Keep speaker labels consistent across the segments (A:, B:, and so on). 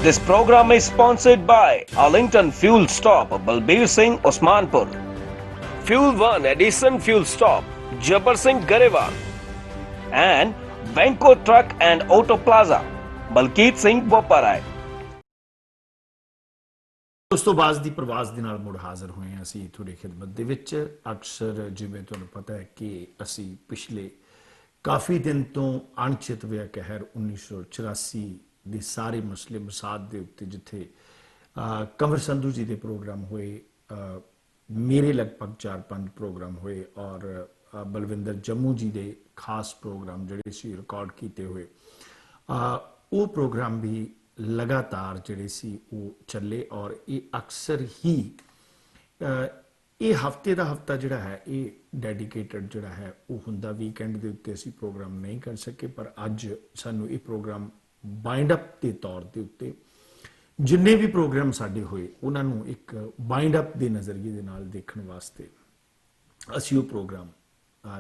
A: This program is sponsored by Arlington Fuel Stop, Balbir Singh, Osmanpur. Fuel 1 Edison Fuel Stop, Jabbar Singh Garewal. And Venko Truck and Auto Plaza, Balkeet Singh Boparai.
B: ਉਸ ਤੋਂ ਬਾਅਦ ਦੀ ਪ੍ਰਵਾਸ ਦੇ ਨਾਲ ਮੁੜ ਹਾਜ਼ਰ ਹੋਏ ਹਾਂ ਅਸੀਂ ਤੁਹਾਡੀ ਖਿਦਮਤ ਦੇ ਵਿੱਚ। ਅਕਸਰ ਜਿਵੇਂ ਤੁਹਾਨੂੰ ਪਤਾ ਹੈ ਕਿ ਅਸੀਂ ਪਿਛਲੇ ਕਾਫੀ ਦਿਨ ਤੋਂ ਅਣਚਿਤਵਿਆ ਕਹਿਰ 1984 ਦੇ ਸਾਰੇ ਮਸਲੇ ਮਸਾਦ ਦੇ ਉੱਤੇ ਜਿੱਥੇ ਕੰਵਰ ਸੰਧੂ ਜੀ ਦੇ ਪ੍ਰੋਗਰਾਮ ਹੋਏ, ਮੇਰੇ ਲਗਭਗ 4-5 ਪ੍ਰੋਗਰਾਮ ਹੋਏ ਔਰ ਬਲਵਿੰਦਰ ਜੰਮੂ ਜੀ ਦੇ ਖਾਸ ਪ੍ਰੋਗਰਾਮ ਜਿਹੜੇ ਸੀ ਰਿਕਾਰਡ ਕੀਤੇ ਹੋਏ, ਉਹ ਪ੍ਰੋਗਰਾਮ ਵੀ ਲਗਾਤਾਰ ਜਿਹੜੇ ਸੀ ਉਹ ਚੱਲੇ। ਔਰ ਇਹ ਅਕਸਰ ਹੀ ਇਹ ਹਫਤੇ ਦਾ ਹਫਤਾ ਜਿਹੜਾ ਹੈ ਇਹ ਡੈਡੀਕੇਟਡ ਜਿਹੜਾ ਹੈ ਉਹ ਹੁੰਦਾ ਵੀਕਐਂਡ ਦੇ ਉੱਤੇ ਅਸੀਂ ਪ੍ਰੋਗਰਾਮ ਨਹੀਂ ਕਰ ਸਕੇ, ਪਰ ਅੱਜ ਸਾਨੂੰ ਇਹ ਪ੍ਰੋਗਰਾਮ ਬਾਈਂਡ ਅਪ ਦੇ ਤੌਰ ਦੇ ਉੱਤੇ ਜਿੰਨੇ ਵੀ ਪ੍ਰੋਗਰਾਮ ਸਾਡੇ ਹੋਏ ਉਹਨਾਂ ਨੂੰ ਇੱਕ ਬਾਈਂਡ ਅਪ ਦੇ ਨਜ਼ਰੀਏ ਦੇ ਨਾਲ ਦੇਖਣ ਵਾਸਤੇ ਅਸੀਂ ਉਹ ਪ੍ਰੋਗਰਾਮ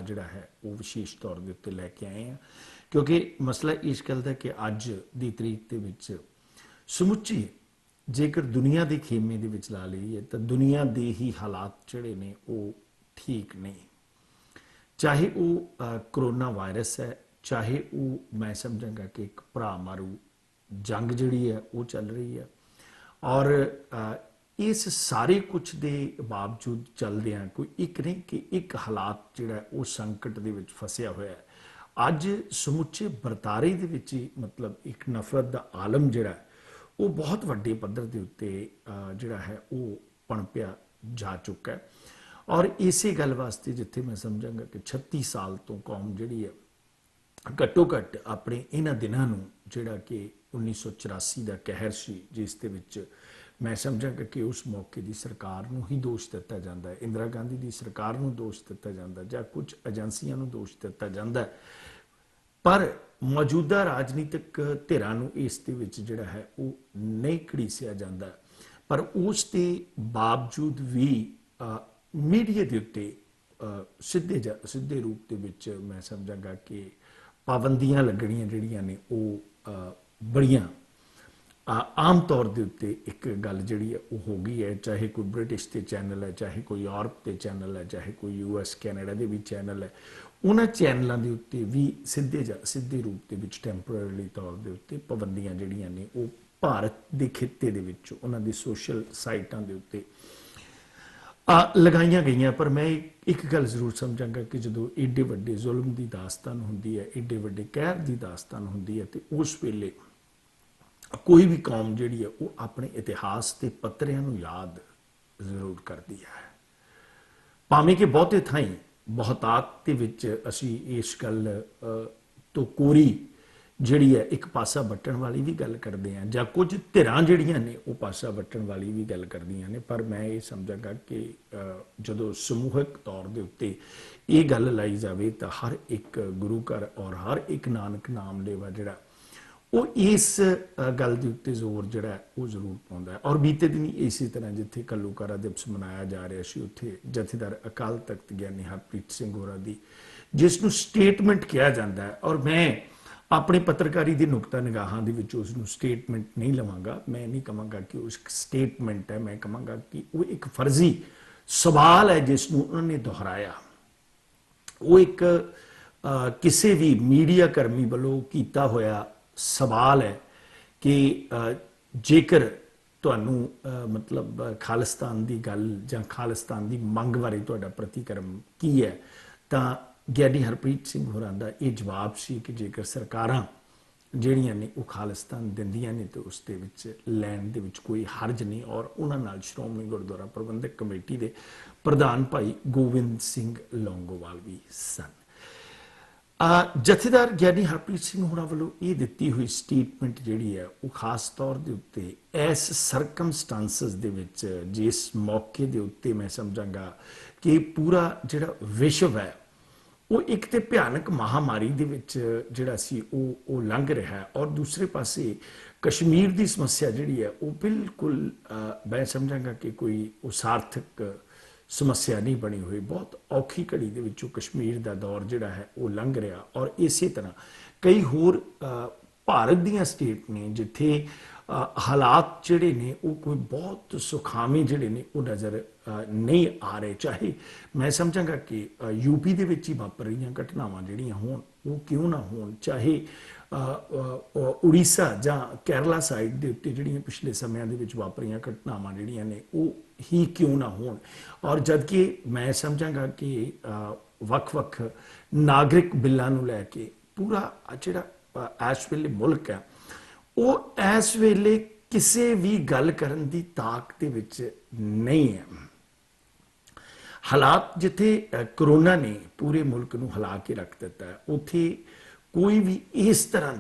B: ਜਿਹੜਾ ਹੈ ਉਹ ਵਿਸ਼ੇਸ਼ ਤੌਰ ਦੇ ਉੱਤੇ ਲੈ ਕੇ ਆਏ ਹਾਂ। ਕਿਉਂਕਿ ਮਸਲਾ ਇਸ ਗੱਲ ਦਾ ਕਿ ਅੱਜ ਦੀ ਤਰੀਕ ਦੇ ਵਿੱਚ ਸਮੁੱਚੀ ਜੇਕਰ ਦੁਨੀਆ ਦੇ ਖੇਮੇ ਦੇ ਵਿੱਚ ਲਾ ਲਈਏ ਤਾਂ ਦੁਨੀਆ ਦੇ ਹੀ ਹਾਲਾਤ ਜਿਹੜੇ ਨੇ ਉਹ ਠੀਕ ਨਹੀਂ। ਚਾਹੇ ਉਹ ਕਰੋਨਾ ਵਾਇਰਸ ਹੈ, ਚਾਹੇ ਉਹ ਮੈਂ ਸਮਝਾਂਗਾ ਕਿ ਇੱਕ ਭਰਾ ਮਾਰੂ ਜੰਗ ਜਿਹੜੀ ਹੈ ਉਹ ਚੱਲ ਰਹੀ ਹੈ, ਔਰ ਇਸ ਸਾਰੇ ਕੁਛ ਦੇ ਬਾਵਜੂਦ ਚੱਲਦਿਆਂ ਕੋਈ ਇੱਕ ਨਹੀਂ ਕਿ ਇੱਕ ਹਾਲਾਤ ਜਿਹੜਾ ਉਹ ਸੰਕਟ ਦੇ ਵਿੱਚ ਫਸਿਆ ਹੋਇਆ ਹੈ। ਅੱਜ ਸਮੁੱਚੇ ਵਰਤਾਰੇ ਦੇ ਵਿੱਚ ਹੀ ਮਤਲਬ ਇੱਕ ਨਫ਼ਰਤ ਦਾ ਆਲਮ ਜਿਹੜਾ ਉਹ ਬਹੁਤ ਵੱਡੇ ਪੱਧਰ ਦੇ ਉੱਤੇ ਜਿਹੜਾ ਹੈ ਉਹ ਪਣਪਿਆ ਜਾ ਚੁੱਕਾ ਹੈ। ਔਰ ਇਸੇ ਗੱਲ ਵਾਸਤੇ ਜਿੱਥੇ ਮੈਂ ਸਮਝਾਂਗਾ ਕਿ 36 ਸਾਲ ਤੋਂ ਕੌਮ ਜਿਹੜੀ ਹੈ ਘੱਟੋ ਘੱਟ ਆਪਣੇ ਇਹਨਾਂ ਦਿਨਾਂ ਨੂੰ ਜਿਹੜਾ ਕਿ 1984 ਦਾ ਕਹਿਰ ਸੀ, ਜਿਸ ਦੇ ਵਿੱਚ ਮੈਂ ਸਮਝਾਂਗਾ ਕਿ ਉਸ ਮੌਕੇ ਦੀ ਸਰਕਾਰ ਨੂੰ ਹੀ ਦੋਸ਼ ਦਿੱਤਾ ਜਾਂਦਾ ਹੈ, ਇੰਦਰਾ ਗਾਂਧੀ ਦੀ ਸਰਕਾਰ ਨੂੰ ਦੋਸ਼ ਦਿੱਤਾ ਜਾਂਦਾ ਜਾਂ ਕੁਝ ਏਜੰਸੀਆਂ ਨੂੰ ਦੋਸ਼ ਦਿੱਤਾ ਜਾਂਦਾ, ਪਰ ਮੌਜੂਦਾ ਰਾਜਨੀਤਿਕ ਧਿਰਾਂ ਨੂੰ ਇਸ ਦੇ ਵਿੱਚ ਜਿਹੜਾ ਹੈ ਉਹ ਨਹੀਂ ਘੜੀਸਿਆ ਜਾਂਦਾ। ਪਰ ਉਸ ਦੇ ਬਾਵਜੂਦ ਵੀ ਮੀਡੀਆ ਦੇ ਉੱਤੇ ਸਿੱਧੇ ਰੂਪ ਦੇ ਵਿੱਚ ਮੈਂ ਸਮਝਾਂਗਾ ਕਿ ਪਾਬੰਦੀਆਂ ਲੱਗਣੀਆਂ ਜਿਹੜੀਆਂ ਨੇ ਉਹ ਬੜੀਆਂ ਆਮ ਤੌਰ ਦੇ ਉੱਤੇ ਇੱਕ ਗੱਲ ਜਿਹੜੀ ਹੈ ਉਹ ਹੋ ਗਈ ਹੈ। ਚਾਹੇ ਕੋਈ ਬ੍ਰਿਟਿਸ਼ ਦੇ ਚੈਨਲ ਹੈ, ਚਾਹੇ ਕੋਈ ਯੂਰਪ ਦੇ ਚੈਨਲ ਹੈ, ਚਾਹੇ ਕੋਈ US ਕੈਨੇਡਾ ਦੇ ਵੀ ਚੈਨਲ ਹੈ, ਉਹਨਾਂ ਚੈਨਲਾਂ ਦੇ ਉੱਤੇ ਵੀ ਸਿੱਧੇ ਰੂਪ ਦੇ ਵਿੱਚ ਟੈਂਪਰੇਰੀ ਤੌਰ ਦੇ ਉੱਤੇ ਪਾਬੰਦੀਆਂ ਜਿਹੜੀਆਂ ਨੇ ਉਹ ਭਾਰਤ ਦੇ ਖਿੱਤੇ ਦੇ ਵਿੱਚ ਉਹਨਾਂ ਦੀ ਸੋਸ਼ਲ ਸਾਈਟਾਂ ਦੇ ਉੱਤੇ ਲਗਾਈਆਂ ਗਈਆਂ। ਪਰ ਮੈਂ ਇੱਕ ਗੱਲ ਜ਼ਰੂਰ ਸਮਝਾਂਗਾ ਕਿ ਜਦੋਂ ਏਡੇ ਵੱਡੇ ਜ਼ੁਲਮ ਦੀ ਦਾਸਤਾਨ ਹੁੰਦੀ ਹੈ, ਏਡੇ ਵੱਡੇ ਕਹਿਰ ਦੀ ਦਾਸਤਾਨ ਹੁੰਦੀ ਹੈ, ਤੇ ਉਸ ਵੇਲੇ ਕੋਈ ਵੀ ਕੌਮ ਜਿਹੜੀ ਹੈ ਉਹ ਆਪਣੇ ਇਤਿਹਾਸ ਦੇ ਪੱਤਰਿਆਂ ਨੂੰ ਯਾਦ ਜ਼ਰੂਰ ਕਰਦੀ ਹੈ। ਭਾਵੇਂ ਕਿ ਬਹੁਤੇ ਥਾਈਂ ਬਹੁਤਾਤ ਦੇ ਵਿੱਚ ਅਸੀਂ ਇਸ ਗੱਲ ਤੋਂ ਕੋਰੀ ਜਿਹੜੀ ਹੈ ਇੱਕ ਪਾਸਾ ਵੱਟਣ ਵਾਲੀ ਵੀ ਗੱਲ ਕਰਦੇ ਹਾਂ, ਜਾਂ ਕੁਝ ਧਿਰਾਂ ਜਿਹੜੀਆਂ ਨੇ ਉਹ ਪਾਸਾ ਵੱਟਣ ਵਾਲੀ ਵੀ ਗੱਲ ਕਰਦੀਆਂ ਨੇ। ਪਰ ਮੈਂ ਇਹ ਸਮਝਾਂਗਾ ਕਿ ਜਦੋਂ ਸਮੂਹਿਕ ਤੌਰ ਦੇ ਉੱਤੇ ਇਹ ਗੱਲ ਲਾਈ ਜਾਵੇ ਤਾਂ ਹਰ ਇੱਕ ਗੁਰੂ ਘਰ ਔਰ ਹਰ ਇੱਕ ਨਾਨਕ ਨਾਮ ਲੇਵਾ ਜਿਹੜਾ ਉਹ ਇਸ ਗੱਲ ਦੇ ਉੱਤੇ ਜ਼ੋਰ ਜਿਹੜਾ ਉਹ ਜ਼ਰੂਰ ਪਾਉਂਦਾ ਹੈ। ਔਰ ਬੀਤੇ ਦਿਨ ਇਸੇ ਤਰ੍ਹਾਂ ਜਿੱਥੇ ਘੱਲੂਘਾਰਾ ਦਿਵਸ ਮਨਾਇਆ ਜਾ ਰਿਹਾ ਸੀ, ਉੱਥੇ ਜਥੇਦਾਰ ਅਕਾਲ ਤਖਤ ਗਿਆਨੀ ਹਰਪ੍ਰੀਤ ਸਿੰਘ ਹੋਰਾਂ ਦੀ ਜਿਸ ਨੂੰ ਸਟੇਟਮੈਂਟ ਕਿਹਾ ਜਾਂਦਾ ਹੈ, ਔਰ ਮੈਂ ਆਪਣੇ ਪੱਤਰਕਾਰੀ ਦੀ ਨੁਕਤਾ ਨਿਗਾਹਾਂ ਦੇ ਵਿੱਚ ਉਸ ਨੂੰ ਸਟੇਟਮੈਂਟ ਨਹੀਂ ਲਵਾਂਗਾ। ਮੈਂ ਨਹੀਂ ਕਹਾਂਗਾ ਕਿ ਉਹ ਇੱਕ ਸਟੇਟਮੈਂਟ ਹੈ, ਮੈਂ ਕਹਾਂਗਾ ਕਿ ਉਹ ਇੱਕ ਫਰਜ਼ੀ ਸਵਾਲ ਹੈ ਜਿਸ ਨੂੰ ਉਹਨਾਂ ਨੇ ਦੁਹਰਾਇਆ। ਉਹ ਇੱਕ ਕਿਸੇ ਵੀ ਮੀਡੀਆ ਕਰਮੀ ਵੱਲੋਂ ਕੀਤਾ ਹੋਇਆ ਸਵਾਲ ਹੈ ਕਿ ਜੇਕਰ ਤੁਹਾਨੂੰ ਮਤਲਬ ਖਾਲਿਸਤਾਨ ਦੀ ਗੱਲ ਜਾਂ ਖਾਲਿਸਤਾਨ ਦੀ ਮੰਗ ਬਾਰੇ ਤੁਹਾਡਾ ਪ੍ਰਤੀਕਰਮ ਕੀ ਹੈ, ਤਾਂ ਗਿਆਨੀ ਹਰਪ੍ਰੀਤ ਸਿੰਘ ਹੋਰਾਂ ਦਾ ਇਹ ਜਵਾਬ ਸੀ ਕਿ ਜੇਕਰ ਸਰਕਾਰਾਂ ਜਿਹੜੀਆਂ ਨੇ ਉਹ ਖਾਲਿਸਤਾਨ ਦਿੰਦੀਆਂ ਨੇ ਤਾਂ ਉਸ ਦੇ ਵਿੱਚ ਲੈਣ ਦੇ ਵਿੱਚ ਕੋਈ ਹਰਜ ਨਹੀਂ। ਔਰ ਉਹਨਾਂ ਨਾਲ ਸ਼੍ਰੋਮਣੀ ਗੁਰਦੁਆਰਾ ਪ੍ਰਬੰਧਕ ਕਮੇਟੀ ਦੇ ਪ੍ਰਧਾਨ ਭਾਈ ਗੋਬਿੰਦ ਸਿੰਘ ਲੌਂਗੋਵਾਲ ਵੀ ਸਨ। ਜਥੇਦਾਰ ਗਿਆਨੀ ਹਰਪ੍ਰੀਤ ਸਿੰਘ ਹੋਰਾਂ ਵੱਲੋਂ ਇਹ ਦਿੱਤੀ ਹੋਈ ਸਟੇਟਮੈਂਟ ਜਿਹੜੀ ਹੈ ਉਹ ਖਾਸ ਤੌਰ ਦੇ ਉੱਤੇ ਇਸ ਸਰਕਮਸਟੈਂਸਸ ਦੇ ਵਿੱਚ ਜਿਸ ਮੌਕੇ ਦੇ ਉੱਤੇ ਮੈਂ ਸਮਝਾਂਗਾ ਕਿ ਪੂਰਾ ਜਿਹੜਾ ਵਿਸ਼ਵ ਹੈ ਉਹ ਇੱਕ ਤੇ ਭਿਆਨਕ ਮਹਾਮਾਰੀ ਦੇ ਵਿੱਚ ਜਿਹੜਾ ਸੀ ਉਹ ਲੰਘ ਰਿਹਾ ਹੈ, ਔਰ ਦੂਸਰੇ ਪਾਸੇ ਕਸ਼ਮੀਰ ਦੀ ਸਮੱਸਿਆ ਜਿਹੜੀ ਹੈ ਉਹ ਬਿਲਕੁਲ ਮੈਂ ਸਮਝਾਂਗਾ ਕਿ ਕੋਈ ਉਹ ਸਾਰਥਕ ਸਮੱਸਿਆ ਨਹੀਂ ਬਣੀ ਹੋਈ। ਬਹੁਤ ਔਖੀ ਘੜੀ ਦੇ ਵਿੱਚੋਂ ਕਸ਼ਮੀਰ ਦਾ ਦੌਰ ਜਿਹੜਾ ਹੈ ਉਹ ਲੰਘ ਰਿਹਾ, ਔਰ ਇਸੇ ਤਰ੍ਹਾਂ ਕਈ ਹੋਰ ਭਾਰਤ ਦੀਆਂ ਸਟੇਟ ਨੇ ਜਿੱਥੇ ਹਾਲਾਤ ਜਿਹੜੇ ਨੇ ਉਹ ਕੋਈ ਬਹੁਤ ਸੁਖਾਵੇਂ ਜਿਹੜੇ ਨੇ ਉਹ ਨਜ਼ਰ ਨਹੀਂ ਆ ਰਹੇ। ਚਾਹੇ ਮੈਂ ਸਮਝਾਂਗਾ ਕਿ ਯੂਪੀ ਦੇ ਵਿੱਚ ਹੀ ਵਾਪਰ ਰਹੀਆਂ ਘਟਨਾਵਾਂ ਜਿਹੜੀਆਂ ਹੋਣ ਉਹ ਕਿਉਂ ਨਾ ਹੋਣ, ਚਾਹੇ ਉੜੀਸਾ ਜਾਂ ਕੇਰਲਾ ਸਾਈਡ ਦੇ ਉੱਤੇ ਜਿਹੜੀਆਂ ਪਿਛਲੇ ਸਮਿਆਂ ਦੇ ਵਿੱਚ ਵਾਪਰੀਆਂ ਘਟਨਾਵਾਂ ਜਿਹੜੀਆਂ ਨੇ ਉਹ ਹੀ ਕਿਉਂ ਨਾ ਹੋਣ। ਔਰ ਜਦ ਕਿ ਮੈਂ ਸਮਝਾਂਗਾ ਕਿ ਵੱਖ-ਵੱਖ ਨਾਗਰਿਕ ਬਿੱਲਾਂ ਨੂੰ ਲੈ ਕੇ ਪੂਰਾ ਜਿਹੜਾ ਇਸ ਵੇਲੇ ਮੁਲਕ ਹੈ ਉਹ ਇਸ ਵੇਲੇ ਕਿਸੇ ਵੀ ਗੱਲ ਕਰਨ ਦੀ ਤਾਕ ਦੇ ਵਿੱਚ ਨਹੀਂ ਹੈ। ਹਾਲਾਤ ਜਿੱਥੇ ਕਰੋਨਾ ਨੇ ਪੂਰੇ ਮੁਲਕ ਨੂੰ ਹਿਲਾ ਕੇ ਰੱਖ ਦਿੱਤਾ ਹੈ, ਉੱਥੇ ਕੋਈ ਵੀ ਇਸ ਤਰ੍ਹਾਂ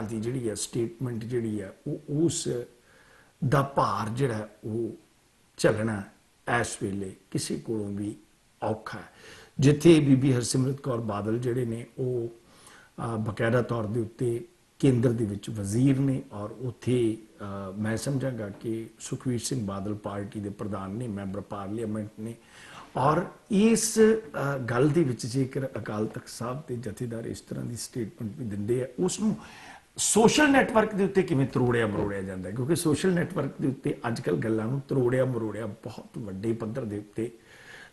B: ਦੀ ਜਿਹੜੀ ਹੈ ਸਟੇਟਮੈਂਟ ਜਿਹੜੀ ਹੈ ਉਹ ਉਸ ਦਾ ਭਾਰ ਜਿਹੜਾ ਉਹ ਝੱਲਣਾ ਇਸ ਵੇਲੇ ਕਿਸੇ ਕੋਲੋਂ ਵੀ ਔਖਾ ਹੈ। ਜਿੱਥੇ ਬੀਬੀ ਹਰਸਿਮਰਤ ਕੌਰ ਬਾਦਲ ਜਿਹੜੇ ਨੇ ਉਹ ਬਕਾਇਦਾ ਤੌਰ ਦੇ ਉੱਤੇ ਕੇਂਦਰ ਦੇ ਵਿੱਚ ਵਜ਼ੀਰ ਨੇ, ਔਰ ਉੱਥੇ ਮੈਂ ਸਮਝਾਂਗਾ ਕਿ ਸੁਖਬੀਰ ਸਿੰਘ ਬਾਦਲ ਪਾਰਟੀ ਦੇ ਪ੍ਰਧਾਨ ਨੇ, ਮੈਂਬਰ ਪਾਰਲੀਮੈਂਟ ਨੇ, ਔਰ ਇਸ ਗੱਲ ਦੇ ਵਿੱਚ ਜੇਕਰ ਅਕਾਲ ਤਖਤ ਸਾਹਿਬ ਤੇ ਜਥੇਦਾਰ ਇਸ ਤਰ੍ਹਾਂ ਦੀ ਸਟੇਟਮੈਂਟ ਵੀ ਦਿੰਦੇ ਆ, ਉਸ ਨੂੰ ਸੋਸ਼ਲ ਨੈਟਵਰਕ ਦੇ ਉੱਤੇ ਕਿਵੇਂ ਤਰੋੜਿਆ ਮਰੋੜਿਆ ਜਾਂਦਾ, ਕਿਉਂਕਿ ਸੋਸ਼ਲ ਨੈਟਵਰਕ ਦੇ ਉੱਤੇ ਅੱਜ ਕੱਲ੍ਹ ਗੱਲਾਂ ਨੂੰ ਤਰੋੜਿਆ ਮਰੋੜਿਆ ਬਹੁਤ ਵੱਡੇ ਪੱਧਰ ਦੇ ਉੱਤੇ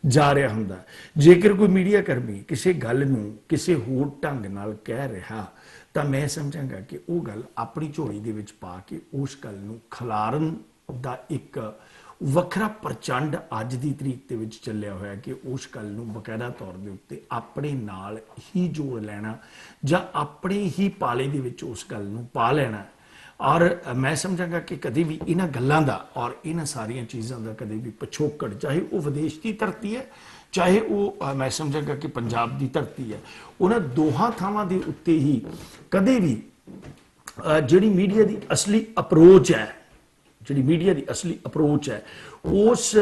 B: ਜਾ ਰਿਹਾ ਹੁੰਦਾ। ਜੇਕਰ ਕੋਈ ਮੀਡੀਆ ਕਰਮੀ ਕਿਸੇ ਗੱਲ ਨੂੰ ਕਿਸੇ ਹੋਰ ਢੰਗ ਨਾਲ ਕਹਿ ਰਿਹਾ ਤਾਂ ਮੈਂ ਸਮਝਾਂਗਾ ਕਿ ਉਹ ਗੱਲ ਆਪਣੀ ਝੋਲੀ ਦੇ ਵਿੱਚ ਪਾ ਕੇ ਉਸ ਗੱਲ ਨੂੰ ਖਿਲਾਰਨ ਦਾ ਇੱਕ ਵੱਖਰਾ ਪ੍ਰਚੰਡ ਅੱਜ ਦੀ ਤਰੀਕ ਦੇ ਵਿੱਚ ਚੱਲਿਆ ਹੋਇਆ ਕਿ ਉਸ ਗੱਲ ਨੂੰ ਬਕਾਇਦਾ ਤੌਰ ਦੇ ਉੱਤੇ ਆਪਣੇ ਨਾਲ ਹੀ ਜੋੜ ਲੈਣਾ ਜਾਂ ਆਪਣੇ ਹੀ ਪਾਲੇ ਦੇ ਵਿੱਚ ਉਸ ਗੱਲ ਨੂੰ ਪਾ ਲੈਣਾ। ਔਰ ਮੈਂ ਸਮਝਾਂਗਾ ਕਿ ਕਦੇ ਵੀ ਇਹਨਾਂ ਗੱਲਾਂ ਦਾ ਔਰ ਇਹਨਾਂ ਸਾਰੀਆਂ ਚੀਜ਼ਾਂ ਦਾ ਕਦੇ ਵੀ ਪਿਛੋਕੜ, ਚਾਹੇ ਉਹ ਵਿਦੇਸ਼ ਦੀ ਧਰਤੀ ਹੈ ਚਾਹੇ ਉਹ ਮੈਂ ਸਮਝਾਂਗਾ ਕਿ ਪੰਜਾਬ ਦੀ ਧਰਤੀ ਹੈ, ਉਹਨਾਂ ਦੋਹਾਂ ਥਾਵਾਂ ਦੇ ਉੱਤੇ ਹੀ ਕਦੇ ਵੀ ਜਿਹੜੀ ਮੀਡੀਆ ਦੀ ਅਸਲੀ ਅਪਰੋਚ ਹੈ ਉਸ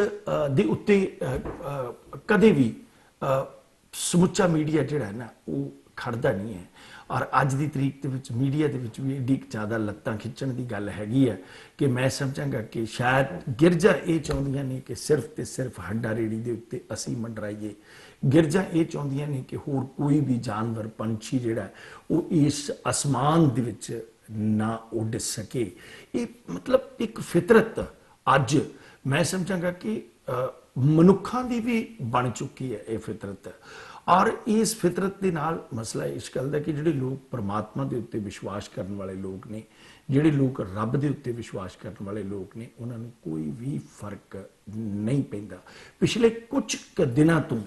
B: ਦੇ ਉੱਤੇ ਕਦੇ ਵੀ ਸਮੁੱਚਾ ਮੀਡੀਆ ਜਿਹੜਾ ਹੈ ਨਾ ਉਹ ਖੜਦਾ ਨਹੀਂ ਹੈ। ਔਰ ਅੱਜ ਦੀ ਤਰੀਕ ਦੇ ਵਿੱਚ ਮੀਡੀਆ ਦੇ ਵਿੱਚ ਵੀ ਏਡੀ ਜ਼ਿਆਦਾ ਲੱਤਾਂ ਖਿੱਚਣ ਦੀ ਗੱਲ ਹੈਗੀ ਹੈ ਕਿ ਮੈਂ ਸਮਝਾਂਗਾ ਕਿ ਸ਼ਾਇਦ ਗਿਰਜਾ ਇਹ ਚਾਹੁੰਦੀਆਂ ਨੇ ਕਿ ਸਿਰਫ ਤੇ ਸਿਰਫ ਹੱਡਾ ਰੇੜੀ ਦੇ ਉੱਤੇ ਅਸੀਂ ਮੰਡਰਾਈਏ। ਗਿਰਜਾ ਇਹ ਚਾਹੁੰਦੀਆਂ ਨੇ ਕਿ ਹੋਰ ਕੋਈ ਵੀ ਜਾਨਵਰ ਪੰਛੀ ਜਿਹੜਾ ਉਹ ਇਸ ਅਸਮਾਨ ਦੇ ਵਿੱਚ ਨਾ ਉੱਡ ਸਕੇ। ਇਹ ਮਤਲਬ ਇੱਕ ਫਿਤਰਤ ਅੱਜ ਮੈਂ ਸਮਝਾਂਗਾ ਕਿ ਮਨੁੱਖਾਂ ਦੀ ਵੀ ਬਣ ਚੁੱਕੀ ਹੈ ਇਹ ਫਿਤਰਤ। ਔਰ ਇਸ ਫਿਤਰਤ ਦੇ ਨਾਲ ਮਸਲਾ ਇਸ ਗੱਲ ਦਾ ਕਿ ਜਿਹੜੇ ਲੋਕ ਪਰਮਾਤਮਾ ਦੇ ਉੱਤੇ ਵਿਸ਼ਵਾਸ ਕਰਨ ਵਾਲੇ ਲੋਕ ਨੇ, ਜਿਹੜੇ ਲੋਕ ਰੱਬ ਦੇ ਉੱਤੇ ਵਿਸ਼ਵਾਸ ਕਰਨ ਵਾਲੇ ਲੋਕ ਨੇ, ਉਹਨਾਂ ਨੂੰ ਕੋਈ ਵੀ ਫਰਕ ਨਹੀਂ ਪੈਂਦਾ। ਪਿਛਲੇ ਕੁਝ ਕੁ ਦਿਨਾਂ ਤੋਂ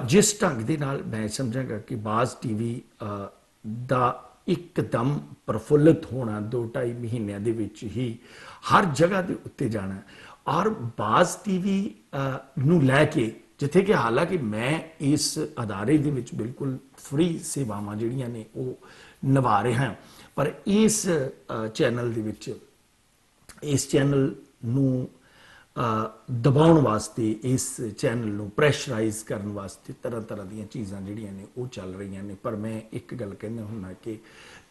B: ਜਿਸ ਢੰਗ ਦੇ ਨਾਲ ਮੈਂ ਸਮਝਾਂਗਾ ਕਿ ਬਾਜ਼ ਟੀਵੀ ਦਾ ਇੱਕਦਮ ਪ੍ਰਫੁੱਲਤ ਹੋਣਾ 2-2.5 ਮਹੀਨਿਆਂ ਦੇ ਵਿੱਚ ਹੀ ਹਰ ਜਗ੍ਹਾ ਦੇ ਉੱਤੇ ਜਾਣਾ, ਔਰ ਬਾਜ਼ ਟੀਵੀ ਨੂੰ ਲੈ ਕੇ ਜਿੱਥੇ ਕਿ ਹਾਲਾਂਕਿ ਮੈਂ ਇਸ ਅਦਾਰੇ ਦੇ ਵਿੱਚ ਬਿਲਕੁਲ ਫ੍ਰੀ ਸੇਵਾਵਾਂ ਜਿਹੜੀਆਂ ਨੇ ਉਹ ਨਿਭਾ ਰਿਹਾ, ਪਰ ਇਸ ਚੈਨਲ ਦੇ ਵਿੱਚ ਇਸ ਚੈਨਲ ਨੂੰ ਦਬਾਉਣ ਵਾਸਤੇ, ਇਸ ਚੈਨਲ ਨੂੰ ਪ੍ਰੈਸ਼ਰਾਈਜ਼ ਕਰਨ ਵਾਸਤੇ ਤਰ੍ਹਾਂ ਤਰ੍ਹਾਂ ਦੀਆਂ ਚੀਜ਼ਾਂ ਜਿਹੜੀਆਂ ਨੇ ਉਹ ਚੱਲ ਰਹੀਆਂ ਨੇ। ਪਰ ਮੈਂ ਇੱਕ ਗੱਲ ਕਹਿੰਦਾ ਹੁੰਦਾ ਕਿ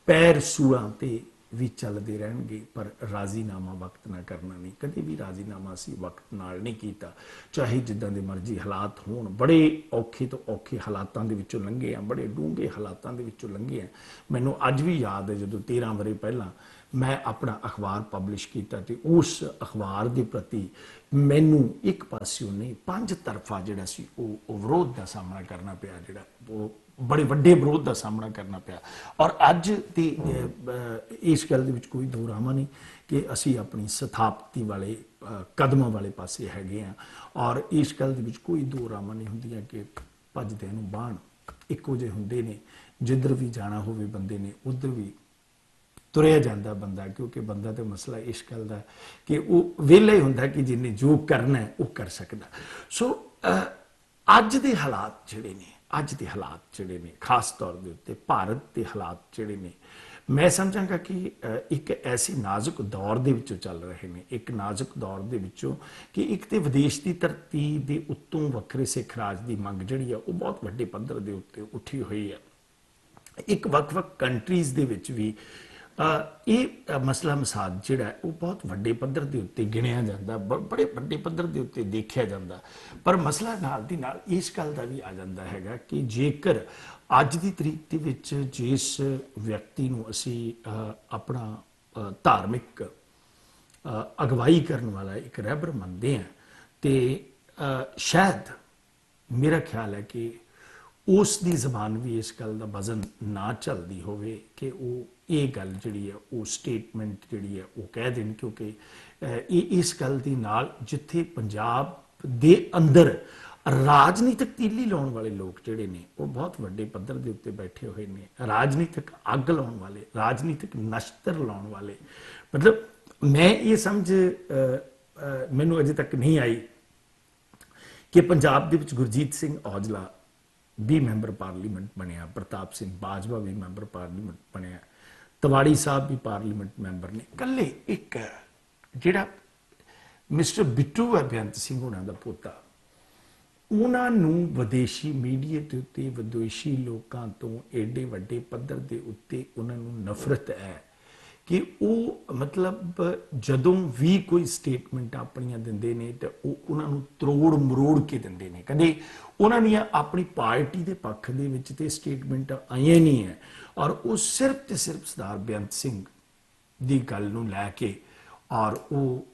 B: ਪੈਰ ਸੂਲਾਂ ਤੇ ਵੀ ਚੱਲਦੇ ਰਹਿਣਗੇ, ਪਰ ਰਾਜ਼ੀਨਾਮਾ ਵਕਤ ਨਾਲ ਕਰਨਾ ਨਹੀਂ। ਕਦੇ ਵੀ ਰਾਜ਼ੀਨਾਮਾ ਅਸੀਂ ਵਕਤ ਨਾਲ ਨਹੀਂ ਕੀਤਾ, ਚਾਹੇ ਜਿੱਦਾਂ ਦੇ ਮਰਜ਼ੀ ਹਾਲਾਤ ਹੋਣ। ਬੜੇ ਔਖੇ ਤੋਂ ਔਖੇ ਹਾਲਾਤਾਂ ਦੇ ਵਿੱਚੋਂ ਲੰਘੇ ਆ, ਬੜੇ ਡੂੰਘੇ ਹਾਲਾਤਾਂ ਦੇ ਵਿੱਚੋਂ ਲੰਘੇ ਆ। ਮੈਨੂੰ ਅੱਜ ਵੀ ਯਾਦ ਹੈ ਜਦੋਂ 13 ਵਰ੍ਹੇ ਪਹਿਲਾਂ ਮੈਂ ਆਪਣਾ ਅਖਬਾਰ ਪਬਲਿਸ਼ ਕੀਤਾ ਤੇ ਉਸ ਅਖਬਾਰ ਦੇ ਪ੍ਰਤੀ ਮੈਨੂੰ ਇੱਕ ਪਾਸਿਓਂ ਨਹੀਂ 5 ਤਰਫਾ ਜਿਹੜਾ ਸੀ ਉਹ ਵਿਰੋਧ ਦਾ ਸਾਹਮਣਾ ਕਰਨਾ ਪਿਆ, ਜਿਹੜਾ ਉਹ ਬੜੇ ਵੱਡੇ ਵਿਰੋਧ ਦਾ ਸਾਹਮਣਾ ਕਰਨਾ ਪਿਆ। ਔਰ ਅੱਜ ਤੇ ਇਸ ਗੱਲ ਦੇ ਵਿੱਚ ਕੋਈ ਦੋ ਰਾਮਾ ਨਹੀਂ ਕਿ ਅਸੀਂ ਆਪਣੀ ਸਥਾਪਤੀ ਵਾਲੇ ਕਦਮਾਂ ਵਾਲੇ ਪਾਸੇ ਹੈਗੇ ਆ, ਔਰ ਇਸ ਗੱਲ ਦੇ ਵਿੱਚ ਕੋਈ ਦੋ ਰਾਮਾ ਨਹੀਂ ਹੁੰਦੀਆਂ ਕਿ ਭੱਜਦੇ ਨੂੰ ਬਾਣ ਇੱਕੋ ਜਿਹੇ ਹੁੰਦੇ ਨੇ। ਜਿੱਧਰ ਵੀ ਜਾਣਾ ਹੋਵੇ ਬੰਦੇ ਨੇ ਉੱਧਰ ਵੀ ਤੁਰਿਆ ਜਾਂਦਾ ਬੰਦਾ, ਕਿਉਂਕਿ ਬੰਦਾ ਤੇ ਮਸਲਾ ਇਸ ਗੱਲ ਦਾ ਕਿ ਉਹ ਵਿਹਲਾ ਹੀ ਹੁੰਦਾ ਕਿ ਜਿਹਨੇ ਜੋ ਕਰਨਾ ਹੈ ਉਹ ਕਰ ਸਕਦਾ। ਸੋ ਅੱਜ ਦੇ ਹਾਲਾਤ ਜਿਹੜੇ ਨੇ ਖਾਸ ਤੌਰ ਦੇ ਉੱਤੇ ਭਾਰਤ ਦੇ ਹਾਲਾਤ ਜਿਹੜੇ ਨੇ, ਮੈਂ ਸਮਝਾਂਗਾ ਕਿ ਇੱਕ ਐਸੀ ਨਾਜ਼ੁਕ ਦੌਰ ਦੇ ਵਿੱਚੋਂ ਚੱਲ ਰਹੇ ਨੇ, ਇੱਕ ਨਾਜ਼ੁਕ ਦੌਰ ਦੇ ਵਿੱਚੋਂ ਕਿ ਇੱਕ ਤੇ ਵਿਦੇਸ਼ ਦੀ ਧਰਤੀ ਦੇ ਉੱਤੋਂ ਵੱਖਰੇ ਸਿੱਖ ਰਾਜ ਦੀ ਮੰਗ ਜਿਹੜੀ ਆ ਉਹ ਬਹੁਤ ਵੱਡੇ ਪੱਧਰ ਦੇ ਉੱਤੇ ਉੱਠੀ ਹੋਈ ਹੈ। ਇੱਕ ਵੱਖ-ਵੱਖ ਕੰਟਰੀਜ਼ ਦੇ ਵਿੱਚ ਵੀ ਇਹ ਮਸਲਾ ਮਸਾਦ ਜਿਹੜਾ ਉਹ ਬਹੁਤ ਵੱਡੇ ਪੱਧਰ ਦੇ ਉੱਤੇ ਗਿਣਿਆ ਜਾਂਦਾ, ਬੜੇ ਵੱਡੇ ਪੱਧਰ ਦੇ ਉੱਤੇ ਦੇਖਿਆ ਜਾਂਦਾ। ਪਰ ਮਸਲਾ ਨਾਲ ਦੀ ਨਾਲ ਇਸ ਗੱਲ ਦਾ ਵੀ ਆ ਜਾਂਦਾ ਹੈਗਾ ਕਿ ਜੇਕਰ ਅੱਜ ਦੀ ਤਰੀਕ ਦੇ ਵਿੱਚ ਜਿਸ ਵਿਅਕਤੀ ਨੂੰ ਅਸੀਂ ਆਪਣਾ ਧਾਰਮਿਕ ਅਗਵਾਈ ਕਰਨ ਵਾਲਾ ਇੱਕ ਰਹਿਬਰ ਮੰਨਦੇ ਆ ਤੇ ਸ਼ਾਇਦ ਮੇਰਾ ਖਿਆਲ ਹੈ ਕਿ ਉਸ ਦੀ ਜ਼ਬਾਨ ਵੀ ਇਸ ਗੱਲ ਦਾ ਵਜ਼ਨ ਨਾ ਚੱਲਦੀ ਹੋਵੇ ਕਿ ਉਹ ਇਹ ਗੱਲ ਜਿਹੜੀ ਹੈ ਉਹ ਸਟੇਟਮੈਂਟ ਜਿਹੜੀ ਹੈ ਉਹ ਕਹਿ ਦੇਣ, ਕਿਉਂਕਿ ਇਹ ਇਸ ਗੱਲ ਦੇ ਨਾਲ ਜਿੱਥੇ ਪੰਜਾਬ ਦੇ ਅੰਦਰ ਰਾਜਨੀਤਿਕ ਤੀਲੀ ਲਾਉਣ ਵਾਲੇ ਲੋਕ ਜਿਹੜੇ ਨੇ ਉਹ ਬਹੁਤ ਵੱਡੇ ਪੱਧਰ ਦੇ ਉੱਤੇ ਬੈਠੇ ਹੋਏ ਨੇ, ਰਾਜਨੀਤਿਕ ਅੱਗ ਲਾਉਣ ਵਾਲੇ, ਰਾਜਨੀਤਿਕ ਨਸ਼ਤਰ ਲਾਉਣ ਵਾਲੇ, ਮਤਲਬ ਮੈਂ ਇਹ ਸਮਝ ਮੈਨੂੰ ਅਜੇ ਤੱਕ ਨਹੀਂ ਆਈ ਕਿ ਪੰਜਾਬ ਦੇ ਵਿੱਚ ਗੁਰਜੀਤ ਸਿੰਘ ਔਜਲਾ ਵੀ ਮੈਂਬਰ ਪਾਰਲੀਮੈਂਟ ਬਣਿਆ, ਪ੍ਰਤਾਪ ਸਿੰਘ ਬਾਜਵਾ ਵੀ ਮੈਂਬਰ ਪਾਰਲੀਮੈਂਟ ਬਣਿਆ, ਤਿਵਾੜੀ ਸਾਹਿਬ ਵੀ ਪਾਰਲੀਮੈਂਟ ਮੈਂਬਰ ਨੇ। ਇਕੱਲੇ ਇੱਕ ਜਿਹੜਾ ਮਿਸਟਰ ਬਿੱਟੂ ਹੈ ਬੇਅੰਤ ਸਿੰਘ ਉਹਨਾਂ ਦਾ ਪੋਤਾ, ਉਹਨਾਂ ਨੂੰ ਵਿਦੇਸ਼ੀ ਮੀਡੀਆ ਦੇ ਉੱਤੇ ਵਿਦੇਸ਼ੀ ਲੋਕਾਂ ਤੋਂ ਏਡੇ ਵੱਡੇ ਪੱਧਰ ਦੇ ਉੱਤੇ ਉਹਨਾਂ ਨੂੰ ਨਫ਼ਰਤ ਹੈ ਕਿ ਉਹ ਮਤਲਬ ਜਦੋਂ ਵੀ ਕੋਈ ਸਟੇਟਮੈਂਟ ਆਪਣੀਆਂ ਦਿੰਦੇ ਨੇ ਤਾਂ ਉਹ ਉਹਨਾਂ ਨੂੰ ਤਰੋੜ ਮਰੋੜ ਕੇ ਦਿੰਦੇ ਨੇ। ਕਦੇ ਉਹਨਾਂ ਦੀਆਂ ਆਪਣੀ ਪਾਰਟੀ ਦੇ ਪੱਖ ਦੇ ਵਿੱਚ ਤੇ ਸਟੇਟਮੈਂਟ ਆਈਆਂ ਨਹੀਂ ਹੈ, ਔਰ ਉਹ ਸਿਰਫ ਤੇ ਸਿਰਫ ਸਰਦਾਰ ਬੇਅੰਤ ਸਿੰਘ ਦੀ ਗੱਲ ਨੂੰ ਲੈ ਕੇ ਔਰ ਉਹ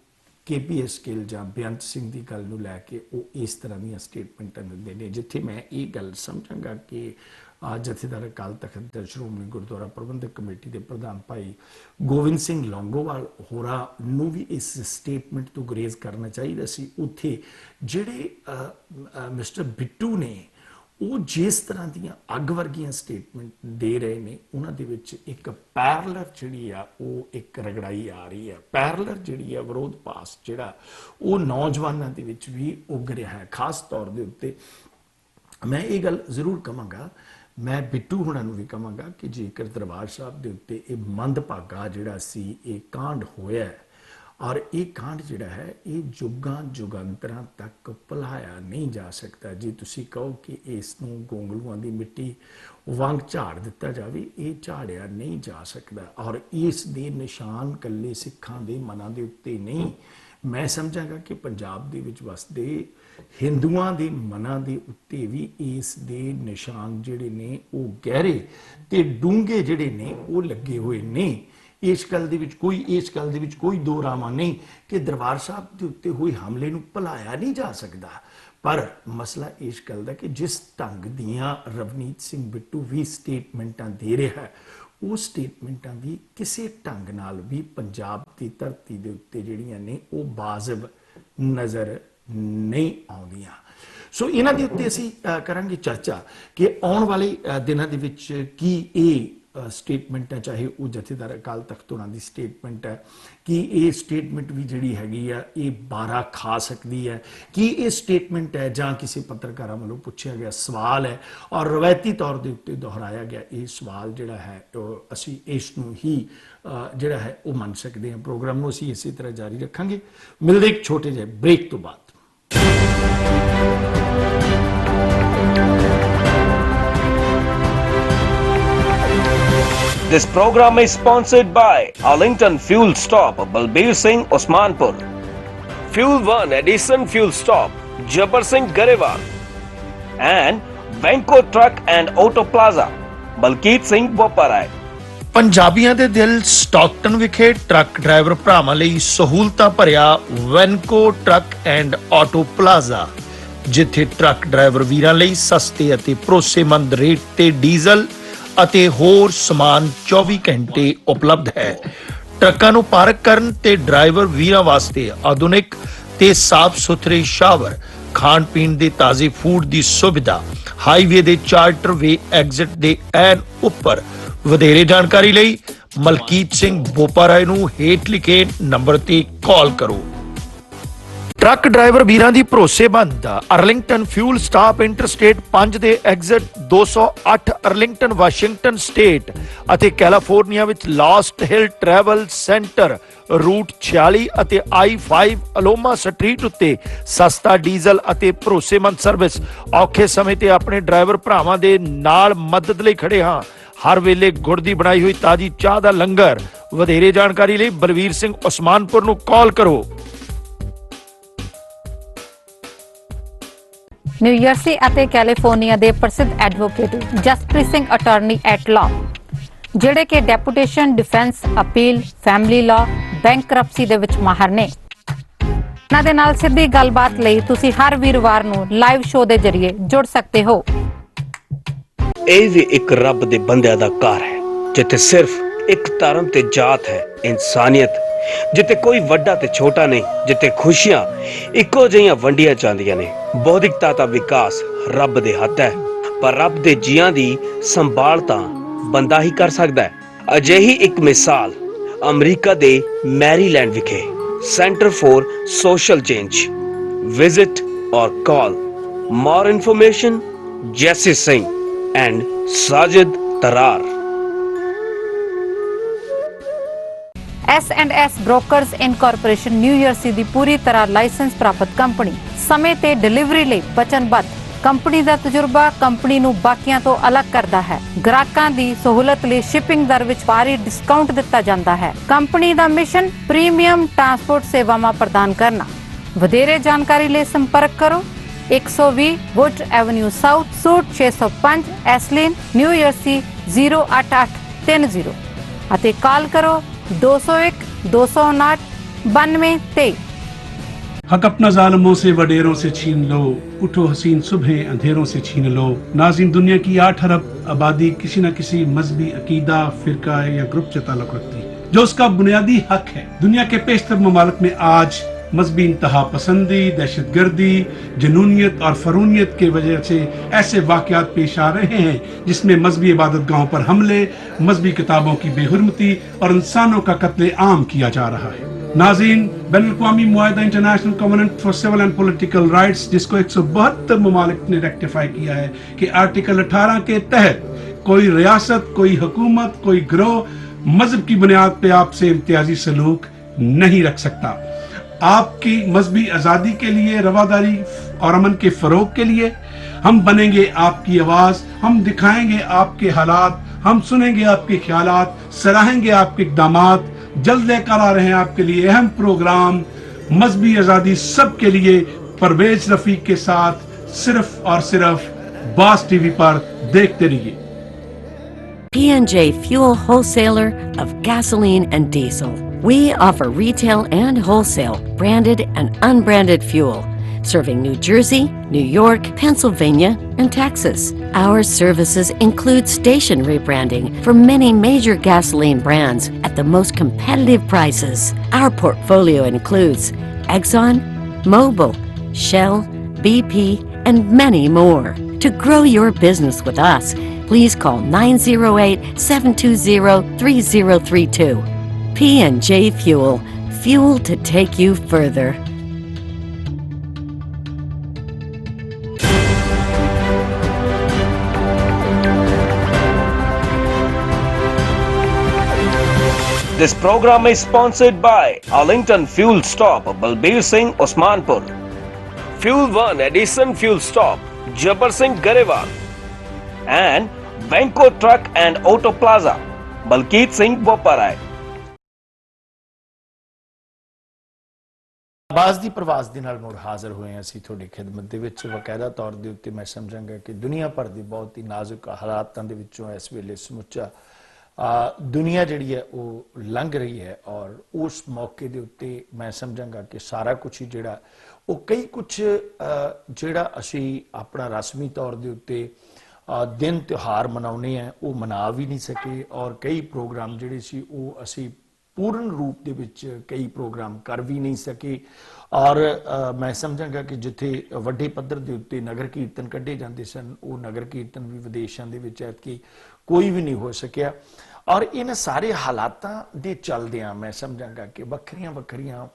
B: KPS ਗਿੱਲ ਜਾਂ ਬੇਅੰਤ ਸਿੰਘ ਦੀ ਗੱਲ ਨੂੰ ਲੈ ਕੇ ਉਹ ਇਸ ਤਰ੍ਹਾਂ ਦੀਆਂ ਸਟੇਟਮੈਂਟਾਂ ਦਿੰਦੇ ਨੇ, ਜਿੱਥੇ ਮੈਂ ਇਹ ਗੱਲ ਸਮਝਾਂਗਾ ਕਿ ਜਥੇਦਾਰ ਅਕਾਲ ਤਖਤ ਤੇ ਸ਼੍ਰੋਮਣੀ ਗੁਰਦੁਆਰਾ ਪ੍ਰਬੰਧਕ ਕਮੇਟੀ ਦੇ ਪ੍ਰਧਾਨ ਭਾਈ ਗੋਬਿੰਦ ਸਿੰਘ ਲੌਂਗੋਵਾਲ ਹੋਰਾਂ ਨੂੰ ਵੀ ਇਸ ਸਟੇਟਮੈਂਟ ਤੋਂ ਗੁਰੇਜ਼ ਕਰਨਾ ਚਾਹੀਦਾ ਸੀ। ਉੱਥੇ ਜਿਹੜੇ ਮਿਸਟਰ ਬਿੱਟੂ ਨੇ ਉਹ ਜਿਸ ਤਰ੍ਹਾਂ ਦੀਆਂ ਅੱਗ ਵਰਗੀਆਂ ਸਟੇਟਮੈਂਟ ਦੇ ਰਹੇ ਨੇ, ਉਹਨਾਂ ਦੇ ਵਿੱਚ ਇੱਕ ਪੈਰਲਰ ਜਿਹੜੀ ਆ ਉਹ ਇੱਕ ਰਗੜਾਈ ਆ ਰਹੀ ਹੈ, ਪੈਰਲਰ ਜਿਹੜੀ ਆ ਵਿਰੋਧ ਪਾਸ ਜਿਹੜਾ ਉਹ ਨੌਜਵਾਨਾਂ ਦੇ ਵਿੱਚ ਵੀ ਉੱਗ ਰਿਹਾ ਹੈ। ਖਾਸ ਤੌਰ ਦੇ ਉੱਤੇ ਮੈਂ ਇਹ ਗੱਲ ਜ਼ਰੂਰ ਕਹਾਂਗਾ, ਮੈਂ ਬਿੱਟੂ ਹੁਣਾਂ ਨੂੰ ਵੀ ਕਹਾਂਗਾ ਕਿ ਜੇਕਰ ਦਰਬਾਰ ਸਾਹਿਬ ਦੇ ਉੱਤੇ ਇਹ ਮੰਦਭਾਗਾ ਜਿਹੜਾ ਸੀ ਇਹ ਕਾਂਡ ਹੋਇਆ ਔਰ ਇਹ ਕਾਂਡ ਜਿਹੜਾ ਹੈ ਇਹ ਜੁਗਾਂ ਜੁਗਾਂਤਰਾਂ ਤੱਕ ਭੁਲਾਇਆ ਨਹੀਂ ਜਾ ਸਕਦਾ। ਜੇ ਤੁਸੀਂ ਕਹੋ ਕਿ ਇਸ ਨੂੰ ਗੋਂਗਲੂਆਂ ਦੀ ਮਿੱਟੀ ਵਾਂਗ ਝਾੜ ਦਿੱਤਾ ਜਾਵੇ, ਇਹ ਝਾੜਿਆ ਨਹੀਂ ਜਾ ਸਕਦਾ ਔਰ ਇਸ ਦੇ ਨਿਸ਼ਾਨ ਇਕੱਲੇ ਸਿੱਖਾਂ ਦੇ ਮਨਾਂ ਦੇ ਉੱਤੇ ਨਹੀਂ, ਮੈਂ ਸਮਝਾਂਗਾ ਕਿ ਪੰਜਾਬ ਦੇ ਵਿੱਚ ਵਸਦੇ ਹਿੰਦੂਆਂ ਦੇ ਮਨਾਂ ਦੇ ਉੱਤੇ ਵੀ ਇਸ ਦੇ ਨਿਸ਼ਾਨ ਜਿਹੜੇ ਨੇ ਉਹ ਗਹਿਰੇ ਤੇ ਡੂੰਘੇ ਜਿਹੜੇ ਨੇ ਉਹ ਲੱਗੇ ਹੋਏ ਨੇ। ਇਸ ਗੱਲ ਦੇ ਵਿੱਚ ਕੋਈ ਦੋ ਰਾਮਾ ਨਹੀਂ ਕਿ ਦਰਬਾਰ ਸਾਹਿਬ ਦੇ ਉੱਤੇ ਹੋਏ ਹਮਲੇ ਨੂੰ ਭੁਲਾਇਆ ਨਹੀਂ ਜਾ ਸਕਦਾ, ਪਰ ਮਸਲਾ ਇਸ ਗੱਲ ਦਾ ਕਿ ਜਿਸ ਢੰਗ ਦੀਆਂ ਰਵਨੀਤ ਸਿੰਘ ਬਿੱਟੂ ਵੀ ਸਟੇਟਮੈਂਟਾਂ ਦੇ ਰਿਹਾ ਹੈ, ਉਹ ਸਟੇਟਮੈਂਟਾਂ ਵੀ ਕਿਸੇ ਢੰਗ ਨਾਲ ਵੀ ਪੰਜਾਬ ਦੀ ਧਰਤੀ ਦੇ ਉੱਤੇ ਜਿਹੜੀਆਂ ਨੇ ਉਹ ਵਾਜਬ ਨਜ਼ਰ ਨਹੀਂ ਆਉਂਦੀਆਂ। ਸੋ ਇਹਨਾਂ ਦੇ ਉੱਤੇ ਅਸੀਂ ਕਰਾਂਗੇ ਚਰਚਾ ਕਿ ਆਉਣ ਵਾਲੇ ਦਿਨਾਂ ਦੇ ਵਿੱਚ ਕੀ ਇਹ ਸਟੇਟਮੈਂਟ ਹੈ, ਚਾਹੇ ਉਹ ਜਥੇਦਾਰ ਅਕਾਲ ਤਖਤ ਹੋਰਾਂ ਦੀ ਸਟੇਟਮੈਂਟ ਹੈ, ਕਿ ਇਹ ਸਟੇਟਮੈਂਟ ਵੀ ਜਿਹੜੀ ਹੈਗੀ ਆ ਇਹ ਬਾਰਾ ਖਾ ਸਕਦੀ ਹੈ, ਕਿ ਇਹ ਸਟੇਟਮੈਂਟ ਹੈ ਜਾਂ ਕਿਸੇ ਪੱਤਰਕਾਰਾਂ ਵੱਲੋਂ ਪੁੱਛਿਆ ਗਿਆ ਸਵਾਲ ਹੈ ਔਰ ਰਵਾਇਤੀ ਤੌਰ ਦੇ ਉੱਤੇ ਦੁਹਰਾਇਆ ਗਿਆ ਇਹ ਸਵਾਲ ਜਿਹੜਾ ਹੈ ਉਹ ਅਸੀਂ ਇਸ ਨੂੰ ਹੀ ਜਿਹੜਾ ਹੈ ਉਹ ਮੰਨ ਸਕਦੇ ਹਾਂ। ਪ੍ਰੋਗਰਾਮ ਨੂੰ ਅਸੀਂ ਇਸੇ ਤਰ੍ਹਾਂ ਜਾਰੀ ਰੱਖਾਂਗੇ। ਮਿਲਦੇ ਇੱਕ ਛੋਟੇ ਜਿਹੇ ਬ੍ਰੇਕ ਤੋਂ ਬਾਅਦ।
A: This program is sponsored by Arlington Fuel Stop, Balbir Singh, Osmanpur. Fuel 1 Edison Fuel Stop, Jabbar Singh, Garewal. And Venko Truck and Auto Plaza, Balkeet Singh, Boparai.
B: ਪੰਜਾਬੀਆਂ ਦੇ ਦਿਲ ਸਟਾਕਟਨ ਵਿਖੇ ਟਰੱਕ ਡਰਾਈਵਰ ਭਰਾਵਾਂ ਲਈ ਸਹੂਲਤਾਂ ਭਰਿਆ ਵੈਨਕੋ ਟਰੱਕ ਐਂਡ ਆਟੋ ਪਲਾਜ਼ਾ, ਜਿੱਥੇ truck driver ਵੀਰਾਂ ਲਈ ਸਸਤੇ ਅਤੇ ਭਰੋਸੇਮੰਦ ਰੇਟ ਤੇ ਡੀਜ਼ਲ ਅਤੇ ਹੋਰ ਸਮਾਨ 24 ਘੰਟੇ ਉਪਲਬਧ ਹੈ। ਟਰੱਕਾਂ ਨੂੰ ਪਾਰਕ ਕਰਨ ਤੇ ਡਰਾਈਵਰ ਵੀਰਾਂ ਵਾਸਤੇ ਆਧੁਨਿਕ ਤੇ ਸਾਫ਼ ਸੁਥਰੇ ਸ਼ਾਵਰ, ਖਾਣ ਪੀਣ ਦੇ ਤਾਜ਼ੇ ਫੂਡ ਦੀ ਸੁਵਿਧਾ, ਹਾਈਵੇ ਦੇ ਚਾਰਟਰ ਵੇ ਐਗਜ਼ਿਟ ਦੇ ਐਨ ਉੱਪਰ। ਵਧੇਰੇ ਜਾਣਕਾਰੀ ਲਈ ਮਲਕੀਤ ਸਿੰਘ ਬੋਪਾਰਾਏ ਨੂੰ ਹੇਠ ਲਿਖੇ ਨੰਬਰ ਤੇ ਕਾਲ ਕਰੋ। ਟਰੱਕ ਡਰਾਈਵਰ ਵੀਰਾਂ ਦੀ ਭਰੋਸੇਮੰਦ ਅਰਲਿੰਗਟਨ ਫਿਊਲ ਸਟਾਪ ਇੰਟਰਸਟੇਟ 5 ਦੇ ਐਗਜ਼ਿਟ 208 ਅਰਲਿੰਗਟਨ ਵਾਸ਼ਿੰਗਟਨ ਸਟੇਟ ਅਤੇ ਕੈਲੀਫੋਰਨੀਆ ਵਿੱਚ ਲਾਸਟ ਹਿਲ ਟਰੈਵਲ ਸੈਂਟਰ ਰੂਟ 46 ਅਤੇ I-5 ਅਲੋਮਾ ਸਟਰੀਟ ਉੱਤੇ ਸਸਤਾ ਡੀਜ਼ਲ ਅਤੇ ਭਰੋਸੇਮੰਦ ਸਰਵਿਸ। ਔਖੇ ਸਮੇਂ ਤੇ ਆਪਣੇ ਡਰਾਈਵਰ ਭਰਾਵਾਂ ਦੇ ਨਾਲ ਮਦਦ ਲਈ ਖੜੇ ਹਾਂ। ਹਰ ਵੇਲੇ ਗੁੜ ਦੀ ਬਣਾਈ ਹੋਈ ਤਾਜ਼ੀ ਚਾਹ ਦਾ ਲੰਗਰ। ਵਧੇਰੇ ਜਾਣਕਾਰੀ ਲਈ ਬਲਵੀਰ ਸਿੰਘ ਉਸਮਾਨਪੁਰ ਨੂੰ ਕਾਲ ਕਰੋ।
C: ਨਿਊਯਰਸੀ ਅਤੇ ਕੈਲੀਫੋਰਨੀਆ ਦੇ ਪ੍ਰਸਿੱਧ advocate Jaspreet Singh attorney at law ਜਿਹੜੇ ਕਿ deputation, defence, appeal, family law, bankruptcy ਦੇ ਵਿੱਚ ਮਾਹਰ ਨੇ। ਇਹਨਾਂ ਦੇ ਨਾਲ ਸਿੱਧੀ ਗੱਲਬਾਤ ਲਈ ਤੁਸੀਂ ਹਰ ਵੀਰਵਾਰ ਨੂੰ ਲਾਈਵ ਸ਼ੋਅ ਦੇ ਜ਼ਰੀਏ ਜੁੜ ਸਕਦੇ ਹੋ।
A: ਇਹ ਵੀ ਇੱਕ ਰੱਬ ਦੇ ਬੰਦਿਆਂ ਦਾ ਘਰ ਹੈ ਜਿੱਥੇ ਸਿਰਫ ਇੱਕ ਧਰਮ ਤੇ ਜਾਤ ਹੈ, ਇਨਸਾਨੀਅਤ, ਜਿੱਥੇ ਕੋਈ ਵੱਡਾ ਤੇ ਛੋਟਾ ਨਹੀਂ, ਜਿੱਥੇ ਖੁਸ਼ੀਆਂ ਇੱਕੋ ਜਿਹੀਆਂ ਵੰਡੀਆਂ ਜਾਂਦੀਆਂ ਨੇ। ਬੌਧਿਕਤਾ ਦਾ ਵਿਕਾਸ ਰੱਬ ਦੇ ਹੱਥ ਹੈ, ਪਰ ਰੱਬ ਦੇ ਜੀਆਂ ਦੀ ਸੰਭਾਲ ਤਾਂ ਬੰਦਾ ਹੀ ਕਰ ਸਕਦਾ ਹੈ। ਅਜਿਹੀ ਇੱਕ ਮਿਸਾਲ ਅਮਰੀਕਾ ਦੇ ਮੈਰੀਲੈਂਡ ਵਿਖੇ centre for social change. Visit और कॉल more information जैसी Singh and Sajid Tarar.
C: S&S brokers incorporation new Jersey ਦੀ ਪੂਰੀ ਤਰ੍ਹਾਂ ਲਾਇਸੈਂਸ ਪ੍ਰਾਪਤ ਕੰਪਨੀ, ਸਮੇਂ ਤੇ ਡਿਲੀਵਰੀ ਲਈ ਵਚਨਬੱਧ। ਕੰਪਨੀ ਦਾ ਤਜਰਬਾ ਕੰਪਨੀ ਨੂੰ ਬਾਕੀਆਂ ਤੋਂ ਅਲੱਗ ਕਰਦਾ ਹੈ। ਗ੍ਰਾਹਕਾਂ ਦੀ ਸਹੂਲਤ ਲਈ ਸ਼ਿਪਿੰਗ ਦਰ ਵਿੱਚ ਭਾਰੀ ਡਿਸਕਾਊਂਟ ਦਿੱਤਾ ਜਾਂਦਾ ਹੈ। ਕੰਪਨੀ ਦਾ ਮਿਸ਼ਨ ਪ੍ਰੀਮੀਅਮ ਟਰਾਂਸਪੋਰਟ ਸੇਵਾਵਾਂ ਪ੍ਰਦਾਨ ਕਰਨਾ। ਵਧੇਰੇ ਜਾਣਕਾਰੀ ਲਈ ਸੰਪਰਕ ਕਰੋ 120 Wood Avenue South, suite 605, Iselin, New Jersey 08830 ਅਤੇ ਕਾਲ ਕਰੋ 201 259 9223।
D: हक अपना जालिमों से वडेरों से छीन लो, उठो हसीन सुबह अंधेरों से छीन लो। नाज़रीन, दुनिया की 8 अरब आबादी किसी न किसी मजहबी अकीदा, फिरका या ग्रुप से ताल्लुक रखती है, जो उसका बुनियादी हक है। दुनिया के पेशतर ममालिक में आज मजहबी इंतहा पसंदी, दहशत गर्दी, जनूनियत और फरूनियत के वजह से ऐसे वाक़यात पेश आ रहे हैं जिसमें मजहबी इबादत गाहों पर हमले, मजहबी किताबों की बेहुरमती और इंसानों का कत्ले आम किया जा रहा है। नाज़रीन, बैनुल-अक़वामी मुआहिदा International Covenant for Civil and Political Rights, जिसको 172 ममालिक ने रेक्टिफाई किया है कि आर्टिकल 18 के तहत कोई रियासत, कोई हुकूमत, कोई गिरोह मजहब की बुनियाद पे आपसे इम्तियाजी सलूक नहीं रख सकता। आपकी मजहबी आज़ादी के लिए, रवादारी और अमन के फ़रोग के लिए हम बनेंगे आपकी आवाज़, हम दिखाएंगे आपके हालात, हम सुनेंगे आपके ख्यालात, सराहेंगे आपके इक़दामात। जल्द लेकर आ रहे हैं आपके लिए अहम प्रोग्राम मजहबी आज़ादी सबके लिए, परवेज रफीक के साथ, सिर्फ और सिर्फ बास टीवी पर। देखते रहिए।
E: P&J Fuel Wholesaler of gasoline and diesel. We offer retail and wholesale, branded and unbranded fuel, serving New Jersey, New York, Pennsylvania, and Texas. Our services include station rebranding for many major gasoline brands at the most competitive prices. Our portfolio includes Exxon, Mobil, Shell, BP, and many more. To grow your business with us, please call 908-720-3032. P&J Fuel, fuel to take you further.
A: This program is sponsored by Arlington Fuel Stop, Balbir Singh, Osmanpur. Fuel 1 Edison Fuel Stop, Jabbar Singh, Garewal. And Venko Truck and Auto Plaza, Balkeet Singh, Boparai.
B: ਆਵਾਜ਼ ਦੀ ਪ੍ਰਵਾਸ ਦੇ ਨਾਲ ਮੁੜ ਹਾਜ਼ਰ ਹੋਏ ਹਾਂ ਅਸੀਂ ਤੁਹਾਡੀ ਖਿਦਮਤ ਦੇ ਵਿੱਚ। ਬਕਾਇਦਾ ਤੌਰ ਦੇ ਉੱਤੇ ਮੈਂ ਸਮਝਾਂਗਾ ਕਿ ਦੁਨੀਆ ਭਰ ਦੀ ਬਹੁਤ ਹੀ ਨਾਜ਼ੁਕ ਹਾਲਾਤਾਂ ਦੇ ਵਿੱਚੋਂ ਇਸ ਵੇਲੇ ਸਮੁੱਚਾ ਦੁਨੀਆ ਜਿਹੜੀ ਹੈ ਉਹ ਲੰਘ ਰਹੀ ਹੈ, ਔਰ ਉਸ ਮੌਕੇ ਦੇ ਉੱਤੇ ਮੈਂ ਸਮਝਾਂਗਾ ਕਿ ਸਾਰਾ ਕੁਝ ਹੀ ਜਿਹੜਾ ਉਹ ਕਈ ਕੁਝ ਜਿਹੜਾ ਅਸੀਂ ਆਪਣਾ ਰਸਮੀ ਤੌਰ ਦੇ ਉੱਤੇ ਦਿਨ ਤਿਉਹਾਰ ਮਨਾਉਣੇ ਆ ਉਹ ਮਨਾ ਵੀ ਨਹੀਂ ਸਕੇ, ਔਰ ਕਈ ਪ੍ਰੋਗਰਾਮ ਜਿਹੜੇ ਸੀ ਉਹ ਅਸੀਂ पूर्ण रूप ਦੇ ਵਿੱਚ ਕਈ ਪ੍ਰੋਗਰਾਮ ਕਰ ਵੀ ਨਹੀਂ ਸਕੇ। ਔਰ ਮੈਂ ਸਮਝਾਂਗਾ ਕਿ ਜਿੱਥੇ ਵੱਡੇ ਪੱਧਰ ਦੇ ਉੱਤੇ ਨਗਰ ਕੀਰਤਨ ਕੱਢੇ ਜਾਂਦੇ ਸਨ, ਉਹ ਨਗਰ ਕੀਰਤਨ ਵੀ ਵਿਦੇਸ਼ਾਂ ਦੇ ਵਿੱਚ ਐਤਕੀ ਕੋਈ ਵੀ ਨਹੀਂ ਹੋ ਸਕਿਆ। ਔਰ ਇਹਨਾਂ ਸਾਰੇ ਹਾਲਾਤਾਂ ਦੇ ਚੱਲਦਿਆਂ ਮੈਂ ਸਮਝਾਂਗਾ ਕਿ ਵੱਖਰੀਆਂ ਵੱਖਰੀਆਂ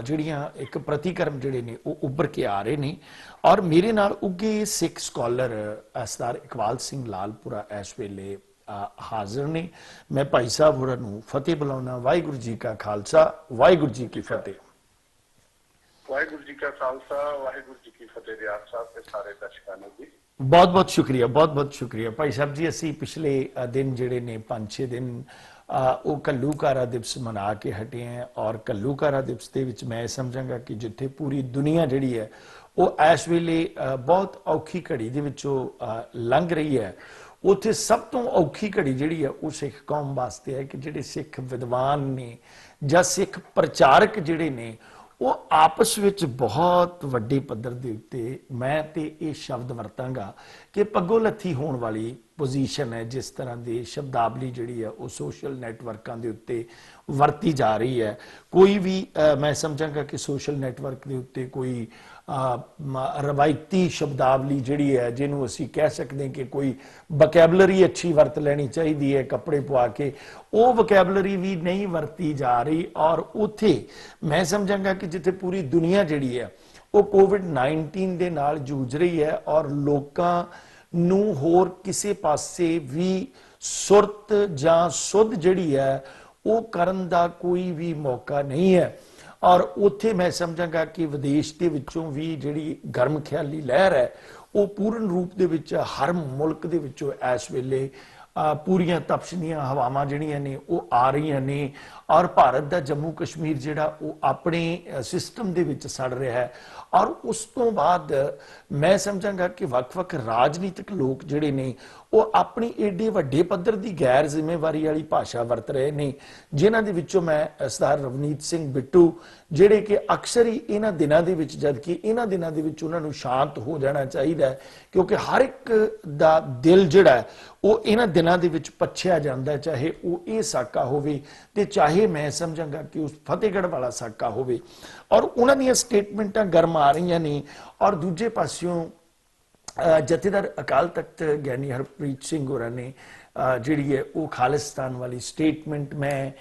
B: ਜਿਹੜੀਆਂ ਇੱਕ ਪ੍ਰਤੀਕਰਮ ਜਿਹੜੇ ਨੇ ਉਹ ਉੱਭਰ ਕੇ ਆ ਰਹੇ ਨੇ। ਔਰ ਮੇਰੇ ਨਾਲ ਉੱਗੇ ਸਿੱਖ ਸਕਾਲਰ ਸਰਦਾਰ ਇਕਬਾਲ ਸਿੰਘ ਲਾਲਪੁਰਾ ਇਸ ਵੇਲੇ ਹਾਜ਼ਰ ਨੇ। ਮੈਂ ਭਾਈ ਸਾਹਿਬ ਹੋਰਾਂ ਨੂੰ ਫਤਿਹ ਬੁਲਾਉਣਾ। ਵਾਹਿਗੁਰੂ ਜੀ ਕਾ ਖਾਲਸਾ, ਵਾਹਿਗੁਰੂ ਜੀ ਕੀ ਫਤਿਹ।
F: ਵਾਹਿਗੁਰੂ ਜੀ ਕਾ ਖਾਲਸਾ, ਵਾਹਿਗੁਰੂ ਜੀ ਕੀ ਫਤਿਹ। ਰਿਆਜ਼ ਸਾਹਿਬ ਤੇ ਸਾਰੇ ਦਰਸ਼ਕਾਂ ਨੂੰ ਜੀ
B: ਬਹੁਤ ਬਹੁਤ ਸ਼ੁਕਰੀਆ, ਬਹੁਤ ਬਹੁਤ ਸ਼ੁਕਰੀਆ ਭਾਈ ਸਾਹਿਬ ਜੀ। ਅਸੀਂ ਪਿਛਲੇ ਦਿਨ ਜਿਹੜੇ ਨੇ 5-6 ਦਿਨ ਉਹ ਘੱਲੂਘਾਰਾ ਦਿਵਸ ਮਨਾ ਕੇ ਹਟੇ हैं, ਔਰ ਘੱਲੂਘਾਰਾ ਦਿਵਸ ਦੇ ਵਿੱਚ ਮੈਂ ਸਮਝਾਂਗਾ ਕਿ ਜਿੱਥੇ ਪੂਰੀ ਦੁਨੀਆ ਜਿਹੜੀ ਹੈ ਉਹ ਇਸ ਵੇਲੇ ਬਹੁਤ ਔਖੀ ਘੜੀ ਦੇ ਵਿੱਚੋਂ ਲੰਘ ਰਹੀ ਹੈ, ਉੱਥੇ ਸਭ ਤੋਂ ਔਖੀ ਘੜੀ ਜਿਹੜੀ ਹੈ ਉਹ ਸਿੱਖ ਕੌਮ ਵਾਸਤੇ ਹੈ ਕਿ ਜਿਹੜੇ ਸਿੱਖ ਵਿਦਵਾਨ ਨੇ ਜਾਂ ਸਿੱਖ ਪ੍ਰਚਾਰਕ ਜਿਹੜੇ ਨੇ ਉਹ ਆਪਸ ਵਿੱਚ ਬਹੁਤ ਵੱਡੇ ਪੱਧਰ ਦੇ ਉੱਤੇ, ਮੈਂ ਤੇ ਇਹ ਸ਼ਬਦ ਵਰਤਾਂਗਾ ਕਿ ਪੱਗੋ ਲੱਥੀ ਹੋਣ ਵਾਲੀ ਪੋਜੀਸ਼ਨ ਹੈ। ਜਿਸ ਤਰ੍ਹਾਂ ਦੀ ਸ਼ਬਦਾਵਲੀ ਜਿਹੜੀ ਹੈ ਉਹ ਸੋਸ਼ਲ ਨੈਟਵਰਕਾਂ ਦੇ ਉੱਤੇ ਵਰਤੀ ਜਾ ਰਹੀ ਹੈ। ਕੋਈ ਵੀ ਮੈਂ ਸਮਝਾਂਗਾ ਕਿ ਸੋਸ਼ਲ ਨੈਟਵਰਕ ਦੇ ਉੱਤੇ ਕੋਈ ਰਵਾਇਤੀ ਸ਼ਬਦਾਵਲੀ ਜਿਹੜੀ ਹੈ, ਜਿਹਨੂੰ ਅਸੀਂ ਕਹਿ ਸਕਦੇ ਕਿ ਕੋਈ ਵੋਕੈਬਲਰੀ ਅੱਛੀ ਵਰਤ ਲੈਣੀ ਚਾਹੀਦੀ ਹੈ ਕੱਪੜੇ ਪਵਾ ਕੇ, ਉਹ ਵੋਕੈਬਲਰੀ ਵੀ ਨਹੀਂ ਵਰਤੀ ਜਾ ਰਹੀ। ਔਰ ਉੱਥੇ ਮੈਂ ਸਮਝਾਂਗਾ ਕਿ ਜਿੱਥੇ ਪੂਰੀ ਦੁਨੀਆ ਜਿਹੜੀ ਹੈ ਉਹ ਕੋਵਿਡ-19 ਦੇ ਨਾਲ ਜੂਝ ਰਹੀ ਹੈ ਔਰ ਲੋਕਾਂ ਨੂੰ ਹੋਰ ਕਿਸੇ ਪਾਸੇ ਵੀ ਸੁਰਤ ਜਾਂ ਸੁਧ ਜਿਹੜੀ ਹੈ ਉਹ ਕਰਨ ਦਾ ਕੋਈ ਵੀ ਮੌਕਾ ਨਹੀਂ ਹੈ। ਔਰ ਉੱਥੇ ਮੈਂ ਸਮਝਾਂਗਾ ਕਿ ਵਿਦੇਸ਼ ਦੇ ਵਿੱਚੋਂ ਵੀ ਜਿਹੜੀ ਗਰਮ ਖਿਆਲੀ ਲਹਿਰ ਹੈ ਉਹ ਪੂਰਨ ਰੂਪ ਦੇ ਵਿੱਚ ਹਰ ਮੁਲਕ ਦੇ ਵਿੱਚੋਂ ਇਸ ਵੇਲੇ ਪੂਰੀਆਂ ਤਪਸ਼ਨੀਆਂ ਹਵਾਵਾਂ ਜਿਹੜੀਆਂ ਨੇ ਉਹ ਆ ਰਹੀਆਂ ਨੇ। ਔਰ ਭਾਰਤ ਦਾ ਜੰਮੂ ਕਸ਼ਮੀਰ ਜਿਹੜਾ ਉਹ ਆਪਣੇ ਸਿਸਟਮ ਦੇ ਵਿੱਚ ਸੜ ਰਿਹਾ ਹੈ। ਔਰ ਉਸ ਤੋਂ ਬਾਅਦ ਮੈਂ ਸਮਝਾਂਗਾ ਕਿ ਵੱਖ-ਵੱਖ ਰਾਜਨੀਤਿਕ ਲੋਕ ਜਿਹੜੇ ਨੇ ਉਹ ਆਪਣੀ ਏਡੇ ਵੱਡੇ ਪੱਧਰ ਦੀ ਗੈਰ ਜ਼ਿੰਮੇਵਾਰੀ ਵਾਲੀ ਭਾਸ਼ਾ ਵਰਤ ਰਹੇ ਨੇ, ਜਿਨ੍ਹਾਂ ਦੇ ਵਿੱਚੋਂ ਮੈਂ ਸਰਦਾਰ ਰਵਨੀਤ ਸਿੰਘ ਬਿੱਟੂ, ਜਿਹੜੇ ਕਿ ਅਕਸਰ ਹੀ ਇਹਨਾਂ ਦਿਨਾਂ ਦੇ ਵਿੱਚ, ਜਦਕਿ ਇਹਨਾਂ ਦਿਨਾਂ ਦੇ ਵਿੱਚ ਉਹਨਾਂ ਨੂੰ ਸ਼ਾਂਤ ਹੋ ਜਾਣਾ ਚਾਹੀਦਾ ਹੈ ਕਿਉਂਕਿ ਹਰ ਇੱਕ ਦਾ ਦਿਲ ਜਿਹੜਾ ਉਹ ਇਹਨਾਂ ਦਿਨਾਂ ਦੇ ਵਿੱਚ ਪੱਛਿਆ ਜਾਂਦਾ, ਚਾਹੇ ਉਹ ਇਹ ਸਾਕਾ ਹੋਵੇ ਤੇ ਚਾਹੇ ਮੈਂ ਸਮਝਾਂਗਾ ਕਿ ਉਸ ਫਤਿਹਗੜ੍ਹ ਵਾਲਾ ਸਾਕਾ ਹੋਵੇ। ਔਰ ਉਹਨਾਂ ਦੀਆਂ ਸਟੇਟਮੈਂਟਾਂ ਗਰਮ ਆ ਰਹੀਆਂ ਨੇ। ਔਰ ਦੂਜੇ ਪਾਸਿਓਂ ਜਥੇਦਾਰ ਅਕਾਲ ਤਖਤ ਗਿਆਨੀ ਹਰਪ੍ਰੀਤ ਸਿੰਘ ਹੋਰਾਂ ਨੇ ਜਿਹੜੀ ਹੈ ਉਹ ਖਾਲਿਸਤਾਨ ਵਾਲੀ ਸਟੇਟਮੈਂਟ, ਮੈਂ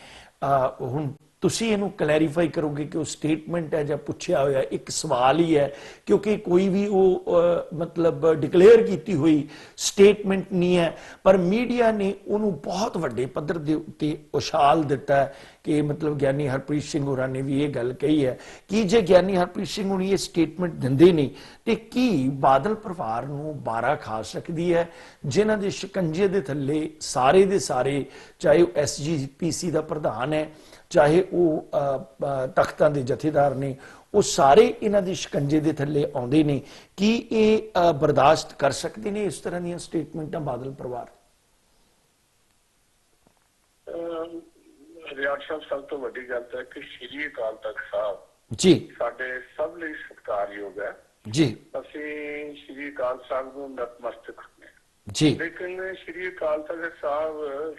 B: ਹੁਣ ਤੁਸੀਂ ਇਹਨੂੰ ਕਲੈਰੀਫਾਈ ਕਰੋਗੇ ਕਿ ਉਹ ਸਟੇਟਮੈਂਟ ਹੈ ਜਾਂ ਪੁੱਛਿਆ ਹੋਇਆ ਇੱਕ ਸਵਾਲ ਹੀ ਹੈ, ਕਿਉਂਕਿ ਕੋਈ ਵੀ ਉਹ ਮਤਲਬ ਡਿਕਲੇਅਰ ਕੀਤੀ ਹੋਈ ਸਟੇਟਮੈਂਟ ਨਹੀਂ ਹੈ। ਪਰ ਮੀਡੀਆ ਨੇ ਉਹਨੂੰ ਬਹੁਤ ਵੱਡੇ ਪੱਧਰ ਦੇ ਉੱਤੇ ਉਛਾਲ ਦਿੱਤਾ ਕਿ ਮਤਲਬ ਗਿਆਨੀ ਹਰਪ੍ਰੀਤ ਸਿੰਘ ਹੋਰਾਂ ਨੇ ਵੀ ਇਹ ਗੱਲ ਕਹੀ ਹੈ ਕਿ ਜੇ ਗਿਆਨੀ ਹਰਪ੍ਰੀਤ ਸਿੰਘ ਹੋਣੀ ਇਹ ਸਟੇਟਮੈਂਟ ਦਿੰਦੇ ਨੇ ਤੇ ਕੀ ਬਾਦਲ ਪਰਿਵਾਰ ਨੂੰ ਬਾਰਾ ਖਾ ਸਕਦੀ ਹੈ, ਜਿਨ੍ਹਾਂ ਦੇ ਸ਼ਿਕੰਜੇ ਦੇ ਥੱਲੇ ਸਾਰੇ ਦੇ ਸਾਰੇ, ਚਾਹੇ ਉਹ SGPC ਦਾ ਪ੍ਰਧਾਨ ਹੈ, ਚਾਹੇ ਉਹ ਤਖਤਾਂ ਦੇ ਜਥੇਦਾਰ ਨੇ, ਉਹ ਸਾਰੇ ਇਹਨਾਂ ਦੇ ਸ਼ਿਕੰਜੇ ਦੇ ਥੱਲੇ ਆਉਂਦੇ ਨੇ। ਕੀ ਇਹ ਬਰਦਾਸ਼ਤ ਕਰ ਸਕਦੇ ਨੇ ਇਸ ਤਰ੍ਹਾਂ ਦੀਆਂ ਸਟੇਟਮੈਂਟਾਂ ਬਾਦਲ ਪਰਿਵਾਰ?
F: ਰਿਆੜ ਸਾਹਿਬ, ਸਭ ਤੋਂ ਵੱਡੀ ਗੱਲ ਤਾਂ ਹੈ ਕਿ ਸ਼੍ਰੀ ਅਕਾਲ ਤਖਤ ਸਾਹਿਬ
B: ਜੀ
F: ਸਾਡੇ ਸਭ ਲਈ ਸਤਿਕਾਰਯੋਗ ਹੈ
B: ਜੀ।
F: ਅਸੀਂ ਸ਼੍ਰੀ ਅਕਾਲ ਸਾਹਿਬ ਨੂੰ ਨਤਮਸਤਕ ਹਾਂ
B: ਜੀ।
F: ਲੇਕਿਨ ਸ਼੍ਰੀ ਅਕਾਲ ਤਖਤ ਸਾਹਿਬ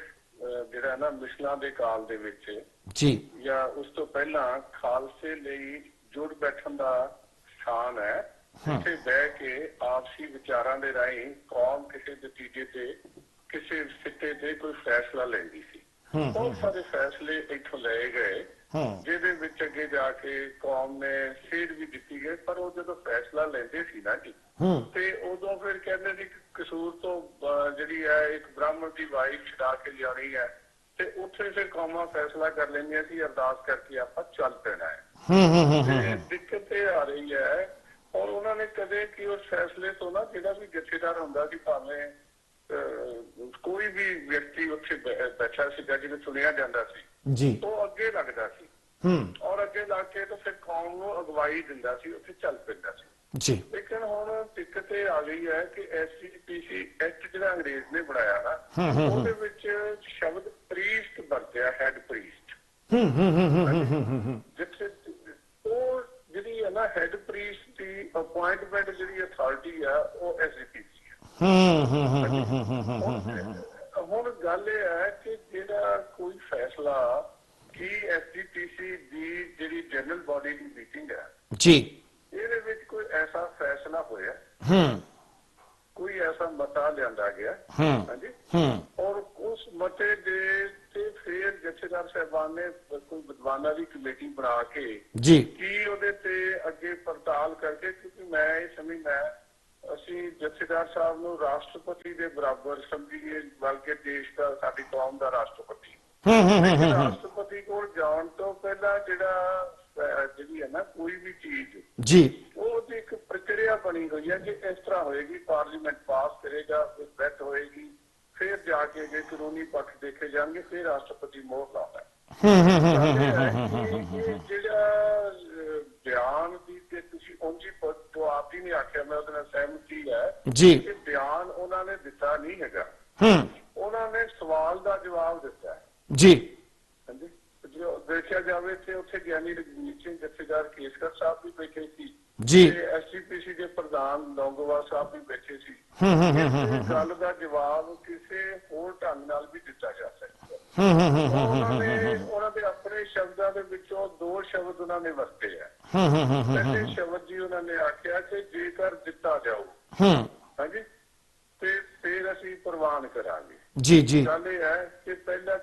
F: ਜਿਹੜਾ ਨਾ ਮਿਸਲਾਂ ਦੇ ਕਾਲ ਦੇ ਵਿੱਚ
B: ਜੀ
F: ਜਾਂ ਉਸ ਤੋਂ ਪਹਿਲਾਂ ਖਾਲਸੇ ਲਈ ਜੁੜ ਬੈਠਣ ਦਾ ਸਥਾਨ ਹੈ, ਜਿੱਥੇ ਬਹਿ ਕੇ ਆਪਸੀ ਵਿਚਾਰਾਂ ਦੇ ਰਾਹੀਂ ਕੌਮ ਕਿਸੇ ਨਤੀਜੇ ਤੇ, ਕਿਸੇ ਸਿੱਟੇ ਤੇ ਕੋਈ ਫੈਸਲਾ ਲੈਂਦੀ ਸੀ। ਬਹੁਤ ਸਾਰੇ ਫੈਸਲੇ ਇੱਥੋਂ ਲਏ ਗਏ ਜਿਹਦੇ ਵਿੱਚ ਅੱਗੇ ਜਾ ਕੇ ਕੌਮ ਨੇ ਸੇਧ ਵੀ ਦਿੱਤੀ ਗਈ, ਪਰ ਉਹ ਜਦੋਂ ਫੈਸਲਾ ਲੈਂਦੇ ਸੀ ਨਾ ਜੀ ਤੇ ਉਦੋਂ ਫਿਰ ਕਹਿੰਦੇ ਸੀ ਕਿ ਕਸੂਰ ਤੋਂ ਜਿਹੜੀ ਹੈ ਇੱਕ ਬ੍ਰਾਹਮਣ ਦੀ ਵਾਈਫ ਛਡਾ ਕੇ ਲਿਆਉਣੀ ਹੈ, ਤੇ ਉੱਥੇ ਫਿਰ ਕੌਮਾਂ ਫੈਸਲਾ ਕਰ ਲੈਂਦੀਆਂ ਸੀ ਅਰਦਾਸ ਕਰਕੇ ਆਪਾਂ ਚੱਲ ਪੈਣਾ ਹੈ। ਦਿੱਕਤ ਇਹ ਆ ਰਹੀ ਹੈ ਔਰ ਉਹਨਾਂ ਨੇ ਕਦੇ ਕਿ ਉਸ ਫੈਸਲੇ ਤੋਂ ਨਾ, ਜਿਹੜਾ ਵੀ ਜਥੇਦਾਰ ਹੁੰਦਾ ਸੀ, ਭਾਵੇਂ ਕੋਈ ਵੀ ਵਿਅਕਤੀ ਉੱਥੇ ਬੈਠਾ ਸੀਗਾ ਜਿਹਨੂੰ ਚੁਣਿਆ ਜਾਂਦਾ ਸੀ ਜੀ, ਉਹ ਅੱਗੇ ਲੱਗਦਾ ਸੀ ਔਰ ਅੱਗੇ ਲੱਗ ਕੇ ਤਾਂ ਫਿਰ ਕੌਮ ਨੂੰ ਅਗਵਾਈ ਦਿੰਦਾ ਸੀ, ਉੱਥੇ ਚੱਲ ਪੈਂਦਾ ਸੀ ਜੀ। ਲੇਕਿਨ ਹੁਣ ਦਿੱਕਤ ਇਹ ਆ ਗਈ ਹੈ ਕਿ SGPC ਐਕਟ ਜਿਹੜਾ ਅੰਗਰੇਜ਼ ਨੇ ਬਣਾਇਆ ਨਾ, ਉਹਦੇ ਵਿੱਚ ਸ਼ਬਦ ਪ੍ਰੀਸਟ ਵਰਤਿਆ, ਹੈਡ ਪ੍ਰੀਸਟ, ਜਿੱਥੇ ਉਹ ਜਿਹੜੀ ਹੈ ਨਾ ਹੈਡ ਪ੍ਰੀਸਟ ਦੀ ਅਪੁਆਇੰਟਮੈਂਟ ਜਿਹੜੀ ਅਥਾਰਟੀ ਆ ਉਹ SGPC ਹੈ। ਹੁਣ ਗੱਲ ਇਹ ਹੈ ਕਿ ਜਿਹੜਾ ਕੋਈ ਫੈਸਲਾ ਕਿ SGPC ਦੀ ਜਿਹੜੀ ਜਨਰਲ ਬਾਡੀ ਦੀ ਮੀਟਿੰਗ ਹੈ ਜੀ, ਇਹਦੇ ਵਿੱਚ ਕੋਈ ਐਸਾ ਫੈਸਲਾ ਹੋਇਆ, ਕੋਈ ਐਸਾ ਮਤਾ ਲਿਆਂਦਾ ਗਿਆ ਹਾਂਜੀ, ਔਰ ਉਸ ਮਤੇ ਦੇ ਤੇ ਫਿਰ ਜਥੇਦਾਰ ਸਾਹਿਬਾਨ ਨੇ ਕੋਈ ਵਿਦਵਾਨਾਂ ਦੀ ਕਮੇਟੀ ਬਣਾ ਕੇ ਜੀ ਕੀ ਉਹਦੇ ਤੇ ਅੱਗੇ ਪੜਤਾਲ ਕਰਕੇ, ਕਿਉਂਕਿ ਮੈਂ ਇਹ ਸਮਝਦਾ ਅਸੀਂ ਜਥੇਦਾਰ ਸਾਹਿਬ ਨੂੰ ਰਾਸ਼ਟਰਪਤੀ ਦੇ ਬਰਾਬਰ ਸਮਝੀਏ, ਬਲਕਿ ਦੇਸ਼ ਦਾ, ਸਾਡੀ ਕੌਮ ਦਾ ਰਾਸ਼ਟਰਪਤੀ। ਰਾਸ਼ਟਰਪਤੀ ਕੋਲ ਜਾਣ ਤੋਂ ਪਹਿਲਾਂ ਜਿਹੜੀ ਹੈ ਨਾ ਕੋਈ ਵੀ ਚੀਜ਼ ਜੀ, ਉਹਦੀ ਇੱਕ ਪ੍ਰਕਿਰਿਆ ਬਣੀ ਹੋਈ ਹੈ ਕਿ ਇਸ ਤਰ੍ਹਾਂ ਹੋਏਗੀ, ਪਾਰਲੀਮੈਂਟ ਪਾਸ ਕਰੇਗਾ, ਫਿਰ ਬੈਠ ਹੋਏਗੀ, ਫਿਰ ਜਾ ਕੇ ਜੇ ਕਾਨੂੰਨੀ ਪੱਖ ਦੇਖੇ ਜਾਣਗੇ, ਫਿਰ ਰਾਸ਼ਟਰਪਤੀ ਮੋਹਰ ਲਾਉਂਦਾ। ਜਿਹੜਾ ਬਿਆਨ ਦੀ ਤੇ ਤੁਸੀਂ ਉਂਝ ਜੋ ਆਪ ਜੀ ਨੇ ਆਖਿਆ, ਮੈਂ ਉਹਦੇ ਨਾਲ ਸਹਿਮਤੀ ਹੈ ਜੀ, ਕਿ ਬਿਆਨ ਉਹਨਾਂ ਨੇ ਦਿੱਤਾ ਨਹੀਂ ਹੈਗਾ ਉਹਨਾਂ ਨੇ ਸਵਾਲ ਦਾ ਜਵਾਬ ਦਿੱਤਾ ਹੈ।
B: ਜੀ
F: ਹਾਂਜੀ, ਜੋ ਦੇਖਿਆ ਜਾਵੇ ਤੇ ਉੱਥੇ ਗਿਆਨੀ ਰਣਜੀਤ ਸਿੰਘ ਜਥੇਦਾਰ ਕੇਸਗੜ੍ਹ ਸਾਹਿਬ ਵੀ ਬੈਠੇ ਸੀ
B: ਜੀ
F: ਤੇ ਐਸਜੀਪੀਸੀ ਦੇ ਪ੍ਰਧਾਨ ਲੌਂਗੋਵਾਲ ਸਾਹਿਬ ਵੀ ਬੈਠੇ ਸੀ। ਇਸ ਗੱਲ ਦਾ ਜਵਾਬ ਕਿਸੇ ਹੋਰ ਢੰਗ ਨਾਲ ਵੀ ਦਿੱਤਾ ਜਾ ਸਕਦਾ। ਉਹਨਾਂ ਦੇ ਆਪਣੇ ਸ਼ਬਦਾਂ ਦੇ ਵਿੱਚੋਂ 2 ਸ਼ਬਦ ਉਹਨਾਂ ਨੇ ਵਰਤੇ ਆ। ਪਹਿਲੇ ਸ਼ਬਦ ਜੀ ਉਹਨਾਂ ਨੇ ਆਖਿਆ ਕਿ ਜੇਕਰ ਦਿੱਤਾ ਜਾਊ ਹਾਂਜੀ ਤੇ ਫਿਰ ਅਸੀਂ ਪ੍ਰਵਾਨ ਕਰਾਂਗੇ।
B: जी जी
F: ਗੱਲ ਇਹ ਹੈ ਕਿ ਪਹਿਲਾ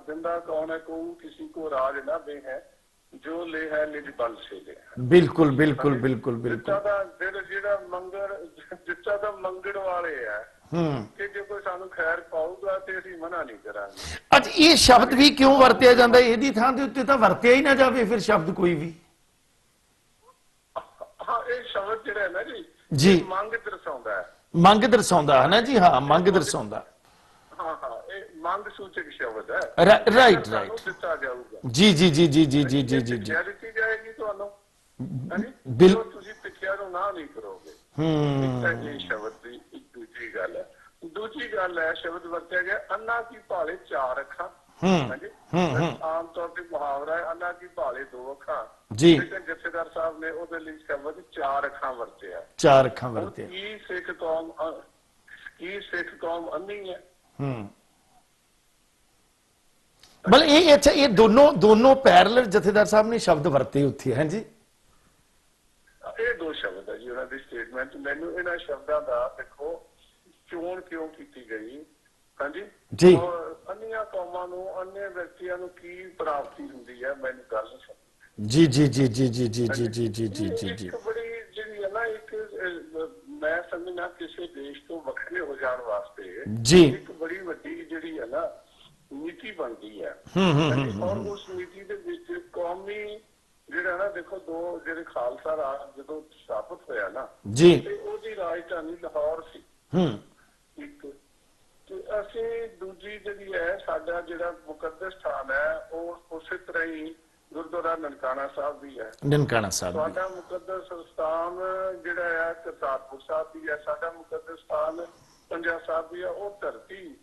F: ਦਿੰਦਾ ਕੌਣ ਹੈ, ਕਹੂ किसी को राज ना दे है जो ले है निज बल से ले।
B: बिल्कुल बिल्कुल बिल्कुल
F: ਦਿੱਤਾ
B: बिल्कुल
F: ਦਾ ਦਿਲ ਜਿਹੜਾ ਦਿੱਤਾ ਦਾ ਮੰਗਣ ਵਾਲੇ ਆ ਕਿ ਜੇ ਕੋਈ ਸਾਨੂੰ ਖੈਰ ਪਾਊਗਾ ਤੇ ਅਸੀਂ ਮਨਾ ਨਹੀਂ ਕਰਾਂਗੇ।
B: ਅੱਜ ਇਹ ਸ਼ਬਦ ਵੀ ਕਿਉਂ ਵਰਤਿਆ ਜਾਂਦਾ? ਇਹਦੀ ਥਾਂ ਦੇ ਉੱਤੇ ਤਾਂ ਵਰਤਿਆ ਹੀ ਨਾ ਜਾਵੇ ਫਿਰ ਸ਼ਬਦ ਕੋਈ ਵੀ।
F: ਹਾਂ, ਇਹ ਸ਼ਬਦ ਜਿਹੜਾ ਹੈ ਨਾ ਜੀ
B: ਜੀ।
F: ਇਹ ਮੰਗ ਦਰਸਾਉਂਦਾ ਹੈ।
B: ਮੰਗ ਦਰਸਾਉਂਦਾ ਹੈ ਨਾ ਜੀ, ਹਾਂ ਮੰਗ ਦਰਸਾਉਂਦਾ।
F: ਹਾਂ ਹਾਂ, ਇਹ ਮੰਗ ਸੂਚਕ ਸ਼ਬਦ ਹੈ।
B: ਰਾਈਟ
F: ਸਾਨੂੰ
B: ਰਾਈਟ
F: ਦਿੱਤਾ ਜਾਊਗਾ
B: ਜੀ ਜੀ ਜੀ ਜੀ ਜੀ ਜੀ ਜੀ ਜੀ ਜੀ
F: ਦਿੱਤੀ ਜਾਏਗੀ ਤੁਹਾਨੂੰ ਹਾਂਜੀ
B: ਬਿਲ-
F: ਜੋ ਤੁਸੀਂ ਪਿੱਛਿਆਂ ਨੂੰ ਨਾ ਨਹੀਂ ਕਰੋਗੇ। ਇੱਕ ਤਾਂ ਇਹ ਸ਼ਬਦ ਦੀ ਇੱਕ ਦੂਜੀ ਗੱਲ ਹੈ। ਦੂਜੀ ਗੱਲ ਹੈ ਸ਼ਬਦ ਵਰਤਿਆ ਗਿਆ ਅੰਨਾ ਕੀ ਭਾਲੇ 4 ਅੱਖਾਂ। ਹਾਂਜੀ, ਆਮ ਤੌਰ ਤੇ ਮੁਹਾਵਰਾ ਹੈ ਅੰਨਾ ਕੀ ਭਾਲੇ 2 ਅੱਖਾਂ
B: ਜੀ।
F: ਲੇਕਿਨ ਜਥੇਦਾਰ ਸਾਹਿਬ ਨੇ ਉਹਦੇ ਲਈ ਸ਼ਬਦ 4 ਅੱਖਾਂ ਵਰਤਿਆ।
B: 4 ਅੱਖਾਂ ਵਰਤਿਆ।
F: ਕੀ ਸਿੱਖ ਕੌਮ ਅੰਨੀ ਹੈ।
B: ਮਤਲਬ ਇਹ ਅੱਛਾ, ਇਹ ਦੋਨੋਂ ਪੈਰਲਲ ਜਥੇਦਾਰ ਸਾਹਿਬ ਨੇ ਸ਼ਬਦ ਵਰਤੇ ਉੱਥੇ ਹੈ ਜੀ।
F: ਇਹ 2 ਸ਼ਬਦ ਹੈ ਜੀ ਉਹਨਾਂ ਦੀ ਸਟੇਟਮੈਂਟ। ਮੈਨੂੰ ਇਹਨਾਂ ਸ਼ਬਦਾਂ ਦਾ ਦੇਖੋ ਚੋਣ ਕਿਉਂ ਕੀਤੀ ਗਈ ਹਾਂਜੀ
B: ਜੀ।
F: ਔਰ ਅੰਨੀਆਂ ਕੌਮਾਂ ਨੂੰ ਅੰਨੇ ਵਿਅਕਤੀਆਂ ਨੂੰ ਕੀ ਪ੍ਰਾਪਤੀ ਹੁੰਦੀ ਹੈ ਮੈਨੂੰ ਗੱਲ ਨਹੀਂ ਸਮਝ।
B: ਜੀ ਜੀ ਜੀ ਜੀ ਜੀ ਜੀ ਜੀ ਜੀ ਜੀ ਜੀ ਜੀ ਜੀ
F: ਇੱਕ ਬੜੀ ਜਿਹੜੀ ਹੈ ਨਾ ਇੱਕ ਮੈਂ ਸਮਝਣਾ ਕਿਸੇ ਦੇਸ਼ ਤੋਂ ਵੱਖਰੇ ਹੋ ਜਾਣ ਵਾਸਤੇ
B: ਜੀ।
F: ਇੱਕ ਬੜੀ ਵੱਡੀ ਜਿਹੜੀ ਹੈ ਨਾ ਨੀਤੀ ਬਣਦੀ ਹੈ। ਔਰ ਉਸ ਨੀਤੀ ਦੇ ਵਿੱਚ ਕੌਮੀ ਜਿਹੜਾ ਨਾ ਦੇਖੋ 2 ਜਿਹੜੇ ਖਾਲਸਾ ਰਾਜ ਜਦੋਂ ਸਥਾਪਿਤ ਹੋਇਆ ਨਾ
B: ਜੀ
F: ਤੇ ਉਹਦੀ ਰਾਜਧਾਨੀ ਲਾਹੌਰ ਸੀ ਇੱਕ। ਤੇ ਅਸੀਂ ਦੂਜੀ ਜਿਹੜੀ ਹੈ ਸਾਡਾ ਜਿਹੜਾ ਮੁਕੱਦਸ ਸਥਾਨ ਹੈ ਉਹ ਉਸੇ ਤਰ੍ਹਾਂ ਹੀ ਗੁਰਦੁਆਰਾ ਨਨਕਾਣਾ ਸਾਹਿਬ ਵੀ ਹੈ।
B: ਨਨਕਾਣਾ ਸਾਹਿਬ ਵੀ।
F: ਸਾਡਾ ਮੁਕੱਦਸ ਸਥਾਨ ਜਿਹੜਾ ਹੈ ਕਰਤਾਰਪੁਰ ਸਾਹਿਬ ਵੀ ਹੈ। ਸਾਡਾ ਮੁਕੱਦਸ ਸਥਾਨ ਪੰਜਾ ਸਾਹਿਬ ਵੀ ਹੈ। ਉਹ ਧਰਤੀ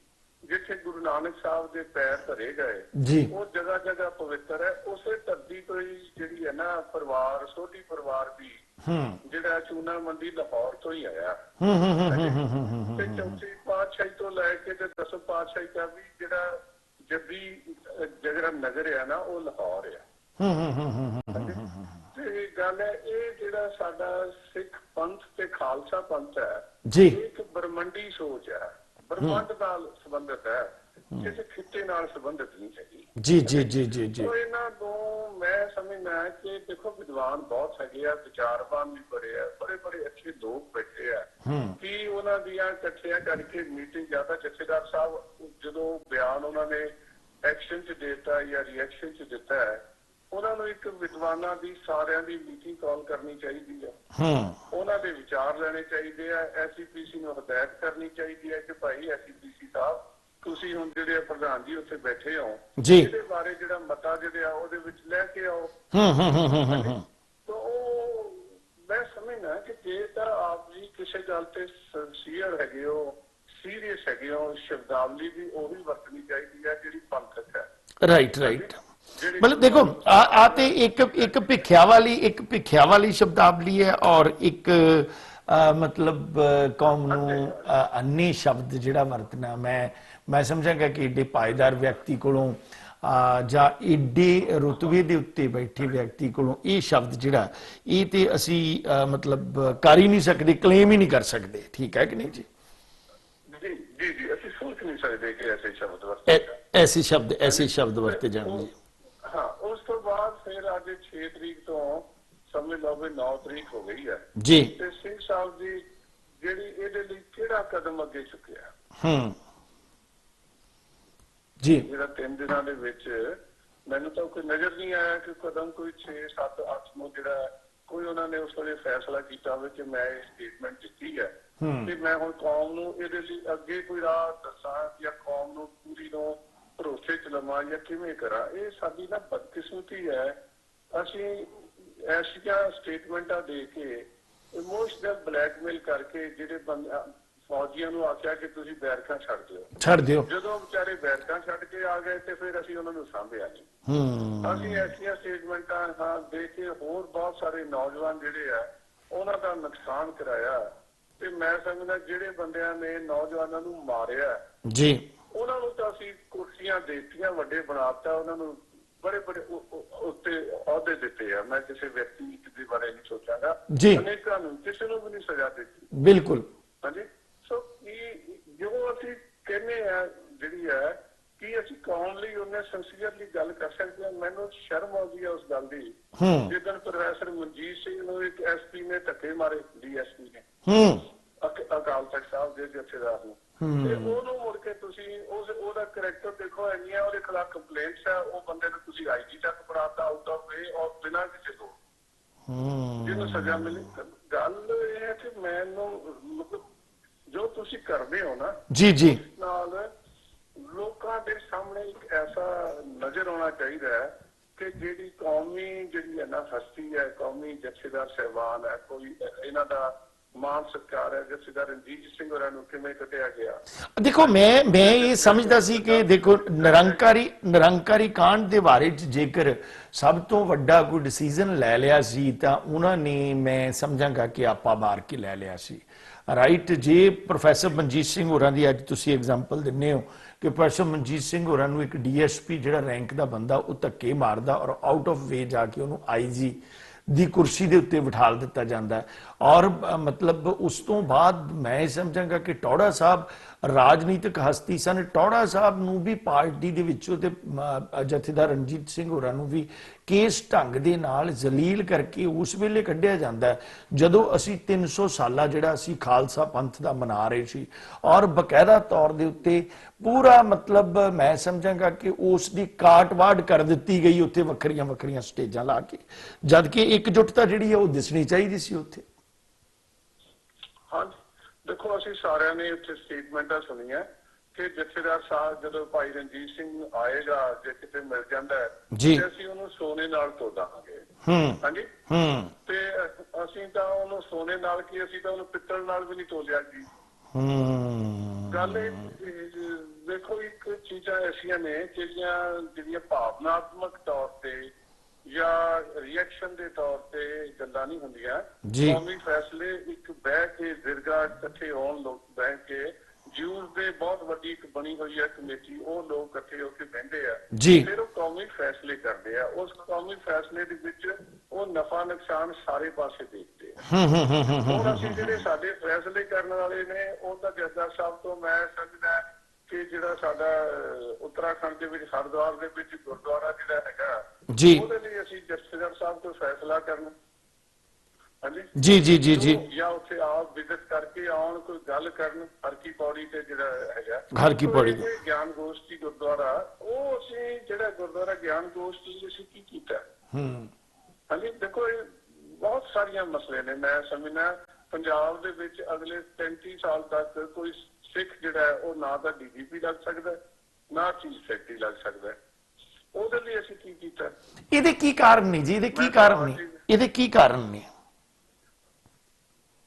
F: ਜਿੱਥੇ ਗੁਰੂ ਨਾਨਕ ਸਾਹਿਬ ਦੇ ਪੈਰ ਧਰੇ ਗਏ
B: ਜੀ।
F: ਉਹ ਜਗ੍ਹਾ ਜਗ੍ਹਾ ਪਵਿੱਤਰ ਹੈ। ਉਸੇ ਧਰਤੀ ਤੋਂ ਹੀ ਜਿਹੜੀ ਹੈ ਨਾ ਪਰਿਵਾਰ ਸੋਢੀ ਪਰਿਵਾਰ ਵੀ ਜਿਹੜਾ ਚੂਨਾ ਮੰਡੀ ਲਾਹੌਰ ਤੋਂ ਹੀ ਆਇਆ ਤੇ ਚੌਥੀ ਪਾਤਸ਼ਾਹੀ ਤੋਂ ਲੈ ਕੇ ਤੇ 10ਵੇਂ ਪਾਤਸ਼ਾਹੀ ਤੱਕ ਵੀ ਜਿਹੜਾ ਜਿਹੜਾ ਨਗਰ ਹੈ ਨਾ ਉਹ ਲਾਹੌਰ ਆ। ਤੇ ਗੱਲ ਹੈ ਇਹ ਜਿਹੜਾ ਸਾਡਾ ਸਿੱਖ ਪੰਥ ਤੇ ਖਾਲਸਾ ਪੰਥ ਹੈ
B: ਜੀ।
F: ਇੱਕ ਬ੍ਰਹਮੰਡੀ ਸੋਚ ਹੈ, ਬ੍ਰਹਮੰਡ ਨਾਲ ਸੰਬੰਧਿਤ ਹੈ, ਕਿਸੇ ਖਿੱਤੇ ਨਾਲ ਸੰਬੰਧਿਤ ਨਹੀਂ ਹੈਗੀ।
B: ਜੀ ਜੀ ਜੀ ਜੀ ਜੀ।
F: ਇਹਨਾਂ ਨੂੰ ਮੈਂ ਸਮਝਦਾ ਕਿ ਦੇਖੋ ਵਿਦਵਾਨ ਬਹੁਤ ਹੈਗੇ ਆ, ਵਿਚਾਰਵਾਨ ਵੀ ਬੜੇ ਆ, ਬੜੇ ਅੱਛੇ ਲੋਕ ਬੈਠੇ ਆ ਕਿ ਉਹਨਾਂ ਦੀਆਂ ਇਕੱਠੀਆਂ ਕਰਕੇ ਮੀਟਿੰਗ ਜ਼ਿਆਦਾ ਜਥੇਦਾਰ ਸਾਹਿਬ ਜਦੋਂ ਬਿਆਨ ਉਹਨਾਂ ਨੇ ਐਕਸ਼ਨ 'ਚ ਦਿੱਤਾ ਜਾਂ ਰਿਐਕਸ਼ਨ 'ਚ ਦਿੱਤਾ ਹੈ ਉਹਨਾਂ ਨੂੰ ਇੱਕ ਵਿਦਵਾਨਾਂ ਦੀ ਸਾਰਿਆਂ ਦੀ ਮੀਟਿੰਗ ਕਾਲ ਕਰਨੀ ਚਾਹੀਦੀ ਹੈ। ਉਹਨਾਂ ਦੇ ਵਿਚਾਰ ਲੈਣੇ ਚਾਹੀਦੇ ਆ। ਐਸਜੀਪੀਸੀ ਨੂੰ ਹਦਾਇਤ ਕਰਨੀ ਚਾਹੀਦੀ ਹੈ ਕਿ ਭਾਈ ਐਸਜੀਪੀਸੀ ਸਾਹਿਬ ਤੁਸੀਂ ਹੁਣ ਜਿਹੜੇ ਪ੍ਰਧਾਨ ਜੀ ਉੱਥੇ ਬੈਠੇ ਹੋ ਇਹਦੇ ਬਾਰੇ ਜਿਹੜਾ ਮਤਾ ਜਿਹੜੇ ਆ ਉਹਦੇ ਵਿੱਚ ਲੈ ਕੇ ਆਓ। ਤਾਂ ਉਹ ਮੈਂ ਸਮਝਣਾ ਕਿ ਜੇ ਤਾਂ ਆਪ ਜੀ ਕਿਸੇ ਗੱਲ ਤੇ ਸਿੰਸੀਅਰ ਹੈਗੇ ਹੋ, ਸੀਰੀਅਸ ਹੈਗੇ ਹੋ, ਸ਼ਬਦਾਵਲੀ ਵੀ ਉਹੀ ਵਰਤਣੀ ਚਾਹੀਦੀ ਹੈ ਜਿਹੜੀ ਪੰਥਕ ਹੈ।
B: Right right. मतलब देखो आ ते एक ਭਿੱਖਿਆ ਵਾਲੀ ਸ਼ਬਦਾਵਲੀ ਹੈ ਔਰ ਇੱਕ मतलब ਕੌਮ ਨੂੰ ਅੰਨੇ ਸ਼ਬਦ ਜਿਹੜਾ ਵਰਤਣਾ ਮੈਂ ਸਮਝਾਂਗਾ ਕਿ ਏਡੇ ਪਾਇਦਾਰ ਵਿਅਕਤੀ ਕੋਲੋਂ ਜਾਂ ਏਡੇ ਰੁਤਬੇ ਦੇ ਉੱਤੇ ਬੈਠੇ ਵਿਅਕਤੀ ਕੋਲੋਂ ਇਹ ਸ਼ਬਦ ਜਿਹੜਾ ਇਹ ਤੇ ਅਸੀਂ मतलब ਕਰ ਹੀ ਨਹੀਂ ਸਕਦੇ, ਕਲੇਮ ਹੀ ਨਹੀਂ ਕਰ ਸਕਦੇ। ਠੀਕ ਹੈ ਕਿ ਨਹੀਂ ਜੀ?
F: ਜੀ ਜੀ ਜੀ ਅਸੀਂ ਸੋਚ ਨਹੀਂ ਸਕਦੇ ਕਿ ਐਸੇ ਸ਼ਬਦ ਵਰਤੇ ਜਾਣਗੇ। ਹਾਂ, ਉਸ ਤੋਂ ਬਾਅਦ ਫਿਰ ਅੱਜ 6 ਤਰੀਕ ਤੋਂ ਸਮਝ ਲਓ ਵੀ 9 ਤਰੀਕ ਹੋ ਗਈ ਹੈ
B: ਜੀ।
F: ਤੇ ਸਿੰਘ ਸਾਹਿਬ ਦੀ ਜਿਹੜੀ ਇਹਦੇ ਲਈ ਕਿਹੜਾ ਕਦਮ ਅੱਗੇ ਚੁੱਕਿਆ ਜੀ ਜਿਹੜਾ 3 ਦਿਨਾਂ ਦੇ ਵਿੱਚ ਮੈਨੂੰ ਤਾਂ ਕੋਈ ਨਜ਼ਰ ਨਹੀਂ ਆਇਆ ਕਿ ਕਦਮ ਕੋਈ 6 7 8 ਨੂੰ ਜਿਹੜਾ ਕੋਈ ਉਹਨਾਂ ਨੇ ਉਸ ਵੇਲੇ ਫੈਸਲਾ ਕੀਤਾ ਹੋਵੇ ਕਿ ਮੈਂ ਇਹ ਸਟੇਟਮੈਂਟ ਦਿੱਤੀ ਹੈ ਕਿ ਮੈਂ ਹੁਣ ਕੌਮ ਨੂੰ ਇਹਦੇ ਲਈ ਅੱਗੇ ਕੋਈ ਰਾਹ ਦੱਸਾਂ ਜਾਂ ਕੌਮ ਨੂੰ ਪੂਰੀ ਨੂੰ ਭਰੋਸੇ ਚ ਲਵਾਂ ਜਾਂ ਕਿਵੇਂ ਕਰਾਂ। ਇਹ ਸਾਡੀ ਨਾ ਬਦਕਿਸਮਤੀ ਹੈ। ਅਸੀਂ ਐਸੀਆਂ ਸਟੇਟਮੈਂਟਾਂ ਦੇ ਕੇ ਇਮੋਸ਼ਨਲ ਬਲੈਕਮੇਲ ਕਰਕੇ ਜਿਹੜੇ ਫੌਜੀਆਂ ਨੂੰ ਆਖਿਆ ਕਿ ਤੁਸੀਂ ਬੈਰਕਾਂ ਛੱਡ ਦਿਓ। ਜਦੋਂ ਵਿਚਾਰੇ ਬੈਰਕਾਂ ਛੱਡ ਕੇ ਆ ਗਏ ਤੇ ਫਿਰ ਅਸੀਂ ਉਹਨਾਂ ਨੂੰ ਸਾਂਭਿਆ ਨਹੀਂ। ਅਸੀਂ ਐਸੀਆਂ ਸਟੇਟਮੈਂਟਾਂ ਦੇ ਕੇ ਹੋਰ ਬਹੁਤ ਸਾਰੇ ਨੌਜਵਾਨ ਜਿਹੜੇ ਆ ਉਹਨਾਂ ਦਾ ਨੁਕਸਾਨ ਕਰਾਇਆ। ਤੇ ਮੈਂ ਸਮਝਦਾ ਜਿਹੜੇ ਬੰਦਿਆਂ ਨੇ ਨੌਜਵਾਨਾਂ ਨੂੰ ਮਾਰਿਆ ਜੀ, ਉਹਨਾਂ ਨੂੰ ਤਾਂ ਅਸੀਂ ਕੁਰਸੀਆਂ ਦੇਤੀਆਂ, ਵੱਡੇ ਬਣਾਤਾ, ਉਹਨਾਂ ਨੂੰ ਬੜੇ ਬੜੇ ਉੱਤੇ ਅਹੁਦੇ ਦਿੱਤੇ ਆ। ਮੈਂ ਕਿਸੇ ਵਿਅਕਤੀ ਦੇ ਬਾਰੇ ਨਹੀਂ ਸੋਚਾਂਗਾ, ਅਨੇਕਾਂ ਨੂੰ ਕਿਸੇ ਨੂੰ ਵੀ ਨਹੀਂ ਸਜ਼ਾ ਦਿੱਤੀ। ਬਿਲਕੁਲ ਹਾਂਜੀ। ਸੋ ਜੋ ਅਸੀਂ ਕਹਿੰਦੇ ਆ ਜਿਹੜੀ ਹੈ ਕਿ ਅਸੀਂ ਕੌਮ ਲਈ ਉਹਨੇ ਸਿੰਸੀਅਰਲੀ ਗੱਲ ਕਰ ਸਕਦੇ ਹਾਂ। ਮੈਨੂੰ ਸ਼ਰਮ ਆਉਂਦੀ ਹੈ ਉਸ ਗੱਲ ਦੀ ਜਿੱਦਣ ਪ੍ਰੋਫੈਸਰ ਮਨਜੀਤ ਸਿੰਘ ਨੂੰ ਇੱਕ SP ਨੇ ਧੱਕੇ ਮਾਰੇ, DSP ਨੇ ਅਕਾਲ ਤਖਤ ਸਾਹਿਬ ਦੇ ਜਥੇਦਾਰ ਨੂੰ, ਤੇ ਉਹਨੂੰ ਮੁੜ ਕੇ ਤੁਸੀਂ ਉਹਦਾ ਕਰੈਕਟਰ ਦੇਖੋ, ਇੰਨੀਆਂ ਉਹਦੇ ਖਿਲਾਫ ਕੰਪਲੇਂਟਸ ਆ, ਉਹ ਬੰਦੇ ਨੂੰ ਤੁਸੀਂ IG ਤੱਕ ਫੜਾਤਾ ਆਊਟ ਆਫ ਵੇ ਔਰ ਬਿਨਾਂ ਕਿਸੇ ਤੋਂ ਜਿਹਨੂੰ ਸਜ਼ਾ ਮਿਲੀ। ਗੱਲ ਇਹ ਹੈ ਕਿ ਮੈਨੂੰ ਮਤਲਬ ਜੋ ਤੁਸੀਂ ਕਰਦੇ ਹੋ ਨਾ ਜੀ ਨਾਲ ਲੋਕਾਂ ਦੇ ਸਾਹਮਣੇ ਇੱਕ ਐਸਾ ਨਜ਼ਰ ਆਉਣਾ ਚਾਹੀਦਾ ਹੈ ਕਿ ਜਿਹੜੀ ਕੌਮੀ ਜਿਹੜੀ ਹੈ ਨਾ ਹਸਤੀ ਹੈ, ਕੌਮੀ ਜਥੇਦਾਰ ਸਾਹਿਬਾਨ ਹੈ, ਕੋਈ ਇਹਨਾਂ ਦਾ ਮਾਨ ਸਤਿਕਾਰ ਹੈ। ਜਥੇਦਾਰ ਰਣਜੀਤ ਸਿੰਘ ਹੋਰਾਂ ਨੂੰ ਕਿਵੇਂ ਕੱਟਿਆ ਗਿਆ। ਦੇਖੋ ਮੈਂ ਇਹ ਸਮਝਦਾ ਸੀ ਕਿ ਦੇਖੋ ਨਿਰੰਕਾਰੀ ਕਾਂਡ ਦੇ ਬਾਰੇ ਚ ਜੇਕਰ ਸਭ ਤੋਂ ਵੱਡਾ ਕੋਈ ਡਿਸੀਜਨ ਲੈ ਲਿਆ ਸੀ ਤਾਂ ਉਹਨਾਂ ਨੇ, ਮੈਂ ਸਮਝਾਂਗਾ ਕਿ ਆਪਾ ਮਾਰ ਕੇ ਲੈ ਲਿਆ ਸੀ। ਰਾਈਟ, ਜੇ ਪ੍ਰੋਫੈਸਰ ਮਨਜੀਤ ਸਿੰਘ ਹੋਰਾਂ ਦੀ ਅੱਜ ਤੁਸੀਂ ਐਗਜ਼ਾਮਪਲ ਦਿੰਦੇ ਹੋ ਕਿ ਪ੍ਰੋਫੈਸਰ ਮਨਜੀਤ ਸਿੰਘ ਹੋਰਾਂ ਨੂੰ ਇੱਕ DSP ਜਿਹੜਾ ਰੈਂਕ ਦਾ ਬੰਦਾ ਉਹ ਧੱਕੇ ਮਾਰਦਾ ਔਰ ਆਊਟ ਆਫ ਵੇ ਜਾ ਕੇ ਉਹਨੂੰ IG ਦੀ ਕੁਰਸੀ ਦੇ ਉੱਤੇ ਬਿਠਾ ਦਿੱਤਾ ਜਾਂਦਾ ਔਰ ਮਤਲਬ ਉਸ ਤੋਂ ਬਾਅਦ ਮੈਂ ਸਮਝਾਂਗਾ ਕਿ ਟੌੜਾ ਸਾਹਿਬ ਰਾਜਨੀਤਿਕ ਹਸਤੀ ਸਨ। ਟੌੜਾ ਸਾਹਿਬ ਨੂੰ ਵੀ ਪਾਰਟੀ ਦੇ ਵਿੱਚੋਂ ਤੇ ਜਥੇਦਾਰ ਰਣਜੀਤ ਸਿੰਘ ਹੋਰਾਂ ਨੂੰ ਵੀ ਕੇਸ ਢੰਗ ਦੇ ਨਾਲ ਜ਼ਲੀਲ ਕਰਕੇ ਉਸ ਵੇਲੇ ਕੱਢਿਆ ਜਾਂਦਾ ਜਦੋਂ ਅਸੀਂ 300 ਸਾਲਾ ਜਿਹੜਾ ਅਸੀਂ ਖਾਲਸਾ ਪੰਥ ਦਾ ਮਨਾ ਰਹੇ ਸੀ ਔਰ ਬਕਾਇਦਾ ਤੌਰ ਦੇ ਉੱਤੇ ਪੂਰਾ ਮਤਲਬ ਮੈਂ ਸਮਝਾਂਗਾ ਕਿ ਉਸ ਦੀ ਕਾਟਵਾੜ ਕਰ ਦਿੱਤੀ ਗਈ ਉੱਥੇ ਵੱਖਰੀਆਂ ਸਟੇਜਾਂ ਲਾ ਕੇ, ਜਦ ਕਿ ਇਕਜੁੱਟਤਾ ਜਿਹੜੀ ਹੈ ਉਹ ਦਿਸਣੀ ਚਾਹੀਦੀ ਸੀ ਉੱਥੇ। ਹਾਂਜੀ ਦੇਖੋ, ਅਸੀਂ ਸਾਰਿਆਂ ਨੇ ਉੱਥੇ ਸਟੇਟਮੈਂਟਾਂ ਸੁਣੀਆਂ ਕਿ ਜਥੇਦਾਰ ਸਾਹਿਬ ਜਦੋਂ ਭਾਈ ਰਣਜੀਤ ਸਿੰਘ ਆਏਗਾ ਜੇ ਕਿਤੇ ਮਿਲ ਜਾਂਦਾ ਤੇ ਅਸੀਂ ਉਹਨੂੰ ਸੋਨੇ ਨਾਲ ਧੋ ਦਾਂਗੇ। ਹਾਂਜੀ ਤੇ ਅਸੀਂ ਤਾਂ ਉਹਨੂੰ ਸੋਨੇ ਨਾਲ ਕੀ, ਅਸੀਂ ਤਾਂ ਉਹਨੂੰ ਪਿੱਤਲ ਨਾਲ ਵੀ ਨਹੀਂ ਤੋਲਿਆ ਜੀ। ਗੱਲ ਦੇਖੋ, ਇੱਕ ਚੀਜ਼ਾਂ ਐਸੀਆਂ ਨੇ ਜਿਹੜੀਆਂ ਭਾਵਨਾਤਮਕ ਤੌਰ ਤੇ ਜਾਂ ਰਿਐਕਸ਼ਨ ਦੇ ਤੌਰ ਤੇ ਗੱਲਾਂ ਨਹੀਂ ਹੁੰਦੀਆਂ। ਕੌਮੀ ਫੈਸਲੇ ਇੱਕ ਬਹਿ ਕੇ ਜ਼ਿਰਗਾ ਇਕੱਠੇ ਹੋਣ, ਲੋਕ ਬਹਿ ਕੇ ਜਿਊਜ਼ ਦੇ ਬਹੁਤ ਵੱਡੀ ਇੱਕ ਬਣੀ ਹੋਈ ਹੈ ਕਮੇਟੀ, ਉਹ ਲੋਕ ਇਕੱਠੇ ਹੋ ਕੇ ਬਹਿੰਦੇ ਆ, ਫਿਰ ਉਹ ਕੌਮੀ ਫੈਸਲੇ ਕਰਦੇ ਆ। ਉਸ ਕੌਮੀ ਫੈਸਲੇ ਦੇ ਵਿੱਚ ਉਹ ਨਫਾ ਨੁਕਸਾਨ ਸਾਰੇ ਪਾਸੇ ਦੇਖਦੇ ਆ। ਹੁਣ ਅਸੀਂ ਜਿਹੜੇ ਸਾਡੇ ਫੈਸਲੇ ਕਰਨ ਵਾਲੇ ਨੇ ਉਹ ਤਾਂ ਜਥੇਦਾਰ ਸਾਹਿਬ ਤੋਂ ਮੈਂ ਸਮਝਦਾ ਕਿ ਜਿਹੜਾ ਸਾਡਾ ਉੱਤਰਾਖੰਡ ਦੇ ਵਿੱਚ ਹਰਿਦੁਆਰ ਦੇ ਵਿੱਚ ਗੁਰਦੁਆਰਾ ਜਿਹੜਾ ਹੈਗਾ ਉਹਦੇ ਲਈ ਅਸੀਂ ਜਥੇਦਾਰ ਸਾਹਿਬ ਤੋਂ ਫੈਸਲਾ ਕਰਨਾ। ਹਾਂਜੀ ਜੀ ਜਾਂ ਉੱਥੇ ਆਪ ਵਿਜ਼ਿਟ ਕਰਕੇ ਆਉਣ, ਕੋਈ ਗੱਲ ਕਰਨ। ਹਰਕੀ ਪੌੜੀ ਤੇ ਜਿਹੜਾ ਹੈਗਾ ਹਰਕੀ ਪੌੜੀ ਗਿਆਨ ਗੋਸ਼ਟੀ ਗੁਰਦੁਆਰਾ, ਉਹ ਅਸੀਂ ਜਿਹੜਾ ਗੁਰਦੁਆਰਾ ਗਿਆਨ ਗੋਸ਼ਟੀ ਅਸੀਂ ਕੀ ਕੀਤਾ। ਹਾਂਜੀ ਦੇਖੋ, ਇਹ ਬਹੁਤ ਸਾਰੀਆਂ ਮਸਲੇ ਨੇ। ਮੈਂ ਸਮਝਦਾ ਪੰਜਾਬ ਦੇ ਵਿੱਚ ਅਗਲੇ 35 ਸਾਲ ਤੱਕ ਕੋਈ ਸਿੱਖ ਜਿਹੜਾ ਉਹ ਨਾ ਤਾਂ DGP ਲੱਗ ਸਕਦਾ, ਨਾ ਚੀਫ ਸੈਕਟਰੀ ਲੱਗ ਸਕਦਾ। ਉਹਦੇ ਲਈ ਅਸੀਂ ਕੀ ਕੀਤਾ। ਇਹਦੇ ਕੀ ਕਾਰਨ ਨੇ ਜੀ? ਇਹਦੇ ਕੀ ਕਾਰਨ ਨੇ?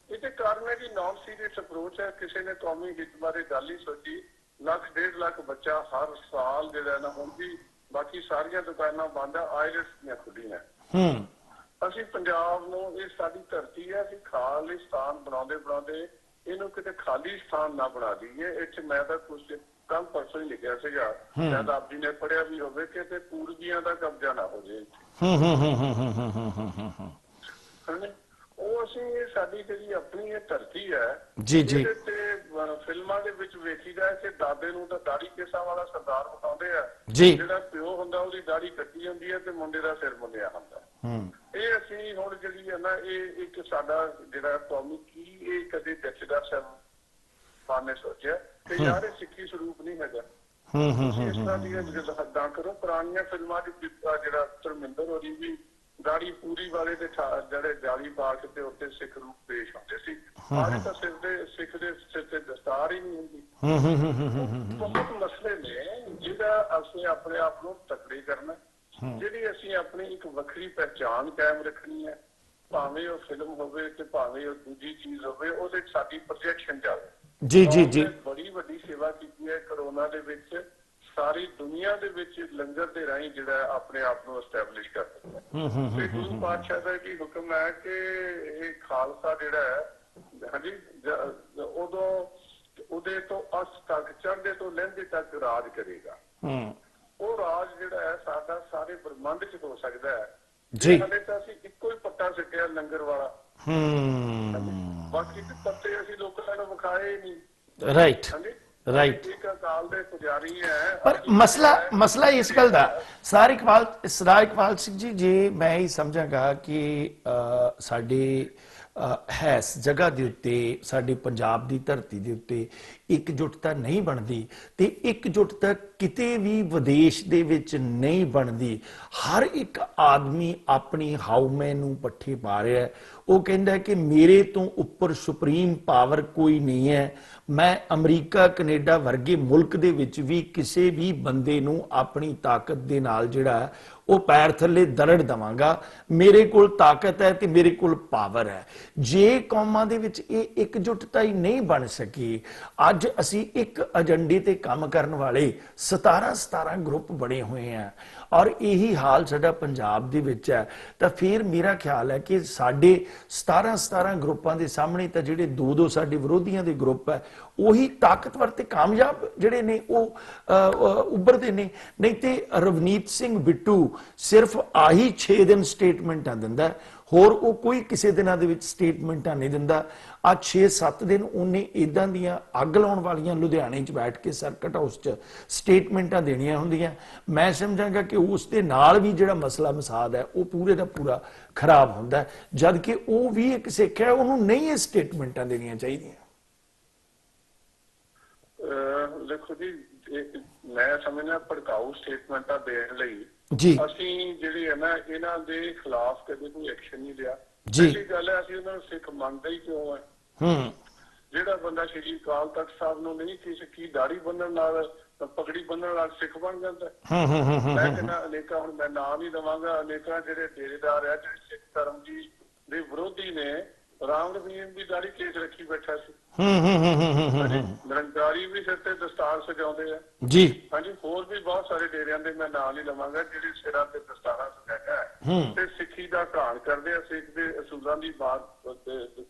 F: ਇਹਦੇ ਕਾਰਨ ਹੈ ਕਿ ਨਾਨ ਸੀਰੀਅਸ ਅਪਰੋਚ ਹੈ। ਕਿਸੇ ਨੇ ਕੌਮੀ ਹਿੱਤ ਬਾਰੇ ਗੱਲ ਹੀ ਸੋਚੀ। 1.5 ਲੱਖ ਬੱਚਾ ਹਰ ਸਾਲ ਜਿਹੜਾ ਨਾ, ਹੁਣ ਵੀ ਬਾਕੀ ਸਾਰੀਆਂ ਦੁਕਾਨਾਂ ਬੰਦ ਆ, ਆਇਲਟਸ ਦੀਆਂ ਖੁੱਲੀਆਂ। ਅਸੀਂ ਪੰਜਾਬ ਨੂੰ, ਇਹ ਸਾਡੀ ਧਰਤੀ ਹੈ, ਅਸੀਂ ਖਾਲਿਸਤਾਨ ਬਣਾਉਂਦੇ ਇਹਨੂੰ ਕਿਤੇ ਖਾਲੀ ਸਥਾਨ ਨਾ ਬਣਾ ਦਈਏ। ਇੱਥੇ ਮੈਂ ਤਾਂ ਕੁਝ ਕੱਲ ਪਰਸੋਂ ਹੀ ਲਿਖਿਆ ਸੀਗਾ, ਸ਼ਾਇਦ ਆਪ ਜੀ ਨੇ ਪੜ੍ਹਿਆ ਵੀ ਹੋਵੇ, ਕਿ ਤੇ ਪੂਰਬੀਆਂ ਦਾ ਕਬਜ਼ਾ ਨਾ ਹੋ ਜਾਏ। ਉਹ ਅਸੀਂ ਸਾਡੀ ਜਿਹੜੀ ਆਪਣੀ ਇਹ ਧਰਤੀ ਹੈ ਜਿਹਦੇ ਤੇ ਫਿਲਮਾਂ ਦੇ ਵਿੱਚ ਵੇਖੀਦਾ ਕਿ ਦਾਦੇ ਨੂੰ ਤਾਂ ਦਾੜੀ ਕੇਸਾਂ ਵਾਲਾ ਸਰਦਾਰ ਵਿਖਾਉਂਦੇ ਆ, ਜਿਹੜਾ ਪਿਓ ਹੁੰਦਾ ਉਹਦੀ ਦਾੜੀ ਕੱਟੀ ਹੁੰਦੀ ਹੈ ਤੇ ਮੁੰਡੇ ਦਾ ਸਿਰ ਮੁੰਨਿਆ ਹੁੰਦਾ। ਇਹ ਅਸੀਂ ਹੁਣ ਜਿਹੜੀ ਹੈ ਨਾ, ਇਹ ਇੱਕ ਸਾਡਾ ਜਿਹੜਾ ਕੌਮੀ ਕੀ, ਇਹ ਕਦੇ ਜਥੇਦਾਰ ਸਾਹਿਬ ਨੇ ਸੋਚਿਆ ਕਿ ਯਾਰ ਇਹ ਸਿੱਖੀ ਸਰੂਪ ਨਹੀਂ ਹੈਗਾ। ਇਸ ਤਰ੍ਹਾਂ ਦੀਆਂ ਹੱਦਾਂ ਕਰੋ। ਪੁਰਾਣੀਆਂ ਫਿਲਮਾਂ ਚ ਜਿਹੜਾ ਧਰਮਿੰਦਰ ਹੋਰੀ ਵੀ ਦਾੜੀ ਪੂਰੀ ਵਾਲੇ ਤੇ ਜਿਹੜੇ ਜਾਲੀ ਪਾ ਕੇ ਤੇ ਉੱਤੇ ਸਿੱਖ ਰੂਪ ਪੇਸ਼ ਹੁੰਦੇ ਸੀ। ਅੱਜ ਤਾਂ ਸਿੱਖ ਦੇ ਸਿਰ ਤੇ ਦਸਤਾਰ ਹੀ ਨਹੀਂ ਹੁੰਦੀ। ਬਹੁਤ ਮਸਲੇ ਨੇ ਜਿਹਦਾ ਅਸੀਂ ਆਪਣੇ ਆਪ ਨੂੰ ਤਕੜੇ ਕਰਨਾ, ਜਿਹੜੀ ਅਸੀਂ ਆਪਣੀ ਇੱਕ ਵੱਖਰੀ ਪਹਿਚਾਣ ਕਾਇਮ ਰੱਖਣੀ ਹੈ। ਭਾਵੇਂ ਉਹ ਫਿਲਮ ਹੋਵੇ ਤੇ ਭਾਵੇਂ ਉਹ ਦੂਜੀ ਚੀਜ਼ ਹੋਵੇ, ਉਹਦੇ ਸਾਡੀ ਪ੍ਰੋਜੈਕਸ਼ਨ ਜਾਵੇ।
B: ਜੀ ਜੀ ਜੀ
F: ਬੜੀ ਵੱਡੀ ਸੇਵਾ ਕੀਤੀ ਹੈ ਕਰੋਨਾ ਦੇ ਵਿੱਚ। ਸਾਰੀ ਦੁਨੀਆ ਦੇ ਵਿੱਚ ਲੰਗਰ ਦੇ ਰਾਹੀਂ ਜਿਹੜਾ ਆਪਣੇ ਆਪ ਨੂੰ ਐਸਟੈਬਲਿਸ਼ ਕਰ ਦਿੱਤਾ। ਤੇ ਗੁਰੂ ਪਾਤਸ਼ਾਹ ਦਾ ਕੀ ਹੁਕਮ ਹੈ ਕਿ ਇਹ ਖਾਲਸਾ ਜਿਹੜਾ ਹੈ, ਹਾਂਜੀ, ਉਦੋਂ ਉਹਦੇ ਤੋਂ ਅਸ ਤੱਕ, ਚੜ੍ਹਦੇ ਤੋਂ ਲਹਿੰਦੇ ਤੱਕ ਰਾਜ ਕਰੇਗਾ। ਉਹ ਰਾਜ ਜਿਹੜਾ ਹੈ ਸਾਡਾ ਸਾਰੇ ਬ੍ਰਹਮੰਡ 'ਚ ਹੋ ਸਕਦਾ ਹੈ ਜੀ। ਹਲੇ ਤਾਂ ਅਸੀਂ ਇੱਕੋ ਹੀ ਪੱਤਾ ਸਿੱਟਿਆ ਲੰਗਰ ਵਾਲਾ, ਬਾਕੀ ਦੇ ਪੱਤੇ ਅਸੀਂ ਲੋਕਾਂ ਨੂੰ ਵਿਖਾਏ ਨਹੀਂ।
B: Right right.
F: ਇੱਕ ਅਕਾਲ ਦੇ ਪੁਜਾਰੀ ਹੈ,
B: ਪਰ ਮਸਲਾ ਇਸ ਗੱਲ ਦਾ ਸਰਦਾਰ ਇਕਬਾਲ ਸਿੰਘ ਜੀ, ਜੇ ਮੈਂ ਹੀ ਸਮਝਾਂਗਾ ਕਿ ਸਾਡੇ ਹੈ ਇਸ ਜਗ੍ਹਾ ਦੇ ਉੱਤੇ, ਸਾਡੇ ਪੰਜਾਬ ਦੀ ਧਰਤੀ ਦੇ ਉੱਤੇ ਇਕਜੁੱਟਤਾ ਨਹੀਂ ਬਣਦੀ, ਤੇ ਇਕਜੁੱਟਤਾ ਕਿਤੇ ਵੀ ਵਿਦੇਸ਼ ਦੇ ਵਿੱਚ ਨਹੀਂ ਬਣਦੀ। ਹਰ ਇੱਕ ਆਦਮੀ ਆਪਣੀ ਹਾਊਮੈ ਨੂੰ ਪੱਠੇ ਪਾ ਰਿਹਾ। ਉਹ ਕਹਿੰਦਾ ਕਿ ਮੇਰੇ ਤੋਂ ਉੱਪਰ ਸੁਪਰੀਮ ਪਾਵਰ ਕੋਈ ਨਹੀਂ ਹੈ। ਮੈਂ ਅਮਰੀਕਾ ਕੈਨੇਡਾ ਵਰਗੇ ਮੁਲਕ ਦੇ ਵਿੱਚ ਵੀ ਕਿਸੇ ਵੀ ਬੰਦੇ ਨੂੰ ਆਪਣੀ ਤਾਕਤ ਦੇ ਨਾਲ ਜਿਹੜਾ ਉਹ ਪੈਰ ਥੱਲੇ ਦਰੜ ਦਵਾਂਗਾ। ਮੇਰੇ ਕੋਲ ਤਾਕਤ ਹੈ ਤੇ ਮੇਰੇ ਕੋਲ ਪਾਵਰ ਹੈ। ਜੇ ਕੌਮਾਂ ਦੇ ਵਿੱਚ ਇਹ ਇਕਜੁੱਟਤਾ ਹੀ ਨਹੀਂ ਬਣ ਸਕੀ, ਅੱਜ ਅਸੀਂ ਇੱਕ ਏਜੰਡੇ ਤੇ ਕੰਮ ਕਰਨ ਵਾਲੇ 17 ਗਰੁੱਪ ਬਣੇ ਹੋਏ ਆ, ਔਰ ਇਹੀ ਹਾਲ ਸਾਡਾ ਪੰਜਾਬ ਦੇ ਵਿੱਚ ਹੈ, ਤਾਂ ਫਿਰ ਮੇਰਾ ਖਿਆਲ ਹੈ ਕਿ ਸਾਡੇ 17 ਗਰੁੱਪਾਂ ਦੇ ਸਾਹਮਣੇ ਤਾਂ ਜਿਹੜੇ ਦੋ ਸਾਡੇ ਵਿਰੋਧੀਆਂ ਦੇ ਗਰੁੱਪ ਹੈ, ਉਹੀ ਤਾਕਤਵਰ ਤੇ ਕਾਮਯਾਬ ਜਿਹੜੇ ਨੇ ਉਹ ਉੱਭਰਦੇ ਨੇ। ਨਹੀਂ ਤੇ ਰਵਨੀਤ ਸਿੰਘ ਬਿੱਟੂ ਸਿਰਫ ਆਹੀ 6 ਦਿਨ ਸਟੇਟਮੈਂਟਾਂ ਦਿੰਦਾ, ਹੋਰ ਉਹ ਕੋਈ ਕਿਸੇ ਦਿਨਾਂ ਦੇ ਵਿੱਚ ਸਟੇਟਮੈਂਟਾਂ ਨਹੀਂ ਦਿੰਦਾ। ਆ 6-7 ਦਿਨ ਉਹਨੇ ਇਦਾਂ ਦੀਆਂ ਅੱਗ ਲਾਉਣ ਵਾਲੀਆਂ ਲੁਧਿਆਣੇ 'ਚ ਬੈਠ ਕੇ ਸਰਕਟ ਹਾਊਸ 'ਚ ਸਟੇਟਮੈਂਟਾਂ ਦੇਣੀਆਂ ਹੁੰਦੀਆਂ। ਮੈਂ ਸਮਝਾਂਗਾ ਕਿ ਉਸ ਦੇ ਨਾਲ ਵੀ ਜਿਹੜਾ ਮਸਲਾ ਮਸਾਦ ਹੈ ਉਹ ਪੂਰੇ ਦਾ ਪੂਰਾ ਖਰਾਬ ਹੁੰਦਾ, ਜਦ ਕਿ ਉਹ ਵੀ ਇੱਕ ਸਿੱਖ ਹੈ, ਉਹਨੂੰ ਨਹੀਂ ਇਹ ਸਟੇਟਮੈਂਟਾਂ ਦੇਣੀਆਂ ਚਾਹੀਦੀਆਂ।
F: ਦੇਖੋ ਜੀ, ਮੈਂ ਸਮਝਦਾ ਭੜਕਾਊ ਸਟੇਟਮੈਂਟਾਂ ਦੇਣ ਲਈ
B: ਜੀ
F: ਅਸੀਂ ਜਿਹੜੀ ਹੈ ਨਾ ਇਹਨਾਂ ਦੇ ਖਿਲਾਫ ਕਦੇ ਕੋਈ ਐਕਸ਼ਨ ਨਹੀਂ ਲਿਆ।
B: ਜੀ
F: ਗੱਲ ਹੈ, ਅਸੀਂ ਉਹਨਾਂ ਨੂੰ ਸਿੱਖ ਮੰਨਦੇ ਹੀ ਕਿਉਂ ਹੈ? ਜਿਹੜਾ ਬੰਦਾ ਸ਼੍ਰੀ ਅਕਾਲ ਤਖਤ ਸਾਹਿਬ ਨੂੰ ਨਹੀਂ ਸੀ ਸਿੱਖੀ, ਦਾੜੀ ਬੰਨਣ ਨਾਲ, ਪਗੜੀ ਬੰਨਣ ਨਾਲ ਸਿੱਖ ਬਣ ਜਾਂਦਾ। ਮੈਂ ਕਹਿੰਦਾ ਅਨੇਕਾਂ, ਹੁਣ ਮੈਂ ਨਾਮ ਹੀ ਦਵਾਂਗਾ, ਅਨੇਕਾਂ ਜਿਹੜੇ ਡੇਰੇਦਾਰ ਹੈ, ਜਿਹੜੇ ਸਿੱਖ ਧਰਮ ਜੀ ਦੇ ਵਿਰੋਧੀ ਨੇ, ਰਾਮ ਰਹੀਮ ਦੀ ਦਾੜੀ ਕੇਸ ਰੱਖੀ ਬੈਠਾ ਸੀ। ਨਿਰੰਕਾਰੀ ਵੀ ਸਿਰ ਤੇ ਦਸਤਾਰ ਸਜਾਉਂਦੇ ਆ ਜੀ। ਹਾਂਜੀ, ਹੋਰ ਵੀ ਬਹੁਤ ਸਾਰੇ ਡੇਰਿਆਂ ਦੇ ਮੈਂ ਨਾਂ ਨਹੀਂ ਲਵਾਂਗਾ ਜਿਹੜੇ ਸਿਰਾਂ ਤੇ ਦਸਤਾਰਾਂ ਸਜਾਇਆ ਹੈ ਤੇ ਸਿੱਖੀ ਦਾ ਘਾਣ ਕਰਦੇ ਆ, ਸਿੱਖ ਦੇ ਅਸੂਲਾਂ ਦੀ ਬਾਤ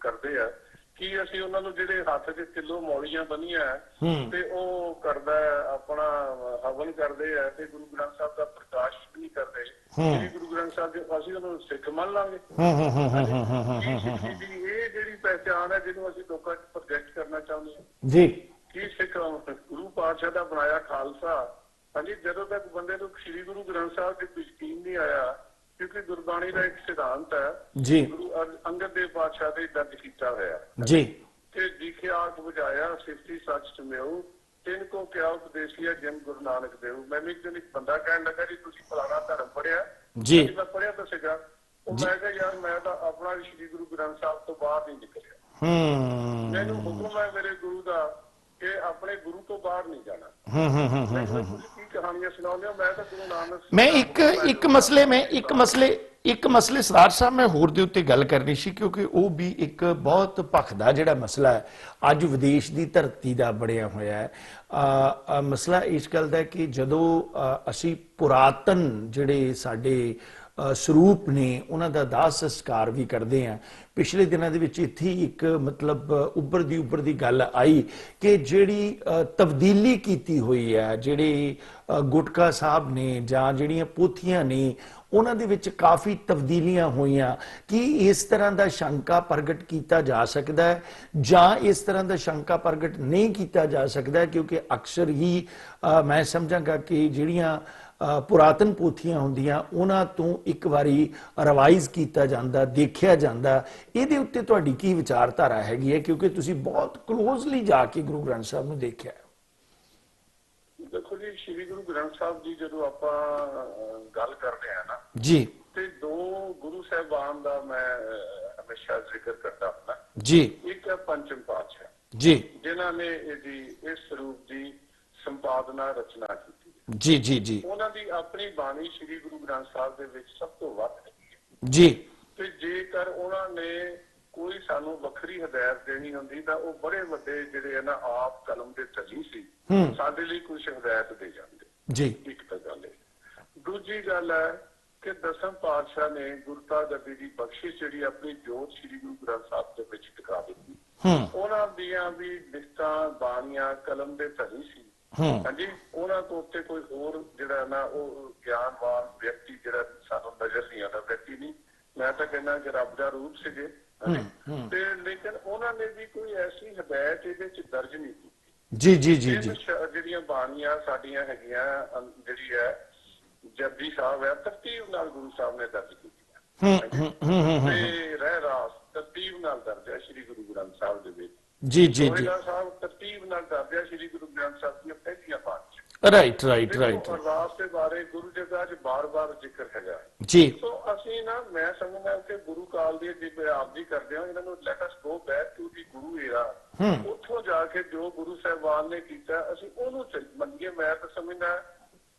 F: ਕਰਦੇ ਆ। ਕੀ ਅਸੀਂ ਉਹਨਾਂ ਨੂੰ ਜਿਹੜੇ ਹੱਥ 'ਚ ਕਿਲੋ ਮੌਲੀਆਂ ਬੰਨੀਆਂ ਤੇ ਉਹ ਕਰਦਾ ਆਪਣਾ ਹਵਨ ਕਰਦੇ ਆ ਤੇ ਗੁਰੂ ਗ੍ਰੰਥ ਸਾਹਿਬ ਦਾ ਪ੍ਰਕਾਸ਼ ਵੀ ਨਹੀਂ ਕਰਦੇ, ਸ੍ਰੀ ਗੁਰੂ ਗ੍ਰੰਥ ਸਾਹਿਬ ਦੇ, ਅਸੀਂ ਉਹਨੂੰ ਸਿੱਖ ਮੰਨ ਲਾਂਗੇ? ਇਹ ਜਿਹੜੀ ਪਹਿਚਾਣ ਹੈ ਜਿਹਨੂੰ ਅਸੀਂ ਲੋਕਾਂ 'ਚ ਪ੍ਰੋਜੈਕਟ ਕਰਨਾ ਚਾਹੁੰਦੇ ਹਾਂ ਜੀ, ਕੀ ਸਿੱਖ ਗੁਰੂ ਪਾਤਸ਼ਾਹ ਦਾ ਬਣਾਇਆ ਖਾਲਸਾ। ਹਾਂਜੀ, ਜਦੋਂ ਤੱਕ ਬੰਦੇ ਨੂੰ ਸ੍ਰੀ ਗੁਰੂ ਗ੍ਰੰਥ ਸਾਹਿਬ ਦੇ ਯਕੀਨ ਨਹੀਂ ਆਇਆ, ਕਿਉਂਕਿ ਗੁਰਬਾਣੀ ਦਾ ਇੱਕ ਸਿਧਾਂਤ ਹੈ ਜੀ, ਗੁਰੂ ਅੰਗਦ ਦੇਵ ਪਾਤਸ਼ਾਹ ਦੇ ਦਰਜ ਕੀਤਾ ਹੋਇਆ ਜੀ, ਕਿ ਲਿਖਿਆ ਆਖ ਬੁਝਾਇਆ ਸਿਫਤੀ ਸੱਚ ਚਮਿਓ, ਤਿੰਨ ਕੋ ਕਿਆ ਉਪਦੇਸੀਆ ਜਿਨ ਗੁਰੂ ਨਾਨਕ ਦੇਵ। ਮੈਨੂੰ ਇੱਕ ਦਿਨ ਇੱਕ ਬੰਦਾ ਕਹਿਣ ਲੱਗਾ ਜੀ ਤੁਸੀਂ ਫਲਾਣਾ ਧਰਮ ਪੜ੍ਹਿਆ ਜੀ? ਮੈਂ ਪੜ੍ਹਿਆ ਤਾਂ ਸੀਗਾ। ਉਹ ਮੈਂ ਕਿਹਾ ਯਾਰ ਮੈਂ ਤਾਂ ਆਪਣਾ ਵੀ ਸ੍ਰੀ ਗੁਰੂ ਗ੍ਰੰਥ ਸਾਹਿਬ ਤੋਂ ਬਾਹਰ ਨਹੀਂ ਨਿਕਲਿਆ। ਮੈਨੂੰ ਹੁਕਮ ਹੈ ਮੇਰੇ ਗੁਰੂ ਦਾ ਕਿ ਆਪਣੇ ਗੁਰੂ ਤੋਂ ਬਾਹਰ ਨਹੀਂ ਜਾਣਾ। ਕੀ ਕਹਾਣੀਆਂ ਸੁਣਾਉਂਦੇ ਹੋ? ਮੈਂ ਤਾਂ ਗੁਰੂ ਨਾਨਕ, ਮੈਂ ਇੱਕ ਮਸਲੇ ਸਰਦਾਰ ਸਾਹਿਬ ਮੈਂ ਹੋਰ ਦੇ ਉੱਤੇ ਗੱਲ ਕਰਨੀ ਸੀ, ਕਿਉਂਕਿ ਉਹ ਵੀ ਇੱਕ ਬਹੁਤ ਭਖਦਾ ਜਿਹੜਾ ਮਸਲਾ ਹੈ ਅੱਜ ਵਿਦੇਸ਼ ਦੀ ਧਰਤੀ ਦਾ ਬਣਿਆ ਹੋਇਆ ਹੈ। ਮਸਲਾ ਇਸ ਗੱਲ ਦਾ ਕਿ ਜਦੋਂ ਅਸੀਂ ਪੁਰਾਤਨ ਜਿਹੜੇ ਸਾਡੇ ਸਰੂਪ ਨੇ ਉਹਨਾਂ ਦਾ ਦਾਹ ਸੰਸਕਾਰ ਵੀ ਕਰਦੇ ਆ। ਪਿਛਲੇ ਦਿਨਾਂ ਦੇ ਵਿੱਚ ਇੱਥੇ ਇੱਕ ਮਤਲਬ ਉੱਭਰਦੀ ਗੱਲ ਆਈ ਕਿ ਜਿਹੜੀ ਤਬਦੀਲੀ ਕੀਤੀ ਹੋਈ ਹੈ, ਜਿਹੜੇ ਗੁਟਕਾ ਸਾਹਿਬ ਨੇ ਜਾਂ ਜਿਹੜੀਆਂ ਪੋਥੀਆਂ ਨੇ ਉਹਨਾਂ ਦੇ ਵਿੱਚ ਕਾਫੀ ਤਬਦੀਲੀਆਂ ਹੋਈਆਂ। ਕੀ ਇਸ ਤਰ੍ਹਾਂ ਦਾ ਸ਼ੰਕਾ ਪ੍ਰਗਟ ਕੀਤਾ ਜਾ ਸਕਦਾ ਹੈ ਜਾਂ ਇਸ ਤਰ੍ਹਾਂ ਦਾ ਸ਼ੰਕਾ ਪ੍ਰਗਟ ਨਹੀਂ ਕੀਤਾ ਜਾ ਸਕਦਾ? ਕਿਉਂਕਿ ਅਕਸਰ ਹੀ ਮੈਂ ਸਮਝਾਂਗਾ ਕਿ ਜਿਹੜੀਆਂ ਪੁਰਾਤਨ ਪੋਥੀਆਂ ਹੁੰਦੀਆਂ ਉਹਨਾਂ ਤੋਂ ਇੱਕ ਵਾਰੀ ਰਿਵਾਈਜ਼ ਕੀਤਾ ਜਾਂਦਾ, ਦੇਖਿਆ ਜਾਂਦਾ। ਇਹਦੇ ਉੱਤੇ ਤੁਹਾਡੀ ਕੀ ਵਿਚਾਰਧਾਰਾ ਹੈਗੀ ਹੈ, ਕਿਉਂਕਿ ਤੁਸੀਂ ਬਹੁਤ ਕਲੋਜ਼ਲੀ ਜਾ ਕੇ ਗੁਰੂ ਗ੍ਰੰਥ ਸਾਹਿਬ ਨੂੰ ਦੇਖਿਆ? ਦੇਖੋ ਜੀ, ਸ਼੍ਰੀ ਗੁਰੂ ਗ੍ਰੰਥ ਸਾਹਿਬ ਜੀ ਜਦੋਂ ਆਪਾਂ ਗੱਲ ਕਰਦੇ ਆ ਨਾ ਜੀ, ਤੇ ਦੋ ਗੁਰੂ ਸਾਹਿਬਾਨ ਦਾ ਮੈਂ ਹਮੇਸ਼ਾ ਜ਼ਿਕਰ ਕਰਦਾ ਹੁੰਦਾ ਜੀ। ਇੱਕ ਹੈ ਪੰਚਮ ਪਾਤਸ਼ਾਹ ਜੀ, ਜਿਨ੍ਹਾਂ ਨੇ ਇਹਦੀ ਇਸ ਸਰੂਪ ਦੀ ਸੰਪਾਦਨਾ ਰਚਨਾ ਕੀਤੀ ਜੀ ਜੀ ਜੀ। ਉਹਨਾਂ ਦੀ ਆਪਣੀ ਬਾਣੀ ਸ੍ਰੀ ਗੁਰੂ ਗ੍ਰੰਥ ਸਾਹਿਬ ਦੇ ਵਿੱਚ ਸਭ ਤੋਂ ਵੱਧ ਹੈ ਜੀ। ਤੇ ਜੇਕਰ ਉਹਨਾਂ ਨੇ ਕੋਈ ਸਾਨੂੰ ਵੱਖਰੀ ਹਦਾਇਤ ਦੇਣੀ ਹੁੰਦੀ ਤਾਂ ਉਹ ਬੜੇ ਵੱਡੇ ਜਿਹੜੇ ਆ ਨਾ ਆਪ ਕਲਮ ਦੇ ਧੱਲੀ ਸੀ, ਸਾਡੇ ਲਈ ਕੁਝ ਹਦਾਇਤ ਦੇ ਜਾਂਦੇ
B: ਜੀ।
F: ਇੱਕ ਤਾਂ ਗੱਲ ਹੈ। ਦੂਜੀ ਗੱਲ ਹੈ ਕਿ ਦਸਮ ਪਾਤਸ਼ਾਹ ਨੇ ਗੁਰਤਾ ਗੱਦੀ ਦੀ ਬਖਸ਼ਿਸ਼ ਜਿਹੜੀ ਆਪਣੀ ਜੋਤ ਸ੍ਰੀ ਗੁਰੂ ਗ੍ਰੰਥ ਸਾਹਿਬ ਦੇ ਵਿੱਚ ਟਿਕਾ ਦਿੱਤੀ। ਉਹਨਾਂ ਦੀਆਂ ਵੀ ਲਿਖਤਾਂ ਬਾਣੀਆਂ ਕਲਮ ਦੇ ਧਨੀ ਸੀ। ਹਾਂਜੀ, ਉਹਨਾਂ ਤੋਂ ਉੱਤੇ ਕੋਈ ਹੋਰ ਜਿਹੜਾ ਨਾ ਉਹ ਗਿਆਨਵਾਨ ਵਿਅਕਤੀ ਜਿਹੜਾ ਸਾਨੂੰ ਨਜ਼ਰ ਨਹੀਂ ਆਉਂਦਾ, ਵਿਅਕਤੀ ਨਹੀਂ, ਮੈਂ ਤਾਂ ਕਹਿੰਦਾ ਕਿ ਰੱਬ ਦਾ ਰੂਪ ਸੀਗੇ। ਤੇ ਲੇਕਿਨ ਉਹਨਾਂ ਨੇ ਵੀ ਕੋਈ ਐਸੀ ਹਦਾਇਤ ਇਹਦੇ ਚ ਦਰਜ ਨਹੀਂ ਕੀਤੀ।
B: ਜੀ ਜੀ ਜੀ ਜੀ।
F: ਜਿਹੜੀਆਂ ਬਾਣੀਆਂ ਸਾਡੀਆਂ ਹੈਗੀਆਂ ਜਿਹੜੀ ਹੈ ਜਪਜੀ ਸਾਹਿਬ ਹੈ, ਤਰਤੀਬ ਨਾਲ ਗੁਰੂ ਸਾਹਿਬ ਨੇ ਦਰਜ ਕੀਤੀਆਂ ਤੇ ਰਹਿ ਰਾਸ ਤਰਤੀਬ ਨਾਲ ਦਰਜ ਹੈ ਸ੍ਰੀ ਗੁਰੂ ਗ੍ਰੰਥ ਸਾਹਿਬ ਦੇ ਵਿੱਚ।
B: ਜੀ ਜੀ ਜੀ।
F: ਸਾਹਿਬ ਤਰਤੀਬ ਨਾਲ ਦਰਜ ਹੈ ਸ੍ਰੀ ਗੁਰੂ ਗ੍ਰੰਥ ਸਾਹਿਬ ਦੀਆਂ ਪਹਿਲੀਆਂ ਪਾਠ।
B: Right right right.
F: ਅਰਦਾਸ ਦੇ ਬਾਰੇ ਗੁਰੂ ਜਗ੍ਹਾ 'ਚ ਬਾਰ-ਬਾਰ ਜ਼ਿਕਰ ਹੈਗਾ
B: ਜੀ।
F: ਸੋ ਅਸੀਂ ਨਾ ਮੈਂ ਸਮਝਦਾ ਕਿ ਗੁਰੂ ਕਾਲ ਦੀ ਜੇ ਆਪ ਜੀ ਕਰਦੇ ਹਾਂ, ਇਹਨਾਂ ਨੂੰ let us go back to the Guru era. ਉੱਥੋਂ ਜਾ ਕੇ ਜੋ ਗੁਰੂ ਸਾਹਿਬਾਨ ਨੇ ਕੀਤਾ ਅਸੀਂ ਉਹਨੂੰ ਮੰਨੀਏ। ਮੈਂ ਤਾਂ ਸਮਝਦਾ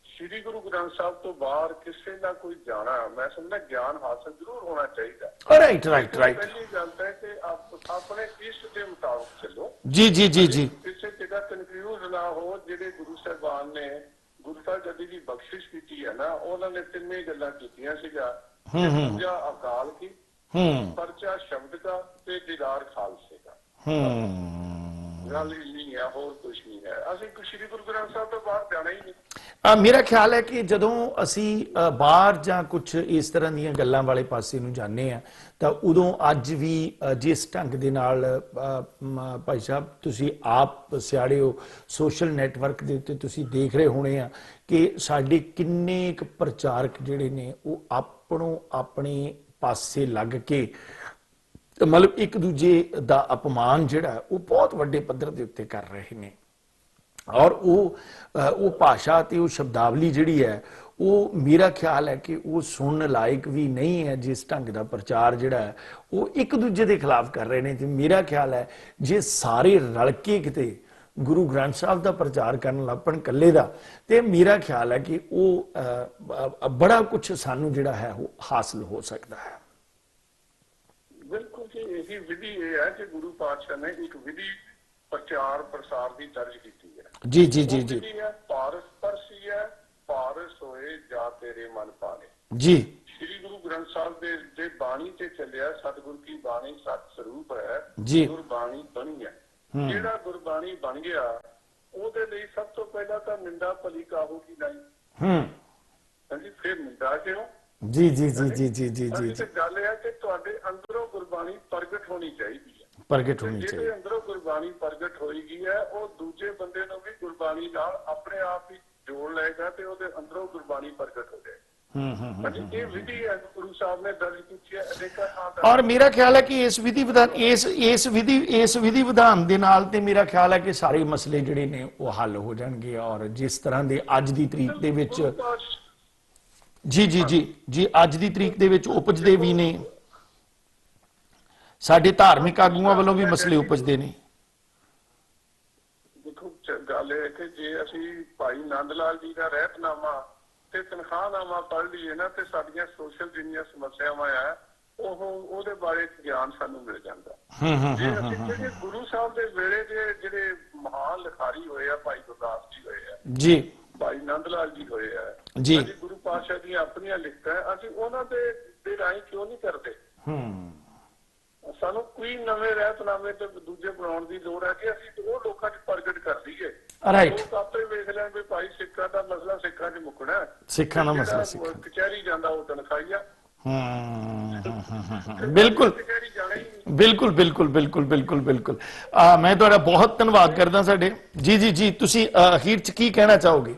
F: ਸ੍ਰੀ ਗੁਰੂ ਗ੍ਰੰਥ ਸਾਹਿਬ ਤੋਂ ਬਾਹਰ ਕਿਸੇ ਦਾ ਕੋਈ ਜਾਣਾ, ਮੈਂ ਸਮਝਦਾ ਗਿਆਨ ਹਾਸਲ ਜ਼ਰੂਰ ਹੋਣਾ ਚਾਹੀਦਾ।
B: Right right right.
F: ਪਹਿਲੀ ਗੱਲ ਹੈ ਕਿ ਆਪਣੇ ਇਸ਼ਟ ਦੇ ਮੁਤਾਬਕ ਚੱਲੋ।
B: ਜੀ ਜੀ ਜੀ ਜੀ।
F: ਕਿਸੇ ਜਗ੍ਹਾ ਕਨਫਿਊਜ਼ ਨਾ ਹੋ। ਜਿਹੜੇ ਗੁਰੂ ਸਾਹਿਬਾਨ ਨੇ ਗੁਰਤਾ ਗੱਦੀ ਦੀ ਬਖਸ਼ਿਸ਼ ਕੀਤੀ ਹੈ ਨਾ, ਉਹਨਾਂ ਨੇ ਤਿੰਨੇ ਗੱਲਾਂ ਕੀਤੀਆਂ ਸੀਗਾ। ਪੂਜਾ ਅਕਾਲ ਕੀ, ਪਰਚਾ ਸ਼ਬਦ ਦਾ ਤੇ ਦੀਦਾਰ ਖਾਲਸੇ ਦਾ। ਗੱਲ ਹੀ ਨਹੀਂ ਹੈ, ਹੋਰ ਕੁਝ ਨਹੀਂ ਹੈ। ਅਸੀਂ ਸ੍ਰੀ ਗੁਰੂ ਗ੍ਰੰਥ ਸਾਹਿਬ ਤੋਂ ਬਾਹਰ ਜਾਣਾ ਹੀ ਨਹੀਂ।
B: ਮੇਰਾ ਖਿਆਲ ਹੈ ਕਿ ਜਦੋਂ ਅਸੀਂ ਬਾਹਰ ਜਾਂ ਕੁਝ ਇਸ ਤਰ੍ਹਾਂ ਦੀਆਂ ਗੱਲਾਂ ਵਾਲੇ ਪਾਸੇ ਨੂੰ ਜਾਂਦੇ ਆ ਤਾਂ ਉਦੋਂ ਅੱਜ ਵੀ ਜਿਸ ਢੰਗ ਦੇ ਨਾਲ ਭਾਈ ਸਾਹਿਬ ਤੁਸੀਂ ਆਪ ਸਿਆੜੇ ਹੋ, ਸੋਸ਼ਲ ਨੈਟਵਰਕ ਦੇ ਉੱਤੇ ਤੁਸੀਂ ਦੇਖ ਰਹੇ ਹੋਣੇ ਆ ਕਿ ਸਾਡੇ ਕਿੰਨੇ ਕੁ ਪ੍ਰਚਾਰਕ ਜਿਹੜੇ ਨੇ ਉਹ ਆਪਣੇ ਪਾਸੇ ਲੱਗ ਕੇ ਮਤਲਬ ਇੱਕ ਦੂਜੇ ਦਾ ਅਪਮਾਨ ਜਿਹੜਾ ਉਹ ਬਹੁਤ ਵੱਡੇ ਪੱਧਰ ਦੇ ਉੱਤੇ ਕਰ ਰਹੇ ਨੇ। ਔਰ ਉਹ ਭਾਸ਼ਾ ਤੇ ਉਹ ਸ਼ਬਦਾਵਲੀ ਜਿਹੜੀ ਹੈ ਉਹ ਮੇਰਾ ਖਿਆਲ ਹੈ ਕਿ ਉਹ ਸੁਣਨ ਲਾਇਕ ਵੀ ਨਹੀਂ ਹੈ। ਜਿਸ ਢੰਗ ਦਾ ਪ੍ਰਚਾਰ ਜਿਹੜਾ ਹੈ ਉਹ ਇੱਕ ਦੂਜੇ ਦੇ ਖਿਲਾਫ ਕਰ ਰਹੇ ਨੇ। ਤੇ ਮੇਰਾ ਖਿਆਲ ਹੈ ਜੇ ਸਾਰੇ ਰਲ ਕੇ ਕਿਤੇ ਗੁਰੂ ਗ੍ਰੰਥ ਸਾਹਿਬ ਦਾ ਪ੍ਰਚਾਰ ਕਰਨ ਲੱਪਣ ਇਕੱਲੇ ਦਾ, ਤੇ ਮੇਰਾ ਖਿਆਲ ਹੈ ਕਿ ਉਹ ਬੜਾ ਕੁਝ ਸਾਨੂੰ ਜਿਹੜਾ ਹੈ ਉਹ ਹਾਸਲ ਹੋ ਸਕਦਾ ਹੈ।
F: ਬਿਲਕੁਲ ਜੀ, ਇਹੀ ਵਿਧੀ ਇਹ ਹੈ ਕਿ ਗੁਰੂ ਪਾਤਸ਼ਾਹ ਨੇ ਇੱਕ ਵਿਧੀ ਪ੍ਰਚਾਰ ਪ੍ਰਸਾਰ ਦੀ ਦਰਜ ਕੀਤੀ ਹੈ।
B: ਜੀ ਜੀ ਜੀ ਜੀ।
F: ਪਾਰਸ ਪਰਸੀ ਹੈ, ਪਾਰਸ ਹੋਏ ਜਾ ਤੇਰੇ ਮਨ ਪਾਣੇ।
B: ਜੀ।
F: ਸ੍ਰੀ ਗੁਰੂ ਗ੍ਰੰਥ ਸਾਹਿਬ ਦੇ ਬਾਣੀ ਤੇ ਚੱਲਿਆ। ਸਤਿਗੁਰ ਕੀ ਬਾਣੀ ਸਤ ਸਰੂਪ ਹੈ, ਗੁਰਬਾਣੀ ਬਣੀ ਹੈ। ਜਿਹੜਾ ਗੁਰਬਾਣੀ ਬਣ ਗਿਆ ਉਹਦੇ ਲਈ ਸਭ ਤੋਂ ਪਹਿਲਾਂ ਤਾਂ ਨਿੰਦਾ ਭਲੀ ਕਾਹੂ ਕੀ ਨਹੀਂ। ਹਾਂਜੀ, ਫਿਰ ਨਿੰਦਾ ਕਿਉਂ? ਜੀ ਜੀ ਜੀ ਜੀ ਜੀ ਜੀ ਜੀ। ਗੱਲ ਇਹ ਹੈ ਕਿ ਤੁਹਾਡੇ ਅੰਦਰੋਂ ਗੁਰਬਾਣੀ ਪ੍ਰਗਟ ਹੋਣੀ ਚਾਹੀਦੀ ਹੈ। ਪ੍ਰਗਟ ਹੋਣੀ ਚਾਹੀਦੀ। ਜਿਹਦੇ ਅੰਦਰੋਂ ਗੁਰਬਾਣੀ ਪ੍ਰਗਟ ਹੋਏਗੀ ਹੈ ਉਹ ਦੂਜੇ ਬੰਦੇ ਨੂੰ ਵੀ ਗੁਰਬਾਣੀ ਨਾਲ ਆਪਣੇ ਆਪ ਹੀ ਜੋੜ ਲਏਗਾ ਤੇ ਉਹਦੇ ਅੰਦਰੋਂ ਗੁਰਬਾਣੀ ਪ੍ਰਗਟ ਹੋ ਜਾਏਗੀ। ਇਹ ਵਿਧੀ ਹੈ ਗੁਰੂ ਸਾਹਿਬ ਨੇ ਦਰਜ ਕੀਤੀ ਹੈ। ਔਰ ਮੇਰਾ ਖਿਆਲ ਹੈ ਕਿ ਇਸ ਵਿਧੀ ਵਿਧਾਨ ਦੇ ਨਾਲ ਤੇ ਮੇਰਾ ਖਿਆਲ ਹੈ ਕਿ ਸਾਰੇ ਮਸਲੇ ਜਿਹੜੇ ਨੇ ਉਹ ਹੱਲ ਹੋ ਜਾਣਗੇ। ਔਰ ਜਿਸ ਤਰ੍ਹਾਂ ਦੇ ਅੱਜ ਦੀ ਤਰੀਕ ਦੇ ਵਿੱਚ ਜੀ ਜੀ ਜੀ ਜੀ ਅੱਜ ਦੀ ਤਰੀਕ ਦੇ ਵਿੱਚ ਉਪਜਦੇ ਵੀ ਨੇ, ਸਾਡੇ ਧਾਰਮਿਕ ਆਗੂਆਂ ਵੱਲੋਂ ਵੀ ਮਸਲੇ ਉਪਜਦੇ ਨੇ। ਦੇਖੋ ਗੱਲ ਇਹ ਕਿ ਜੇ ਅਸੀਂ ਭਾਈ ਨੰਦ ਲਾਲ ਜੀ ਦਾ ਰਹਿਤਨਾਮਾ ਤੇ ਤਨਖਾਹਨਾਮਾ ਪੜ੍ਹ ਲਈਏ ਨਾ ਤੇ ਸਾਡੀਆਂ ਸੋਸ਼ਲ ਜਿੰਨੀਆਂ ਸਮੱਸਿਆਵਾਂ ਆ ਉਹਦੇ ਬਾਰੇ ਗਿਆਨ ਸਾਨੂੰ ਮਿਲ ਜਾਂਦਾ। ਜੇ ਅਸੀਂ ਜਿਹੜੇ ਗੁਰੂ ਸਾਹਿਬ ਦੇ ਵੇਲੇ ਦੇ ਜਿਹੜੇ ਮਹਾਨ ਲਿਖਾਰੀ ਹੋਏ ਆ, ਭਾਈ ਗੁਰਦਾਸ ਜੀ ਹੋਏ ਆ ਜੀ, ਭਾਈ ਨੰਦ ਲਾਲ ਜੀ ਹੋਏ ਆ ਜੀ, ਗੁਰੂ ਪਾਤਸ਼ਾਹ ਦੀਆਂ ਆਪਣੀਆਂ ਲਿਖਤਾਂ ਅਸੀਂ ਉਹਨਾਂ ਦੇ ਰਾਹੀਂ ਕਿਉਂ ਨਹੀਂ ਕਰਦੇ? ਸਾਨੂੰ ਕੋਈ ਨਵੇਂ ਰਹਿਤਨਾਮੇ ਤੇ ਦੂਜੇ ਬਣਾਉਣ ਦੀ ਲੋੜ ਹੈ ਕਿ ਅਸੀਂ ਉਹ ਲੋਕਾਂ 'ਚ ਪ੍ਰਗਟ ਕਰ ਦਈਏ। ਲੋਕ ਆਪੇ ਵੇਖ ਲੈਣ ਵੀ ਭਾਈ ਸਿੱਖਾਂ ਦਾ ਮਸਲਾ ਸਿੱਖਾਂ 'ਚ ਮੁੱਕਣਾ, ਸਿੱਖਾਂ ਦਾ ਮਸਲਾ ਕਚਹਿਰੀ ਜਾਂਦਾ ਉਹ ਤਨਖਾਹੀਆ। ਬਿਲਕੁਲ ਬਿਲਕੁਲ ਬਿਲਕੁਲ ਬਿਲਕੁਲ ਬਿਲਕੁਲ ਬਿਲਕੁਲ। ਮੈਂ ਤੁਹਾਡਾ ਬਹੁਤ ਧੰਨਵਾਦ ਕਰਦਾ। ਸਾਡੇ ਜੀ ਜੀ ਜੀ ਤੁਸੀਂ ਅਖੀਰ 'ਚ ਕੀ ਕਹਿਣਾ ਚਾਹੋਗੇ?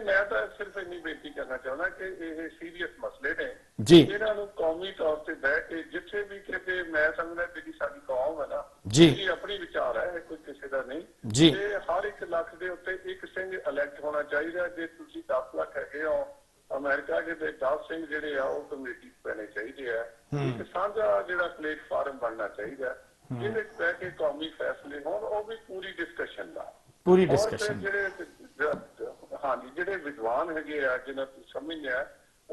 F: ਮੈਂ ਤਾਂ ਸਿਰਫ ਇੰਨੀ ਬੇਨਤੀ ਕਰਨਾ ਚਾਹੁੰਦਾ ਕਿ ਇਹ ਸੀਰੀਅਸ ਮਸਲੇ ਨੇ ਜੀ, ਇਹਨਾਂ ਨੂੰ ਕੌਮੀ ਤੌਰ ਤੇ ਬਹਿ ਕੇ ਜਿੱਥੇ ਵੀ ਕਿਤੇ, ਮੈਂ ਸਮਝਦਾ ਜਿਹੜੀ ਸਾਡੀ ਕੌਮ ਹੈ ਨਾ ਜੀ, ਆਪਣੀ ਵਿਚਾਰ ਹੈ, ਕੋਈ ਕਿਸੇ ਦਾ ਨਹੀਂ ਜੀ, ਤੇ ਹਰ 1 ਲੱਖ ਦੇ ਉੱਤੇ ਇੱਕ ਸਿੰਘ ਇਲੈਕਟ ਹੋਣਾ ਚਾਹੀਦਾ। ਜੇ ਤੁਸੀਂ 10 ਲੱਖ ਹੈਗੇ ਹੋ ਅਮਰੀਕਾ ਦੇ 10 ਸਿੰਘ ਜਿਹੜੇ ਆ ਉਹ ਕਮੇਟੀ ਪੈਣੇ ਚਾਹੀਦੇ ਆ। ਇੱਕ ਸਾਂਝਾ ਜਿਹੜਾ ਪਲੇਟਫਾਰਮ ਬਣਨਾ ਚਾਹੀਦਾ ਜਿਹਦੇ ਚ ਬਹਿ ਕੇ ਕੌਮੀ ਫੈਸਲੇ ਹੋਣ, ਉਹ ਵੀ ਪੂਰੀ ਡਿਸਕਸ਼ਨ ਦਾ, ਪੂਰੀ ਡਿਸਕਸ਼ਨ। ਜਿਹੜੇ ਹਾਂਜੀ ਜਿਹੜੇ ਵਿਦਵਾਨ ਹੈਗੇ ਆ ਜਿਹਨਾਂ ਨੂੰ ਸਮਝਿਆ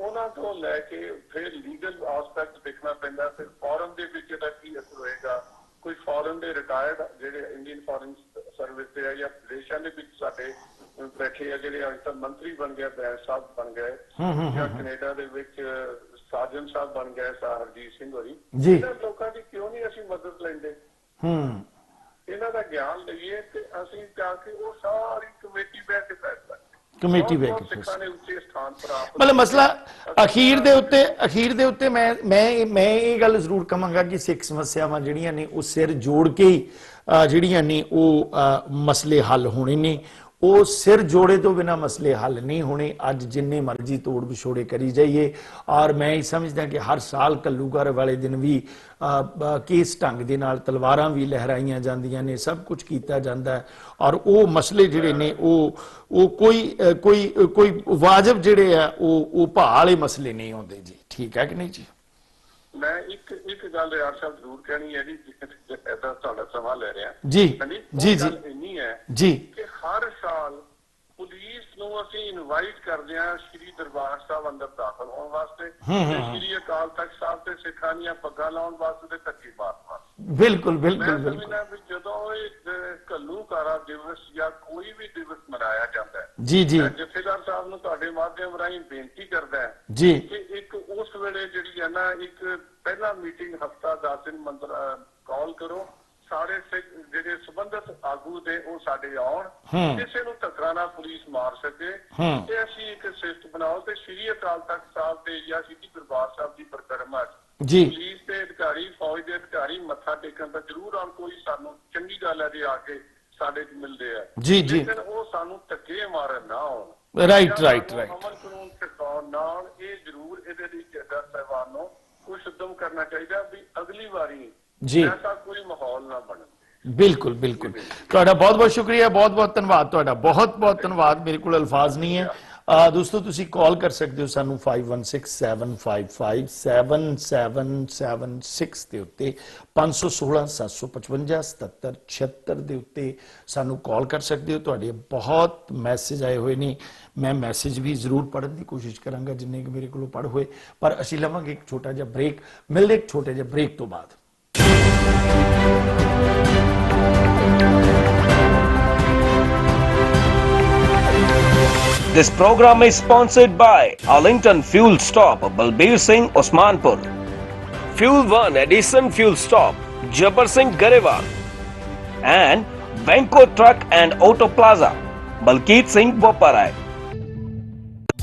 F: ਉਹਨਾਂ ਤੋਂ ਲੈ ਕੇ ਫਿਰ ਲੀਗਲ ਐਸਪੈਕਟ ਦੇਖਣਾ ਪੈਂਦਾ, ਫਿਰ ਫੋਰਨ ਦੇ ਵਿੱਚ ਇਹਦਾ ਕੀ ਅਸਰ ਹੋਏਗਾ। ਕੋਈ ਫੋਰਨ ਦੇ ਰਿਟਾਇਰਡ ਜਿਹੜੇ ਇੰਡੀਅਨ ਫੋਰਨ ਸਰਵਿਸ ਦੇ ਆ ਜਾਂ ਵਿਦੇਸ਼ਾਂ ਦੇ ਵਿੱਚ ਸਾਡੇ ਬੈਠੇ ਆ ਜਿਹੜੇ ਅੱਜ ਤੱਕ ਮੰਤਰੀ ਬਣ ਗਏ, ਬੈਂਸ ਸਾਹਿਬ ਬਣ ਗਏ, ਜਾਂ ਕੈਨੇਡਾ ਦੇ ਵਿੱਚ ਸਾਜਨ ਸਾਹਿਬ ਬਣ ਗਏ, ਹਰਜੀਤ ਸਿੰਘ ਹੋਰੀ, ਇਹਨਾਂ ਲੋਕਾਂ ਦੀ ਕਿਉਂ ਨਹੀਂ ਅਸੀਂ ਮਦਦ ਲੈਂਦੇ? ਇਹਨਾਂ ਦਾ ਗਿਆਨ ਲਈਏ ਤੇ ਅਸੀਂ ਜਾ ਕੇ ਉਹ ਸਾਰੀ ਕਮੇਟੀ ਬੈਠ ਕੇ ਫੈਸਲਾ
B: ਕਮੇਟੀ ਬੈਠ ਕੇ
F: ਸਿੱਖਾਂ ਨੇ ਉੱਚੇ ਸਥਾਨ ਪ੍ਰਾਪਤ।
B: ਮਤਲਬ ਮਸਲਾ ਅਖੀਰ ਦੇ ਉੱਤੇ ਮੈਂ ਇਹ ਗੱਲ ਜ਼ਰੂਰ ਕਹਾਂਗਾ ਕਿ ਸਿੱਖ ਸਮੱਸਿਆਵਾਂ ਜਿਹੜੀਆਂ ਨੇ ਉਹ ਸਿਰ ਜੋੜ ਕੇ ਹੀ ਜਿਹੜੀਆਂ ਨੇ ਉਹ ਮਸਲੇ ਹੱਲ ਹੋਣੇ ਨੇ। ਉਹ ਸਿਰ ਜੋੜੇ ਤੋਂ ਬਿਨਾ ਮਸਲੇ ਹੱਲ ਨਹੀਂ ਹੋਣੇ। ਅੱਜ ਜਿੰਨੇ ਮਰਜ਼ੀ ਤੋੜ ਵਿਛੋੜੇ ਕਰੀ ਜਾਈਏ, ਔਰ ਮੈਂ ਇਹ ਸਮਝਦਾ ਕਿ ਹਰ ਸਾਲ ਘੱਲੂਘਾਰੇ ਵਾਲੇ ਦਿਨ ਵੀ ਕਿਸ ਢੰਗ ਦੇ ਨਾਲ ਤਲਵਾਰਾਂ ਵੀ ਲਹਿਰਾਈਆਂ ਜਾਂਦੀਆਂ ਨੇ, ਸਭ ਕੁਝ ਕੀਤਾ ਜਾਂਦਾ ਹੈ, ਔਰ ਉਹ ਮਸਲੇ ਜਿਹੜੇ ਨੇ ਉਹ ਕੋਈ ਵਾਜਬ ਜਿਹੜੇ ਆ ਉਹ ਭਾਅ ਵਾਲੇ ਮਸਲੇ ਨਹੀਂ ਆਉਂਦੇ ਜੀ। ਠੀਕ ਹੈ ਕਿ ਨਹੀਂ ਜੀ?
F: ਮੈਂ ਇੱਕ ਗੱਲ ਯਾਰ ਸਾਹਿਬ ਜ਼ਰੂਰ ਕਹਿਣੀ ਹੈ ਜੀ, ਇਹਦਾ ਤੁਹਾਡਾ ਸਮਾਂ ਲੈ ਰਿਹਾ
B: ਜੀ ਜੀ ਜੀ
F: ਇੰਨੀ ਹੈ
B: ਜੀ
F: ਕਿ ਹਰ ਸਾਲ ਪੁਲਿਸ ਨੂੰ ਅਸੀਂ ਇਨਵਾਈਟ ਕਰਦੇ ਹਾਂ ਸ਼੍ਰੀ ਦਰਬਾਰ ਸਾਹਿਬ ਅੰਦਰ ਦਾਖਲ ਹੋਣ ਵਾਸਤੇ, ਸ਼੍ਰੀ ਅਕਾਲ ਤਖਤ ਸਾਹਿਬ ਤੇ ਸਿੱਖਾਂ ਦੀਆਂ ਪੱਗਾਂ ਲਾਉਣ ਵਾਸਤੇ ਤੇ ਧੱਕੇ ਮਾਰਨ ਵਾਸਤੇ।
B: ਬਿਲਕੁਲ ਬਿਲਕੁਲ
F: ਮੈਂ
B: ਬਿਲਕੁਲ
F: ਸਮਝਦਾ ਵੀ ਜਦੋਂ ਇਹ ਘੱਲੂਘਾਰਾ ਦਿਵਸ ਜਾਂ ਕੋਈ ਵੀ ਦਿਵਸ ਮਨਾਇਆ ਜਾਂਦਾ ਹੈ,
B: ਜੀ ਜੀ
F: ਜਥੇਦਾਰ ਸਾਹਿਬ ਨੂੰ ਤੁਹਾਡੇ ਮਾਧਿਅਮ ਰਾਹੀਂ ਬੇਨਤੀ ਕਰਦਾ ਹੈ
B: ਜੀ
F: ਕਿ ਇੱਕ ਉਸ ਵੇਲੇ ਜਿਹੜੀ ਹੈ ਨਾ, ਇੱਕ ਪਹਿਲਾ ਮੀਟਿੰਗ ਹਫਤਾ 10 ਦਿਨ ਮੰਦਰ ਕਾਲ ਕਰੋ, ਸਾਰੇ ਸਿੱਖ ਜਿਹੜੇ ਸੰਬੰਧਿਤ ਆਗੂ ਦੇ ਉਹ ਸਾਡੇ ਆਉਣ, ਕਿਸੇ ਨੂੰ ਧੱਕਾ ਨਾ ਪੁਲਿਸ ਮਾਰ ਸਕੇ, ਤੇ ਅਸੀਂ ਇੱਕ ਸਿਸਟ ਬਣਾਓ ਤੇ ਸ਼੍ਰੀ ਅਕਾਲ ਤਖਤ ਸਾਹਿਬ ਤੇ ਜਾਂ ਸ਼੍ਰੀ ਦਰਬਾਰ ਸਾਹਿਬ ਦੀ ਪਰਿਕਰਮਾ
B: ਜੀ
F: ਪੁਲਿਸ ਦੇ ਅਧਿਕਾਰੀ, ਫੌਜ ਦੇ ਅਧਿਕਾਰੀ ਮੱਥਾ ਟੇਕਣ ਤਾਂ ਜ਼ਰੂਰ ਆਉਣ। ਕੋਈ ਸਾਨੂੰ ਚੰਗੀ ਗੱਲ ਹੈ ਜੇ ਆ ਕੇ ਸਾਡੇ ਚ ਮਿਲਦੇ ਆ
B: ਜੀ ਜੀ,
F: ਲੇਕਿਨ ਉਹ ਸਾਨੂੰ ਧੱਕੇ ਮਾਰਨ ਨਾ ਆਉਣ।
B: ਰਾਈਟ
F: ਅਮਨ ਕਾਨੂੰਨ ਸਿਖਾਉਣ ਨਾਲ ਇਹ ਜ਼ਰੂਰ ਇਹਦੇ ਲਈ ਜੱਜ ਸਾਹਿਬਾਨ ਨੂੰ ਕੁਛ ਉਦਮ ਕਰਨਾ ਚਾਹੀਦਾ ਵੀ ਅਗਲੀ ਵਾਰੀ
B: ਜੀ
F: ਐਸਾ ਕੋਈ ਮਾਹੌਲ ਨਾ ਬਣੇ।
B: ਬਿਲਕੁਲ ਬਿਲकुल ਤੁਹਾਡਾ ਬਹੁਤ ਬਹੁਤ ਸ਼ੁਕਰੀਆ, ਬਹੁਤ ਬਹੁਤ ਧੰਨਵਾਦ ਤੁਹਾਡਾ, ਬਹੁਤ ਬਹੁਤ ਧੰਨਵਾਦ। ਮੇਰੇ ਕੋਲ ਅਲਫਾਜ਼ ਨਹੀਂ ਹੈ। ਦੋਸਤੋ ਤੁਸੀਂ ਕਾਲ ਕਰ ਸਕਦੇ ਹੋ ਸਾਨੂੰ 5167557776 ਦੇ ਉੱਤੇ, 516-755-7776 ਦੇ ਉੱਤੇ ਸਾਨੂੰ ਕਾਲ ਕਰ ਸਕਦੇ ਹੋ। ਤੁਹਾਡੇ ਬਹੁਤ ਮੈਸੇਜ ਆਏ ਹੋਏ ਨੇ, ਮੈਂ ਮੈਸੇਜ ਵੀ ਜ਼ਰੂਰ ਪੜ੍ਹਨ ਦੀ ਕੋਸ਼ਿਸ਼ ਕਰਾਂਗਾ ਜਿੰਨੇ ਕਿ ਮੇਰੇ ਕੋਲੋਂ ਪੜ੍ਹ ਹੋਏ, ਪਰ ਅਸੀਂ ਲਵਾਂਗੇ ਇੱਕ ਛੋਟਾ ਜਿਹਾ ਬ੍ਰੇਕ। ਮਿਲਦੇ ਇੱਕ ਛੋਟੇ ਜਿਹੇ ਬ੍ਰੇਕ ਤੋਂ ਬਾਅਦ।
A: This program is sponsored by Arlington Fuel Stop, Balbir Singh, Osmanpur. Fuel 1 Edison Fuel Stop, Jabbar Singh, Garewal. And Venko Truck and Auto Plaza, Balkeet Singh, Boparai.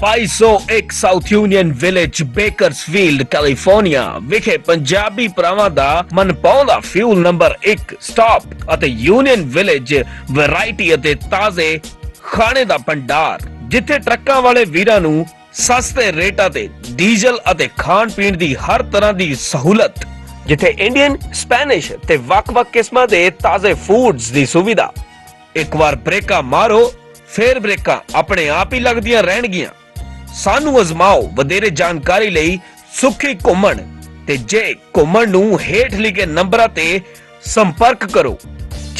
A: 2201 south union village, Bakersfield, California ਵਿਖੇ ਪੰਜਾਬੀ ਭਰਾਵਾਂ ਦਾ ਮਨਪਾਉਂਦਾ fuel number 1 stop ਅਤੇ union village variety ਅਤੇ ਤਾਜ਼ੇ ਖਾਣੇ ਦਾ ਭੰਡਾਰ, ਜਿੱਥੇ ਟਰੱਕਾਂ ਵਾਲੇ ਵੀਰਾਂ ਨੂੰ ਸਸਤੇ ਰੇਟਾਂ ਤੇ ਡੀਜ਼ਲ ਅਤੇ ਖਾਣ ਪੀਣ ਦੀ ਹਰ ਤਰ੍ਹਾਂ ਦੀ ਸਹੂਲਤ, ਜਿੱਥੇ ਇੰਡੀਅਨ, ਸਪੈਨਿਸ਼ ਤੇ ਵੱਖ-ਵੱਖ ਕਿਸਮਾਂ ਦੇ ਤਾਜ਼ੇ ਫੂਡਸ ਦੀ ਸੁਵਿਧਾ। ਇੱਕ ਵਾਰ ਬ੍ਰੇਕਾਂ ਮਾਰੋ, ਫੇਰ ਬ੍ਰੇਕਾਂ ਆਪਣੇ ਆਪ ਹੀ ਲੱਗਦੀਆਂ ਰਹਿਣਗੀਆਂ। ਸਾਨੂੰ ਅਜ਼ਮਾਓ। ਵਧੇਰੇ ਜਾਣਕਾਰੀ ਲਈ ਸੁਖੀ ਘੁੰਮਣ ਤੇ ਜੇ ਘੁੰਮਣ ਨੂੰ ਹੇਠ ਲਿਖੇ ਨੰਬਰਾਂ ਤੇ ਸੰਪਰਕ ਕਰੋ।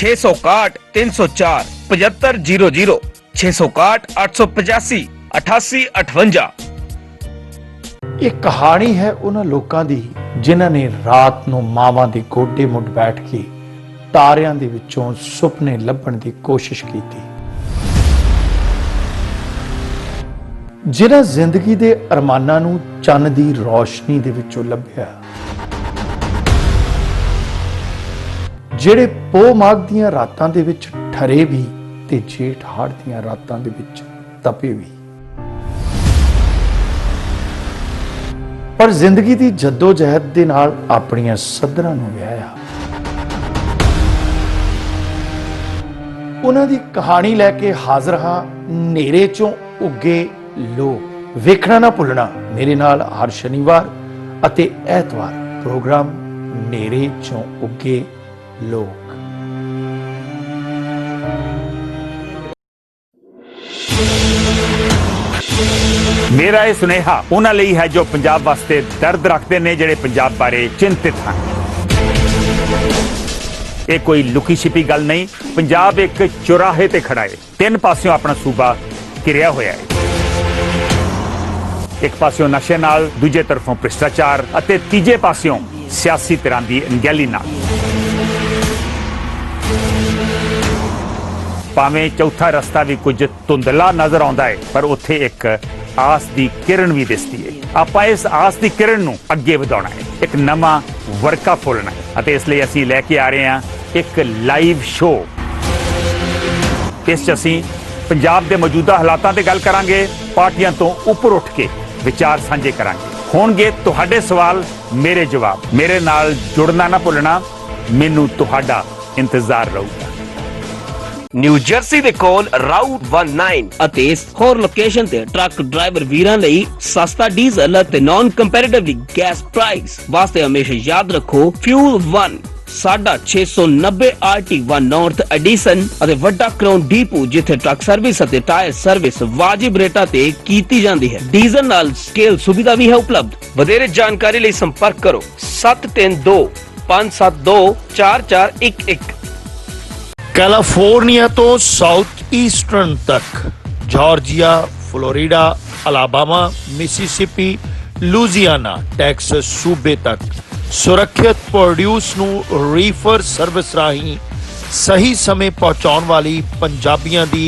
A: 661 304 7500, 661 885 8858।
B: ਇਹ ਕਹਾਣੀ ਹੈ ਉਹਨਾਂ ਲੋਕਾਂ ਦੀ ਜਿਨ੍ਹਾਂ ਨੇ ਰਾਤ ਨੂੰ ਮਾਵਾਂ ਦੇ ਗੋਡੇ ਮੁੱਢ ਬੈਠ ਕੇ ਤਾਰਿਆਂ ਦੇ ਵਿੱਚੋਂ ਸੁਪਨੇ ਲੱਭਣ ਦੀ ਕੋਸ਼ਿਸ਼ ਕੀਤੀ, ਜਿਨ੍ਹਾਂ ਜ਼ਿੰਦਗੀ ਦੇ ਅਰਮਾਨਾਂ ਨੂੰ ਚੰਨ ਦੀ ਰੌਸ਼ਨੀ ਦੇ ਵਿੱਚੋਂ ਲੱਭਿਆ, ਜਿਹੜੇ ਪੋਹ ਮਾਘ ਦੀਆਂ ਰਾਤਾਂ ਦੇ ਵਿੱਚ ਠਰੇ ਵੀ ਤੇ ਜੇਠ ਹਾੜ ਦੀਆਂ ਰਾਤਾਂ ਦੇ ਵਿੱਚ ਤਪੇ ਵੀ, ਪਰ ਜ਼ਿੰਦਗੀ ਦੀ ਜੱਦੋ-ਜਹਿਦ ਦੇ ਨਾਲ ਆਪਣੀਆਂ ਸੱਧਰਾਂ ਨੂੰ ਵਿਆਹਿਆ। ਉਹਨਾਂ ਦੀ ਕਹਾਣੀ ਲੈ ਕੇ ਹਾਜ਼ਰ ਹਾਂ। ਹਨੇਰੇ ਚੋਂ ਉੱਗੇ ਲੋਕ ਵੇਖਣਾ ਨਾ ਭੁੱਲਣਾ। ਮੇਰੇ ਨਾਲ ਹਰ ਸ਼ਨੀਵਾਰ ਅਤੇ ਐਤਵਾਰ ਪ੍ਰੋਗਰਾਮ ਹਨੇਰੇ ਚੋਂ ਉੱਗੇ ਲੋਕ।
G: ਮੇਰਾ ਇਹ ਸੁਨੇਹਾ ਉਹਨਾਂ ਲਈ ਹੈ ਜੋ ਪੰਜਾਬ ਵਾਸਤੇ ਦਰਦ ਰੱਖਦੇ ਨੇ, ਜਿਹੜੇ ਪੰਜਾਬ ਬਾਰੇ ਚਿੰਤਿਤ ਹਨ। ਇਹ ਕੋਈ ਲੁਕੀ ਛਿਪੀ ਗੱਲ ਨਹੀਂ। ਪੰਜਾਬ ਇੱਕ ਚੁਰਾਹੇ ਤੇ ਖੜਾ ਹੈ, ਤਿੰਨ ਪਾਸਿਓਂ ਆਪਣਾ ਸੂਬਾ ਘਿਰਿਆ ਹੋਇਆ ਹੈ। ਇੱਕ ਪਾਸਿਓਂ ਨਸ਼ੇ ਨਾਲ, ਦੂਜੇ ਤਰਫੋਂ ਭ੍ਰਿਸ਼ਟਾਚਾਰ ਅਤੇ ਤੀਜੇ ਪਾਸਿਓਂ ਸਿਆਸੀ ਧਿਰਾਂ ਦੀ ਅਣਗਹਿਲੀ ਨਾਲ। ਭਾਵੇਂ ਚੌਥਾ ਰਸਤਾ ਵੀ ਕੁਝ ਧੁੰਦਲਾ ਨਜ਼ਰ ਆਉਂਦਾ ਹੈ, ਪਰ ਉੱਥੇ ਇੱਕ ਆਸ ਦੀ ਕਿਰਨ ਵੀ ਦਿਸਦੀ ਹੈ। ਆਪਾਂ ਇਸ ਆਸ ਦੀ ਕਿਰਨ ਨੂੰ ਅੱਗੇ ਵਧਾਉਣਾ ਹੈ, ਇੱਕ ਨਵਾਂ ਵਰਕਾ ਫੋਲਣਾ ਹੈ ਅਤੇ ਇਸ ਲਈ ਅਸੀਂ ਲੈ ਕੇ ਆ ਰਹੇ ਹਾਂ ਇੱਕ ਲਾਈਵ ਸ਼ੋਅ। ਇਸ 'ਚ ਅਸੀਂ ਪੰਜਾਬ ਦੇ ਮੌਜੂਦਾ ਹਾਲਾਤਾਂ ਤੇ ਗੱਲ ਕਰਾਂਗੇ, ਪਾਰਟੀਆਂ ਤੋਂ ਉੱਪਰ ਉੱਠ ਕੇ ਵਿਚਾਰ ਸਾਂਝੇ ਕਰਾਂਗੇ। ਹੋਣਗੇ ਤੁਹਾਡੇ ਸਵਾਲ, ਮੇਰੇ ਜਵਾਬ। ਮੇਰੇ ਨਾਲ ਜੁੜਨਾ ਨਾ ਭੁੱਲਣਾ, ਮੈਨੂੰ ਤੁਹਾਡਾ ਇੰਤਜ਼ਾਰ ਰਹੂਗਾ।
A: ਨਿਊ ਜਰਸੀ ਦੇ ਕੋਲ ਰਾਊਟ 19 ਅਤੇ ਹੋਰ ਲੋਕੇਸ਼ਨ ਤੇ ਟਰੱਕ ਡਰਾਈਵਰ ਵੀਰਾਂ ਲਈ ਸਸਤਾ ਡੀਜ਼ਲ ਅਤੇ ਨਾਨ ਕੰਪੈਰੀਟਿਵਲੀ ਗੈਸ ਪ੍ਰਾਈਸ ਵਾਸਤੇ ਹਮੇਸ਼ਾ ਯਾਦ ਰੱਖੋ ਫਿਊਲ 1 ਸਾਡਾ 690 RT1 ਨਾਰਥ ਐਡੀਸਨ ਅਤੇ ਵੱਡਾ ਕਰਾਊਨ ਡੀਪੂ, ਜਿੱਥੇ ਟਰੱਕ ਸਰਵਿਸ ਅਤੇ ਟਾਇਰ ਸਰਵਿਸ ਵਾਜਿਬ ਰੇਟਾਂ ਤੇ ਕੀਤੀ ਜਾਂਦੀ ਹੈ। ਡੀਜ਼ਲ ਨਾਲ ਸਕੇਲ ਸੁਵਿਧਾ ਵੀ ਹੈ ਉਪਲਬਧ। ਵਧੇਰੇ ਜਾਣਕਾਰੀ ਲਈ ਸੰਪਰਕ ਕਰੋ 732 572 4411।
B: कैलिफोर्निया तो साउथ ईस्टर्न तक, Georgia, Florida, Alabama, Mississippi, Louisiana, Texas सूबे तक सुरक्षित प्रोड्यूस नू रीफर सर्विस राही सही समय पहुंचाउण वाली पंजाबियां दी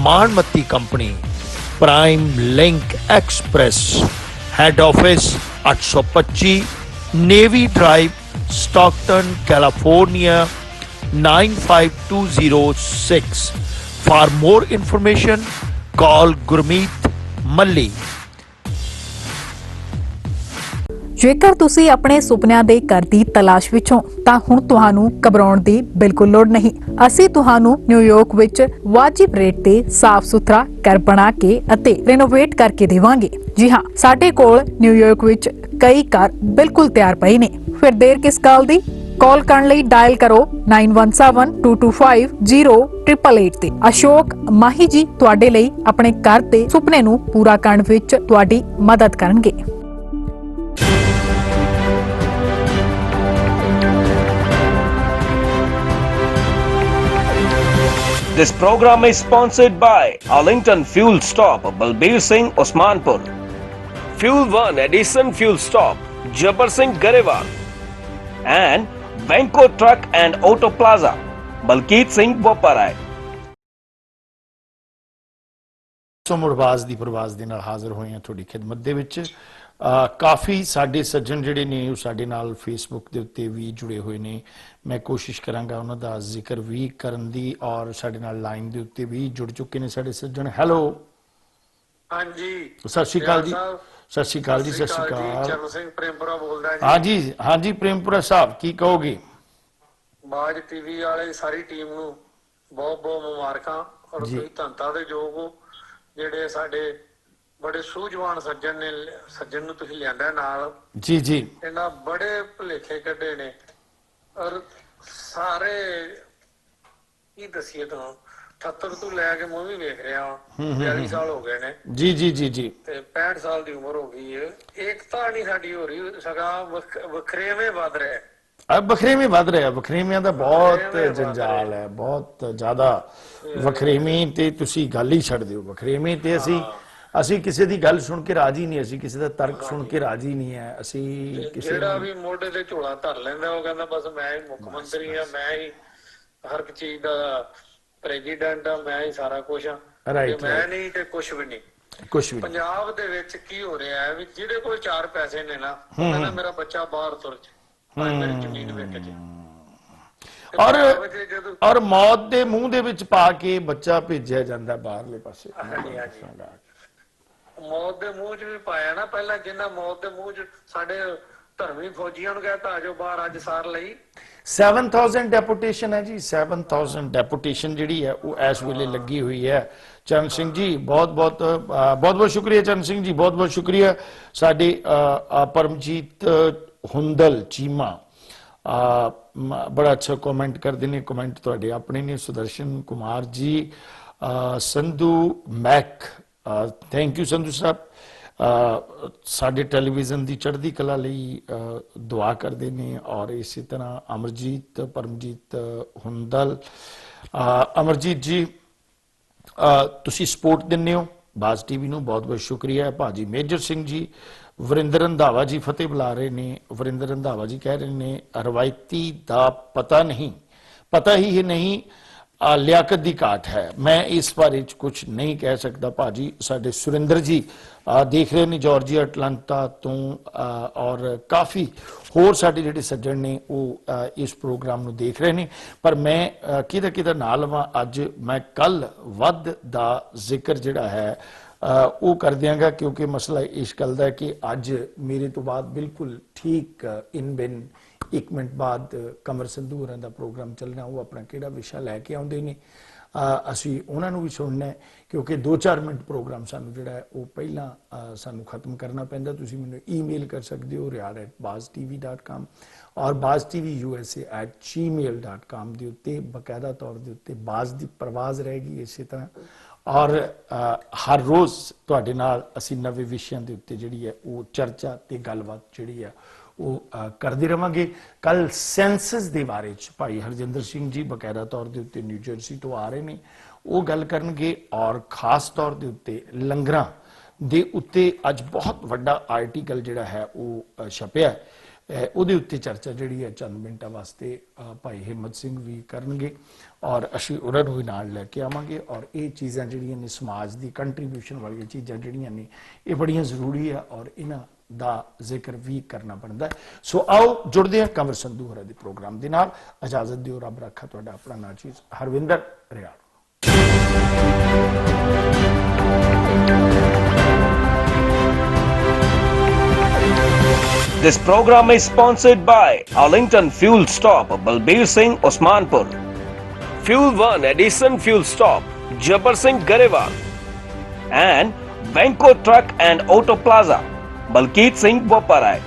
B: माणमत्ती company Prime Link Express, head office 825 Navy Drive, Stockton, California 95206। For more information, call Gurmeet Malli।
H: ਜੇਕਰ ਤੁਸੀਂ ਆਪਣੇ ਸੁਪਨਿਆਂ ਦੇ ਘਰ ਦੀ ਤਲਾਸ਼ ਵਿੱਚ ਹੋ ਤਾਂ ਹੁਣ ਤੁਹਾਨੂੰ ਘਬਰਾਉਣ ਦੀ ਬਿਲਕੁਲ ਲੋੜ ਨਹੀਂ। ਅਸੀਂ ਤੁਹਾਨੂੰ ਨਿਊਯਾਰਕ ਵਿੱਚ ਵਾਜਿਬ ਰੇਟ ਤੇ ਸਾਫ਼ ਸੁਥਰਾ ਘਰ ਬਣਾ ਕੇ ਅਤੇ ਰੈਨੋਵੇਟ ਕਰਕੇ ਦੇਵਾਂਗੇ। ਜੀ ਹਾਂ, ਸਾਡੇ ਕੋਲ ਨਿਊਯਾਰਕ ਵਿੱਚ ਕਈ ਘਰ ਬਿਲਕੁਲ ਤਿਆਰ ਪਏ ਨੇ। ਫਿਰ ਦੇਰ ਕਿਸ ਗੱਲ ਦੀ? ਕਾਲ ਕਰਨ ਲਈ ਡਾਇਲ ਕਰੋ 9172250888 ਤੇ। ਅਸ਼ੋਕ ਮਾਹੀ ਜੀ ਤੁਹਾਡੇ ਲਈ ਆਪਣੇ ਘਰ ਦੇ ਸੁਪਨੇ ਨੂੰ ਪੂਰਾ ਕਰਨ ਵਿੱਚ ਤੁਹਾਡੀ ਮਦਦ ਕਰਨਗੇ।
A: This program is sponsored by Arlington Fuel Stop, Balbir Singh, Osmanpur. Fuel 1 Edison Fuel Stop, Jabbar Singh, Garewal. And Venko Truck and Auto Plaza, Balkeet Singh, Boparai.
B: ਮੁੜਵਾਜ਼ ਦੀ ਪ੍ਰਵਾਜ਼ ਦੇ ਨਾਲ ਹਾਜ਼ਰ ਹੋਏ ਹਾਂ ਤੁਹਾਡੀ ਖਿਦਮਤ ਦੇ ਵਿੱਚ। ਕਾਫੀ ਸਾਡੇ ਸੱਜਣ ਜਿਹੜੇ ਨੇ ਉਹ ਸਾਡੇ ਨਾਲ ਫੇਸਬੁੱਕ ਦੇ ਉੱਤੇ ਵੀ ਜੁੜੇ ਹੋਏ ਨੇ। ਮੈਂ ਕੋਸ਼ਿਸ਼ ਕਰਾਂਗਾ ਉਹਨਾਂ ਦਾ ਜ਼ਿਕਰ ਵੀ ਕਰਨ ਦੀ, ਔਰ ਸਾਡੇ ਨਾਲ ਲਾਈਨ ਦੇ ਉੱਤੇ ਵੀ ਜੁੜ ਚੁੱਕੇ ਨੇ ਸਾਡੇ ਸੱਜਣ। ਹੈਲੋ,
F: ਹਾਂਜੀ,
B: ਸਤਿ ਸ਼੍ਰੀ ਅਕਾਲ ਜੀ। ਸਤਿ ਸ਼੍ਰੀ ਅਕਾਲ ਜੀ। ਸਤਿ ਸ਼੍ਰੀ ਅਕਾਲ।
F: ਚਰਨ ਸਿੰਘ ਪ੍ਰੇਮਪੁਰਾ ਬੋਲਦਾ ਜੀ।
B: ਹਾਂਜੀ ਹਾਂਜੀ, ਪ੍ਰੇਮਪੁਰਾ ਸਾਹਿਬ ਕੀ ਕਹੋਗੇ?
F: ਬਾਜ ਟੀਵੀ ਵਾਲੇ ਸਾਰੀ ਟੀਮ ਨੂੰ ਬਹੁਤ ਬਹੁਤ ਮੁਬਾਰਕਾਂ, ਔਰ ਤੁਸੀਂ ਧੰਨਤਾ ਦੇ ਯੋਗ ਹੋ ਜਿਹੜੇ ਸਾਡੇ ਬੜੇ ਸੂਝਵਾਨ ਸੱਜਣ ਨੂੰ ਤੁਸੀਂ ਲਿਆਂਦਾ ਨਾਲ।
B: ਜੀ ਜੀ,
F: ਇਹਨਾਂ ਬੜੇ ਭੁਲੇਖੇ ਕੱਢੇ ਨੇ, ਔਰ ਸਾਰੇ ਕੀ ਦਸੀਏ ਤੁਹਾਨੂੰ 78 ਤੋਂ ਲੈ ਕੇ ਮੈਂ ਵੀ ਵੇਖ ਰਿਹਾ ਹਾਂ, 42 ਸਾਲ ਹੋ ਗਏ ਨੇ।
B: ਜੀ ਜੀ ਜੀ ਜੀ,
F: ਤੇ 65 ਸਾਲ ਦੀ ਉਮਰ ਹੋ ਗਈ ਹੈ। ਏਕਤਾ ਨਹੀਂ ਸਾਡੀ ਹੋ ਰਹੀ, ਸਗੋਂ ਵਖਰੇਵੇਂ ਵੱਧ ਰਹੇ।
B: ਵਖਰੇਵੇਂ ਵੱਧ ਰਿਹਾ। ਵਖਰੇਵਿਆਂ ਦਾ ਬਹੁਤ ਜੰਜਾਲ ਹੈ, ਬਹੁਤ ਜ਼ਿਆਦਾ ਵਖਰੇਵੇਂ ਤੇ ਤੁਸੀਂ ਗੱਲ ਹੀ ਛੱਡ ਦਿਓ। ਵਖਰੇਵੇਂ ਤੇ ਅਸੀਂ ਕਿਸੇ ਦੀ ਗੱਲ ਸੁਣ ਕੇ ਰਾਜੀ ਨਹੀਂ, ਅਸੀਂ ਕਿਸੇ ਦਾ ਤਰਕ ਸੁਣ ਕੇ ਰਾਜੀ ਨਹੀਂ ਹੈ। ਅਸੀਂ ਕਿਸੇ
F: ਜਿਹੜਾ ਵੀ ਮੋਢੇ ਤੇ ਝੋਲਾ ਧਰ ਲੈਂਦਾ ਉਹ ਕਹਿੰਦਾ ਬਸ ਮੈਂ ਹੀ ਮੁੱਖ ਮੰਤਰੀ ਆ, ਮੈਂ ਹੀ ਹਰ ਇੱਕ ਚੀਜ਼ ਦਾ ਪ੍ਰੈਜ਼ੀਡੈਂਟ ਆ, ਮੈਂ ਹੀ ਸਾਰਾ ਕੁਝ ਆ। ਮੈਂ ਨਹੀਂ ਤੇ ਕੁਝ ਵੀ ਨਹੀਂ।
B: ਕੁਝ ਵੀ
F: ਪੰਜਾਬ ਦੇ ਵਿੱਚ ਕੀ ਹੋ ਰਿਹਾ ਹੈ ਵੀ ਜਿਹਦੇ ਕੋਲ 4 ਪੈਸੇ ਨੇ ਨਾ, ਉਹ ਕਹਿੰਦਾ ਮੇਰਾ ਬੱਚਾ ਬਾਹਰ ਤੁਰ ਜਾ, ਮੇਰੀ ਜ਼ਮੀਨ ਵੇਚ ਜੇ।
B: ਔਰ ਮੌਤ ਦੇ ਮੂੰਹ ਦੇ ਵਿੱਚ ਪਾ ਕੇ ਬੱਚਾ ਭੇਜਿਆ ਜਾਂਦਾ ਬਾਹਰਲੇ ਪਾਸੇ।
F: ਮੌਤ ਦੇ ਮੂੰਹ 'ਚ ਵੀ ਪਾਇਆ ਨਾ ਪਹਿਲਾਂ, ਜਿੰਨਾ ਮੌਤ ਦੇ ਮੂੰਹ 'ਚ ਸਾਡੇ ਧਰਮੀ ਫੌਜੀਆਂ ਨੂੰ ਕਹਿਤਾ ਆਜੋ ਬਾਹਰ, ਅੱਜ ਸਾਰ ਲਈ
B: 7000 ਡੈਪੂਟੇਸ਼ਨ ਹੈ ਜੀ। 7000 ਡੈਪੂਟੇਸ਼ਨ ਜਿਹੜੀ ਹੈ ਉਹ ਇਸ ਵੇਲੇ ਲੱਗੀ ਹੋਈ ਹੈ। ਚਰਨ ਸਿੰਘ ਜੀ ਬਹੁਤ ਬਹੁਤ ਸ਼ੁਕਰੀਆ। ਚਰਨ ਸਿੰਘ ਜੀ ਬਹੁਤ ਬਹੁਤ ਸ਼ੁਕਰੀਆ। ਸਾਡੇ ਪਰਮਜੀਤ ਹੁੰਦਲ ਚੀਮਾ ਬੜਾ ਅੱਛਾ ਕਮੈਂਟ ਕਰਦੇ ਨੇ। ਕਮੈਂਟ ਤੁਹਾਡੇ ਆਪਣੇ ਨੇ। ਸੁਦਰਸ਼ਨ ਕੁਮਾਰ ਜੀ, ਸੰਧੂ ਮੈਕ, ਥੈਂਕ ਯੂ ਸੰਧੂ ਸਾਹਿਬ। ਸਾਡੇ ਟੈਲੀਵਿਜ਼ਨ ਦੀ ਚੜ੍ਹਦੀ ਕਲਾ ਲਈ ਦੁਆ ਕਰਦੇ ਨੇ। ਔਰ ਇਸੇ ਤਰ੍ਹਾਂ ਅਮਰਜੀਤ, ਪਰਮਜੀਤ ਹੁੰਦਲ। ਅਮਰਜੀਤ ਜੀ ਤੁਸੀਂ ਸਪੋਰਟ ਦਿੰਦੇ ਹੋ, ਬਾਜ਼ ਟੀਵੀ ਨੂੰ ਬਹੁਤ ਬਹੁਤ ਸ਼ੁਕਰੀਆ। ਭਾਜੀ ਮੇਜਰ ਸਿੰਘ ਜੀ, ਵਰਿੰਦਰ ਰੰਧਾਵਾ ਜੀ ਫਤਿਹ ਬੁਲਾ ਰਹੇ ਨੇ। ਵਰਿੰਦਰ ਰੰਧਾਵਾ ਜੀ ਕਹਿ ਰਹੇ ਨੇ ਰਵਾਇਤੀ ਦਾ ਪਤਾ ਹੀ ਨਹੀਂ ਲਿਆਕਤ ਦੀ ਘਾਟ ਹੈ। ਮੈਂ ਇਸ ਬਾਰੇ ਚ ਕੁਝ ਨਹੀਂ ਕਹਿ ਸਕਦਾ ਭਾਜੀ। ਸਾਡੇ ਸੁਰਿੰਦਰ ਜੀ ਦੇਖ ਰਹੇ ਨੇ ਜਾਰਜੀਆ ਅਟਲਾਂਟਾ ਤੋਂ ਔਰ ਕਾਫੀ ਹੋਰ ਸਾਡੇ ਜਿਹੜੇ ਸੱਜਣ ਨੇ ਉਹ ਇਸ ਪ੍ਰੋਗਰਾਮ ਨੂੰ ਦੇਖ ਰਹੇ ਨੇ। ਪਰ ਮੈਂ ਕਿਹਦਾ ਨਾ ਲਵਾਂ, ਅੱਜ ਮੈਂ ਕੱਲ ਵੱਧ ਦਾ ਜ਼ਿਕਰ ਜਿਹੜਾ ਹੈ ਉਹ ਕਰ ਦਿਆਂਗਾ, ਕਿਉਂਕਿ ਮਸਲਾ ਇਸ ਗੱਲ ਦਾ ਹੈ ਕਿ ਅੱਜ ਮੇਰੇ ਤੋਂ ਬਾਅਦ ਬਿਲਕੁਲ ਠੀਕ ਇਨ ਬਿਨ 1 ਮਿੰਟ ਬਾਅਦ ਕਮਰ ਸੰਧੂ ਹੋਰਾਂ ਦਾ ਪ੍ਰੋਗਰਾਮ ਚੱਲਣਾ। ਉਹ ਆਪਣਾ ਕਿਹੜਾ ਵਿਸ਼ਾ ਲੈ ਕੇ ਆਉਂਦੇ ਨੇ ਅਸੀਂ ਉਹਨਾਂ ਨੂੰ ਵੀ ਸੁਣਨਾ ਹੈ, ਕਿਉਂਕਿ 2-4 ਮਿੰਟ ਪ੍ਰੋਗਰਾਮ ਸਾਨੂੰ ਜਿਹੜਾ ਹੈ ਉਹ ਪਹਿਲਾਂ ਸਾਨੂੰ ਖਤਮ ਕਰਨਾ ਪੈਂਦਾ। ਤੁਸੀਂ ਮੈਨੂੰ ਈਮੇਲ ਕਰ ਸਕਦੇ ਹੋ riyad@baztv.com ਔਰ baztvusa@gmail.com ਦੇ ਉੱਤੇ ਬਕਾਇਦਾ ਤੌਰ ਦੇ ਉੱਤੇ ਬਾਜ਼ ਦੀ ਪ੍ਰਵਾਜ਼ ਰਹੇਗੀ ਇਸੇ ਤਰ੍ਹਾਂ। ਔਰ ਹਰ ਰੋਜ਼ ਤੁਹਾਡੇ ਨਾਲ ਅਸੀਂ ਨਵੇਂ ਵਿਸ਼ਿਆਂ ਦੇ ਉੱਤੇ ਜਿਹੜੀ ਹੈ ਉਹ ਚਰਚਾ ਤੇ ਗੱਲਬਾਤ ਜਿਹੜੀ ਹੈ ਉਹ ਕਰਦੇ ਰਵਾਂਗੇ। ਕੱਲ ਸੈਂਸਸ ਦੇ ਬਾਰੇ ਚ ਭਾਈ ਹਰਜਿੰਦਰ ਸਿੰਘ ਜੀ ਬਕਾਇਦਾ ਤੌਰ ਦੇ ਉੱਤੇ ਨਿਊ ਜਰਸੀ ਤੋਂ ਆ ਰਹੇ ਨੇ, ਉਹ ਗੱਲ ਕਰਨਗੇ। ਔਰ ਖਾਸ ਤੌਰ ਦੇ ਉੱਤੇ ਲੰਗਰਾਂ ਦੇ ਉੱਤੇ ਅੱਜ ਬਹੁਤ ਵੱਡਾ ਆਰਟੀਕਲ ਜਿਹੜਾ ਹੈ ਉਹ ਛਪਿਆ, ਉਹਦੇ ਉੱਤੇ ਚਰਚਾ ਜਿਹੜੀ ਹੈ ਚੰਦ ਮਿੰਟਾਂ ਵਾਸਤੇ ਭਾਈ ਹਿੰਮਤ ਸਿੰਘ ਵੀ ਕਰਨਗੇ ਔਰ ਅਸੀਂ ਉਹਨਾਂ ਨੂੰ ਵੀ ਨਾਲ ਲੈ ਕੇ ਆਵਾਂਗੇ। ਔਰ ਇਹ ਚੀਜ਼ਾਂ ਜਿਹੜੀਆਂ ਨੇ ਸਮਾਜ ਦੀ ਕੰਟਰੀਬਿਊਸ਼ਨ ਵਾਲੀਆਂ ਚੀਜ਼ਾਂ ਜਿਹੜੀਆਂ ਨੇ ਇਹ ਬੜੀਆਂ ਜ਼ਰੂਰੀ ਆ ਔਰ ਇਹਨਾਂ ਦਾ ਜ਼ਿਕਰ ਵੀ ਕਰਨਾ ਪੈਂਦਾ। ਸੋ ਆਓ ਜੁੜਦੇ ਹਾਂ ਕਮਰ ਸੰਧੂ ਹੋਰਾਂ ਦੇ ਪ੍ਰੋਗਰਾਮ ਦੇ ਨਾਲ। ਇਜਾਜ਼ਤ ਦਿਓ, ਰੱਬ ਰੱਖਾ ਤੁਹਾਡਾ ਆਪਣਾ ਨਾਚੀਜ਼ Harvinder Riar.
A: This program is sponsored by Arlington Fuel Stop, Balbir Singh, Osmanpur. Fuel 1 Edison Fuel Stop, Jabbar Singh, Garewal. And Venko Truck and Auto Plaza, Balkeet Singh, Boparai.